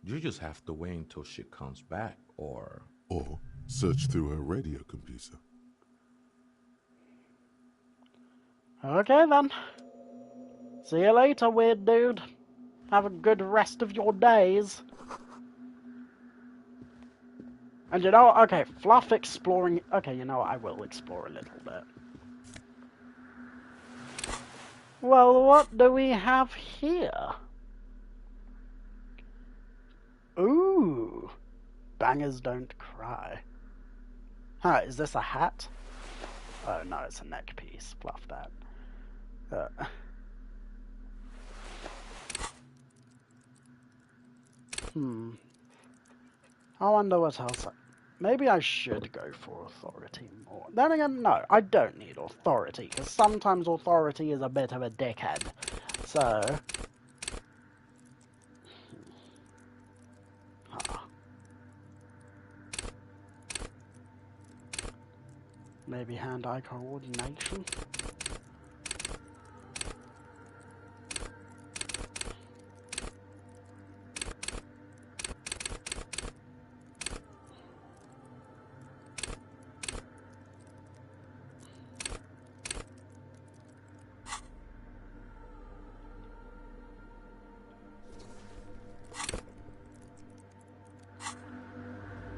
You just have to wait until she comes back, or search through her radio computer. Okay then. See you later, weird dude. Have a good rest of your days. And you know what? Okay, fluff exploring. Okay, you know what? I will explore a little bit. Well, what do we have here? Ooh. Bangers don't cry. Huh, is this a hat? Oh no, it's a neck piece. Fluff that. I wonder what else. Maybe I should go for authority more. Then again, no, I don't need authority, because sometimes authority is a bit of a dickhead. So... Maybe hand-eye coordination?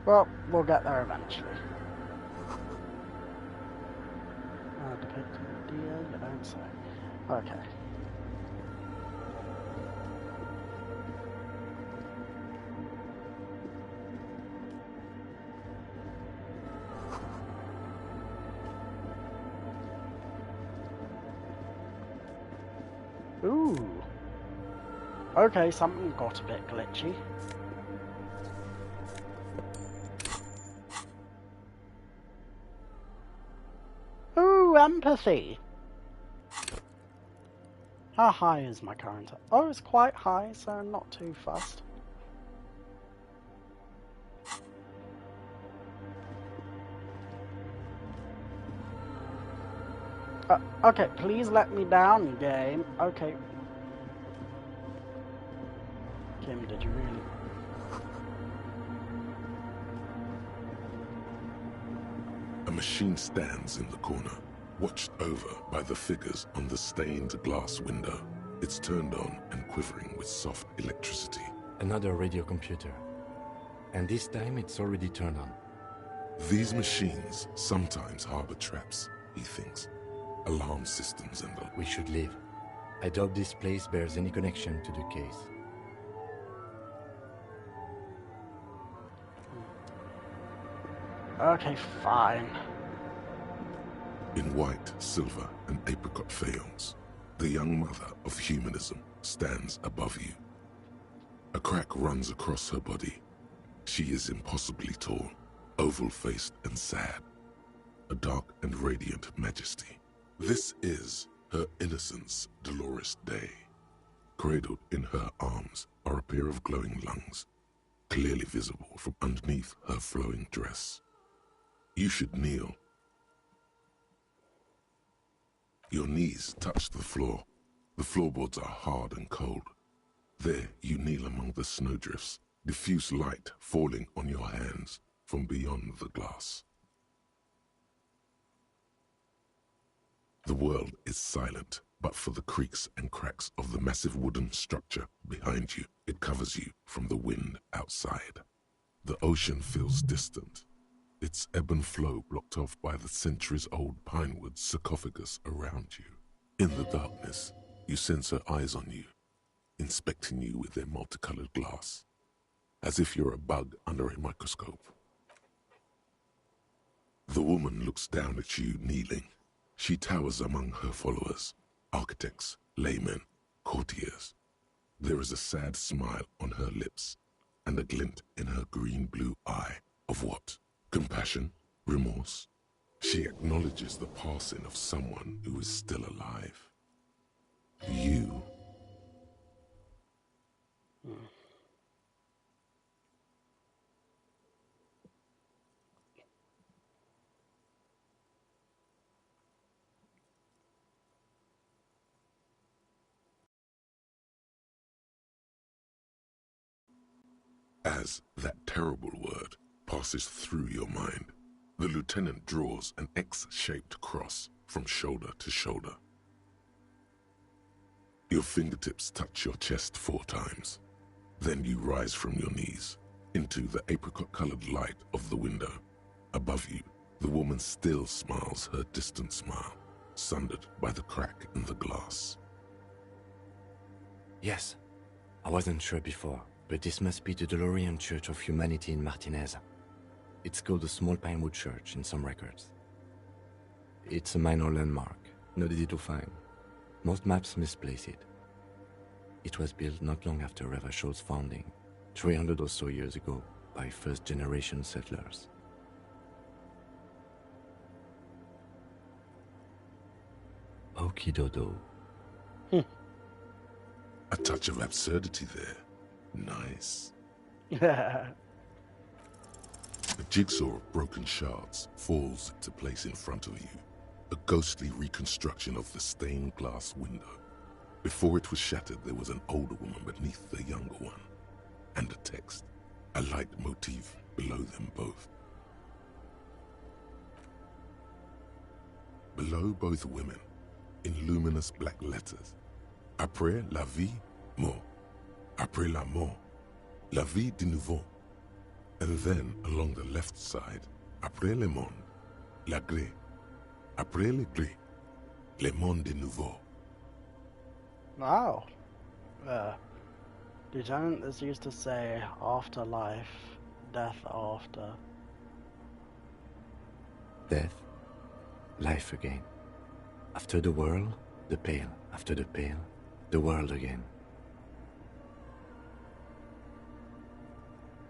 Well, we'll get there eventually. Depicting a deer, you don't say. Okay. Ooh. Okay, something got a bit glitchy. Ooh, empathy. How high is my current? Oh, it's quite high, so not too fussed. Okay, please let me down, game. Okay. Kim, did you really? A machine stands in the corner, watched over by the figures on the stained glass window. It's turned on and quivering with soft electricity. Another radio computer. And this time it's already turned on. These machines sometimes harbor traps, he thinks. Alarm systems and all. We should leave. I doubt this place bears any connection to the case. Okay, fine. In white, silver, and apricot faience, the young mother of humanism stands above you. A crack runs across her body. She is impossibly tall, oval-faced and sad. A dark and radiant majesty. This is her innocence, Dolores Day. Cradled in her arms are a pair of glowing lungs, clearly visible from underneath her flowing dress. You should kneel. Your knees touch the floor. The floorboards are hard and cold. There you kneel among the snowdrifts, diffuse light falling on your hands from beyond the glass. The world is silent, but for the creaks and cracks of the massive wooden structure behind you. It covers you from the wind outside. The ocean feels distant, its ebb and flow blocked off by the centuries-old pinewood sarcophagus around you. In the darkness, you sense her eyes on you, inspecting you with their multicolored glass, as if you're a bug under a microscope. The woman looks down at you kneeling. She towers among her followers, architects, laymen, courtiers. There is a sad smile on her lips and a glint in her green-blue eye of what? Compassion? Remorse? She acknowledges the passing of someone who is still alive. You. As that terrible word passes through your mind, the lieutenant draws an X-shaped cross from shoulder to shoulder. Your fingertips touch your chest 4 times. Then you rise from your knees into the apricot-colored light of the window. Above you, the woman still smiles her distant smile, sundered by the crack in the glass. Yes, I wasn't sure before, but this must be the DeLorean Church of Humanity in Martinez. It's called the Small Pinewood Church in some records. It's a minor landmark, not easy to find. Most maps misplace it. It was built not long after Revachol's founding, 300 or so years ago, by first-generation settlers. Okidodo. A touch of absurdity there. Nice. Yeah. A jigsaw of broken shards falls into place in front of you. A ghostly reconstruction of the stained glass window. Before it was shattered, there was an older woman beneath the younger one. And a text. A light motif below them both. Below both women, in luminous black letters. Après la vie, mort. Après la mort, la vie de nouveau. And then, along the left side, après le monde, la gré. Après le gré, le monde de nouveau. Wow. Lieutenant is used to say afterlife, death after. Death, life again. After the world, the pale. After the pale, the world again.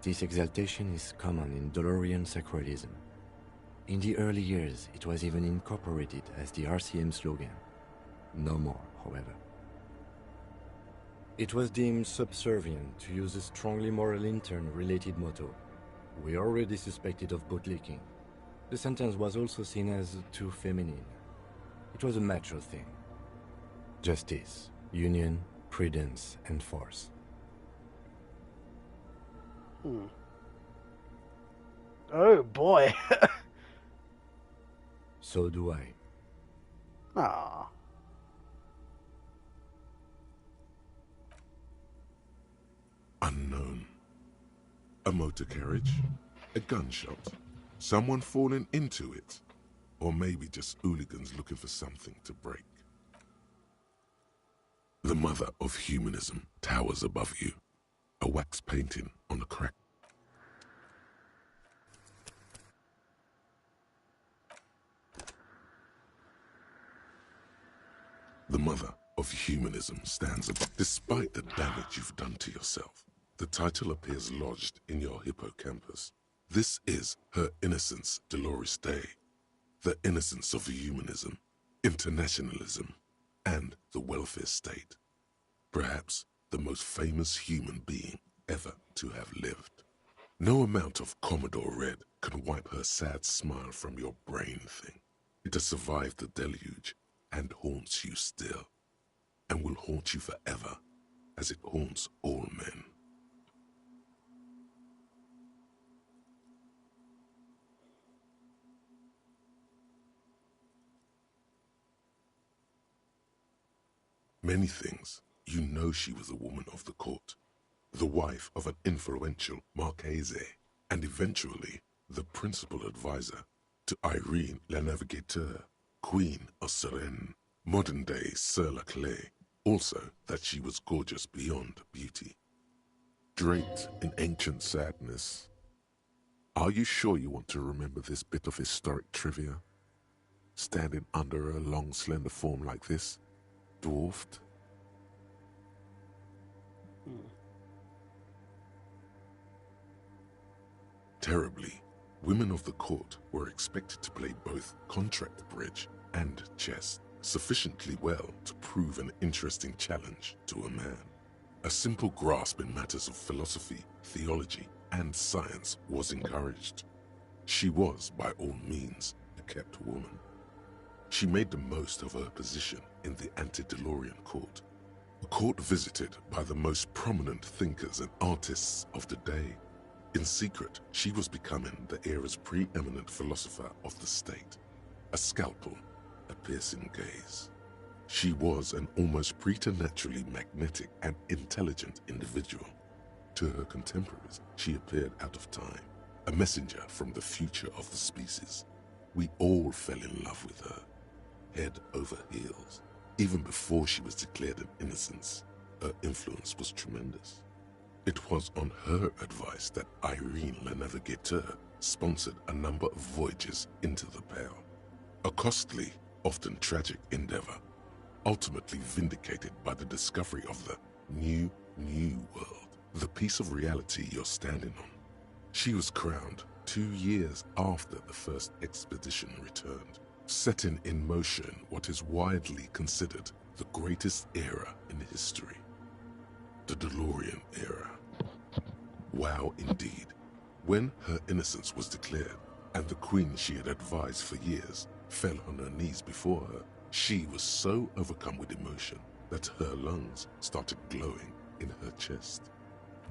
This exaltation is common in DeLorean sacralism. In the early years, it was even incorporated as the RCM slogan. No more, however. It was deemed subservient to use a strongly moral intern-related motto. We already suspected of bootlicking. The sentence was also seen as too feminine. It was a macho thing. Justice, union, prudence, and force. Oh boy. So do I. Ah. Unknown. A motor carriage, a gunshot, someone falling into it, or maybe just hooligans looking for something to break. The mother of humanism towers above you, a wax painting on a crack. The mother of humanism stands above. Despite the damage you've done to yourself, the title appears lodged in your hippocampus. This is her innocence, Dolores Day, the innocence of humanism, internationalism, and the welfare state. Perhaps the most famous human being ever to have lived. No amount of Commodore Red can wipe her sad smile from your brain thing. It has survived the deluge and haunts you still, and will haunt you forever, as it haunts all men. Many things, you know she was a woman of the court, the wife of an influential Marchese, and eventually the principal advisor to Irene La Navigateur, Queen of Suresnes, modern-day Sir La Clé. Also that she was gorgeous beyond beauty. Draped in ancient sadness. Are you sure you want to remember this bit of historic trivia? Standing under a long, slender form like this, dwarfed? Terribly, women of the court were expected to play both contract bridge and chess sufficiently well to prove an interesting challenge to a man. A simple grasp in matters of philosophy, theology, and science was encouraged. She was, by all means, a kept woman. She made the most of her position in the antediluvian court, a court visited by the most prominent thinkers and artists of the day. In secret, she was becoming the era's preeminent philosopher of the state, a scalpel, a piercing gaze. She was an almost preternaturally magnetic and intelligent individual. To her contemporaries, she appeared out of time, a messenger from the future of the species. We all fell in love with her, head over heels. Even before she was declared an innocence, her influence was tremendous. It was on her advice that Irene La Navigateur sponsored a number of voyages into the Pale, a costly, often tragic endeavor, ultimately vindicated by the discovery of the new world, the piece of reality you're standing on. She was crowned 2 years after the first expedition returned, setting in motion what is widely considered the greatest era in history, the DeLorean era. Wow, indeed. When her innocence was declared, and the queen she had advised for years fell on her knees before her, she was so overcome with emotion that her lungs started glowing in her chest.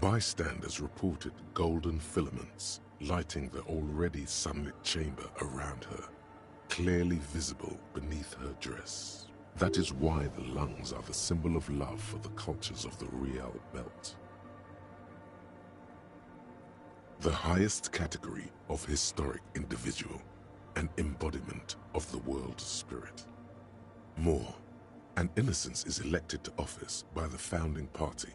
Bystanders reported golden filaments lighting the already sunlit chamber around her, clearly visible beneath her dress. That is why the lungs are the symbol of love for the cultures of the Real Belt. The highest category of historic individual, an embodiment of the world spirit. More, an innocence is elected to office by the founding party,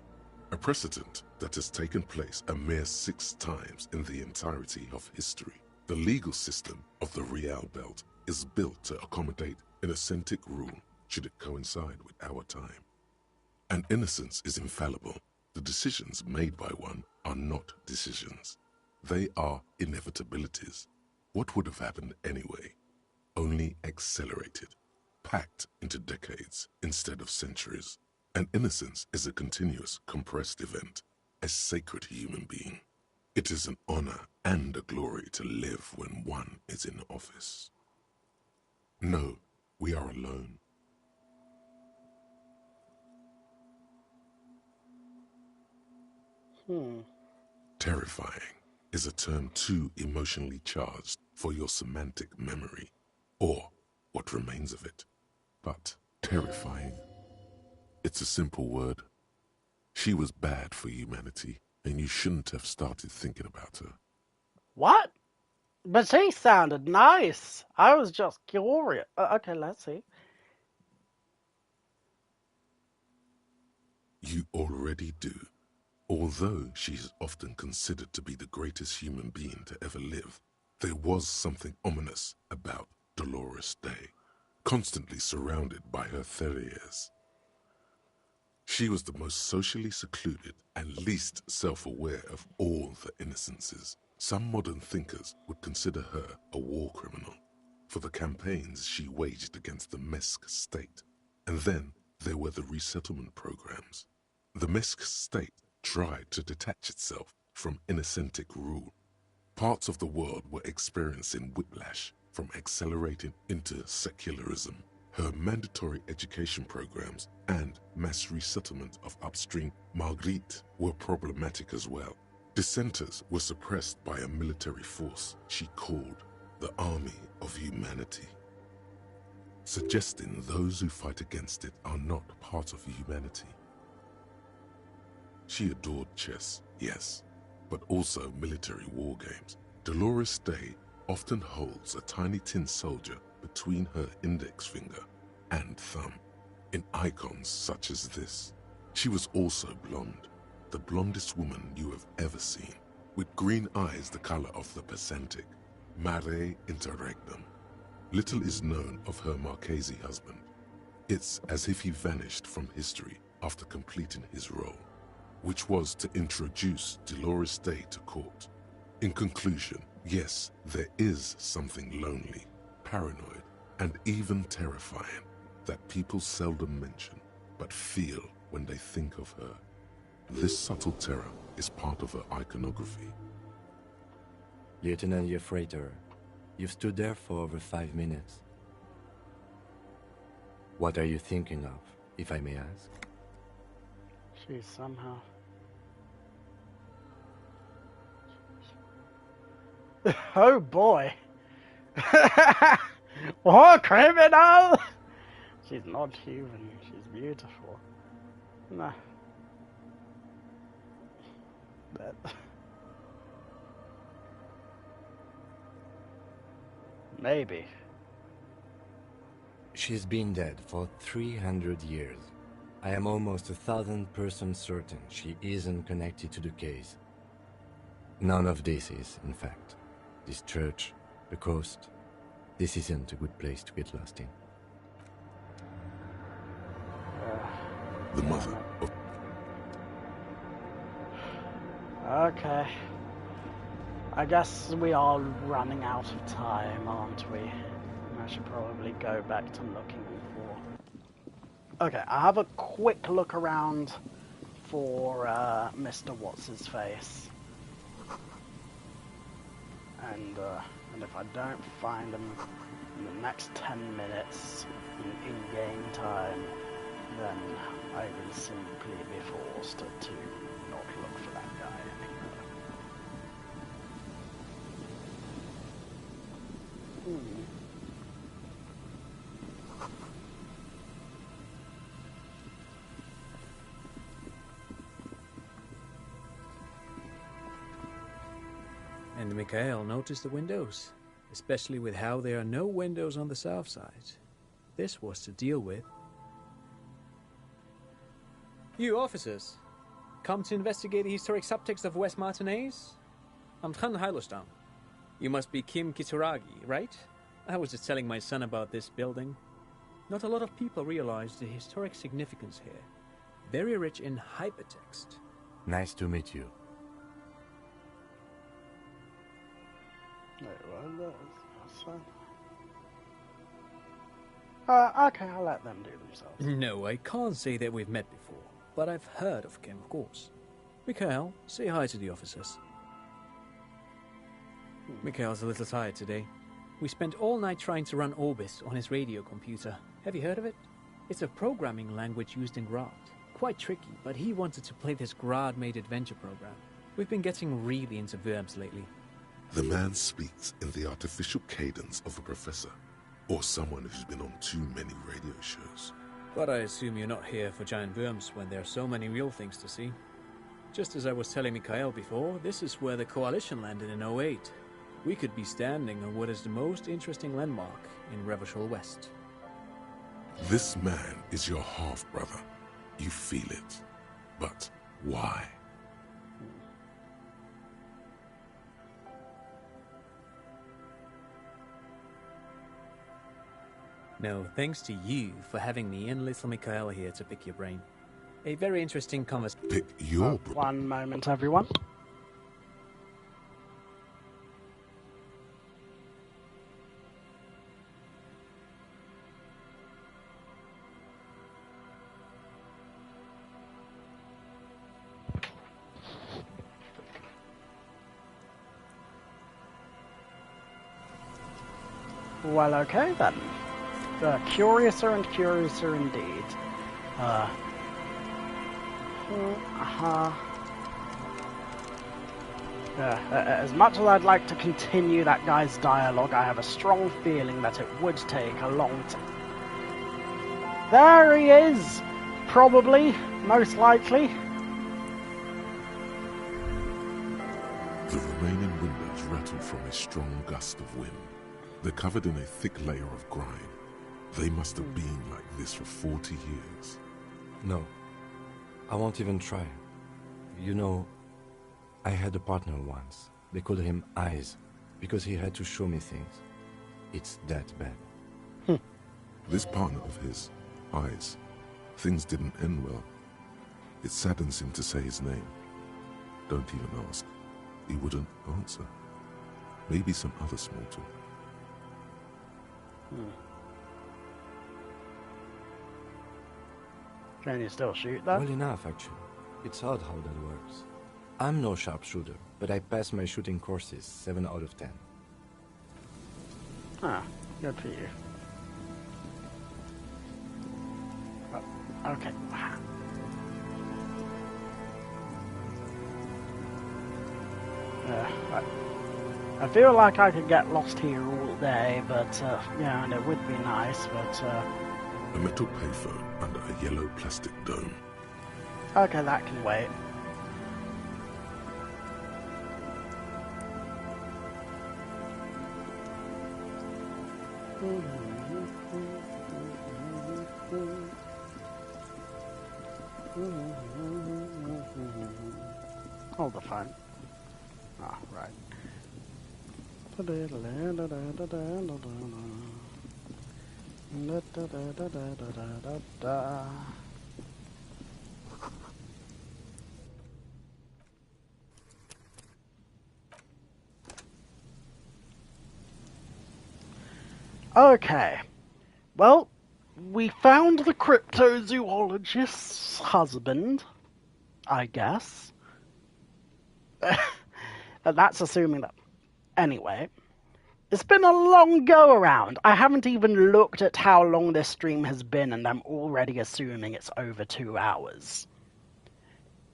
a precedent that has taken place a mere 6 times in the entirety of history. The legal system of the Real Belt is built to accommodate an authentic rule should it coincide with our time. An innocence is infallible. The decisions made by one are not decisions. They are inevitabilities. What would have happened anyway? Only accelerated, packed into decades instead of centuries. And innocence is a continuous, compressed event, a sacred human being. It is an honor and a glory to live when one is in office. No, we are alone. Terrifying is a term too emotionally charged for your semantic memory, or what remains of it. But terrifying, it's a simple word. She was bad for humanity, and you shouldn't have started thinking about her. What? But she sounded nice. I was just curious. Okay, let's see. You already do. Although she is often considered to be the greatest human being to ever live, there was something ominous about Dolores Day, constantly surrounded by her terriers. She was the most socially secluded and least self-aware of all the innocences. Some modern thinkers would consider her a war criminal for the campaigns she waged against the Mesk state. And then there were the resettlement programs. The Mesk state tried to detach itself from innocentic rule. Parts of the world were experiencing whiplash from accelerating into secularism. Her mandatory education programs and mass resettlement of upstream Marguerite were problematic as well. Dissenters were suppressed by a military force she called the Army of Humanity, suggesting those who fight against it are not part of humanity. She adored chess, yes, but also military war games. Dolores Day often holds a tiny tin soldier between her index finger and thumb in icons such as this. She was also blonde, the blondest woman you have ever seen, with green eyes the color of the Pacific, mare interregnum. Little is known of her Marchese husband. It's as if he vanished from history after completing his role, which was to introduce Dolores Day to court. In conclusion, yes, there is something lonely, paranoid, and even terrifying that people seldom mention, but feel when they think of her. This subtle terror is part of her iconography. Lieutenant Yefreighter, you've stood there for over 5 minutes. What are you thinking of, if I may ask? She's somehow... Oh boy! War criminal! She's not human, she's beautiful. Nah. But... Maybe. She's been dead for 300 years. I am almost 1,000% certain she isn't connected to the case. None of this is, in fact. This church, the coast, this isn't a good place to get lost in. The mother of... Okay. I guess we are running out of time, aren't we? I should probably go back to looking for... Okay, I have a quick look around for Mr. What's-His-Face. And if I don't find him in the next 10 minutes in-game time, then I will simply be forced to not look for that guy anymore. And Mikhail noticed the windows, especially with how there are no windows on the south side. This was to deal with. You officers, come to investigate the historic subtext of West Martinez? I'm Tran Heilostam. You must be Kim Kituragi, right? I was just telling my son about this building. Not a lot of people realize the historic significance here. Very rich in hypertext. Nice to meet you. Okay, I'll let them do themselves. No, I can't say that we've met before, but I've heard of Kim, of course. Mikhail, say hi to the officers. Mikhail's a little tired today. We spent all night trying to run Orbis on his radio computer. Have you heard of it? It's a programming language used in Grad. Quite tricky, but he wanted to play this Grad-made adventure program. We've been getting really into verbs lately. The man speaks in the artificial cadence of a professor, or someone who's been on too many radio shows. But I assume you're not here for giant worms when there are so many real things to see. Just as I was telling Mikhail before, this is where the Coalition landed in 08. We could be standing on what is the most interesting landmark in Revachol West. This man is your half-brother. You feel it. But why? No, thanks to you for having me and little Mikhail here to pick your brain. A very interesting conversation. Pick your brain? One moment, everyone. Well, okay then. Curiouser and curiouser indeed. As much as I'd like to continue that guy's dialogue, I have a strong feeling that it would take a long time. There he is! Probably, most likely. The remaining windows rattle from a strong gust of wind. They're covered in a thick layer of grime. They must have been like this for 40 years. No, I won't even try. You know, I had a partner once. They called him Eyes, because he had to show me things. It's that bad. This partner of his, Eyes, things didn't end well. It saddens him to say his name. Don't even ask. He wouldn't answer. Maybe some other small talk. Can you still shoot that? Well enough, actually. It's odd how that works. I'm no sharpshooter, but I passed my shooting courses 7 out of 10. Ah, good for you. Okay. I feel like I could get lost here all day, but yeah, and it would be nice, but A metal payphone under a yellow plastic dome. okay, that can wait. Hold the phone. Ah, right. Okay. Well, we found the cryptozoologist's husband, I guess. That's assuming that. Anyway, it's been a long go-around. I haven't even looked at how long this stream has been, and I'm already assuming it's over 2 hours.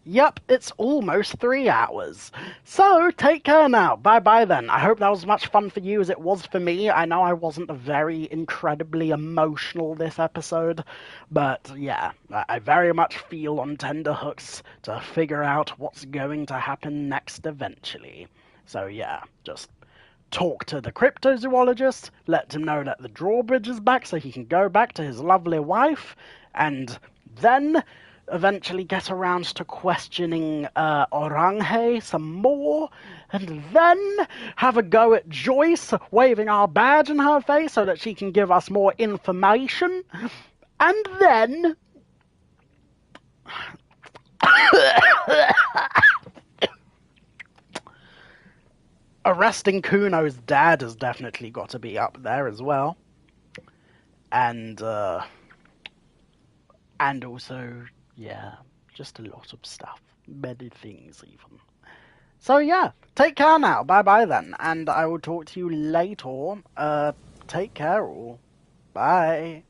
Yep, it's almost 3 hours. So, take care now. Bye-bye then. I hope that was as much fun for you as it was for me. I know I wasn't very incredibly emotional this episode, but yeah, I very much feel on tenterhooks to figure out what's going to happen next eventually. So yeah, just talk to the cryptozoologist, let him know that the drawbridge is back so he can go back to his lovely wife, and then eventually get around to questioning Oranghe some more, and then have a go at Joyce waving our badge in her face so that she can give us more information, and then arresting Kuno's dad has definitely got to be up there as well. and also, yeah, just a lot of stuff. Many things, even. So, yeah, take care now. Bye-bye then. And I will talk to you later. Take care all. Bye.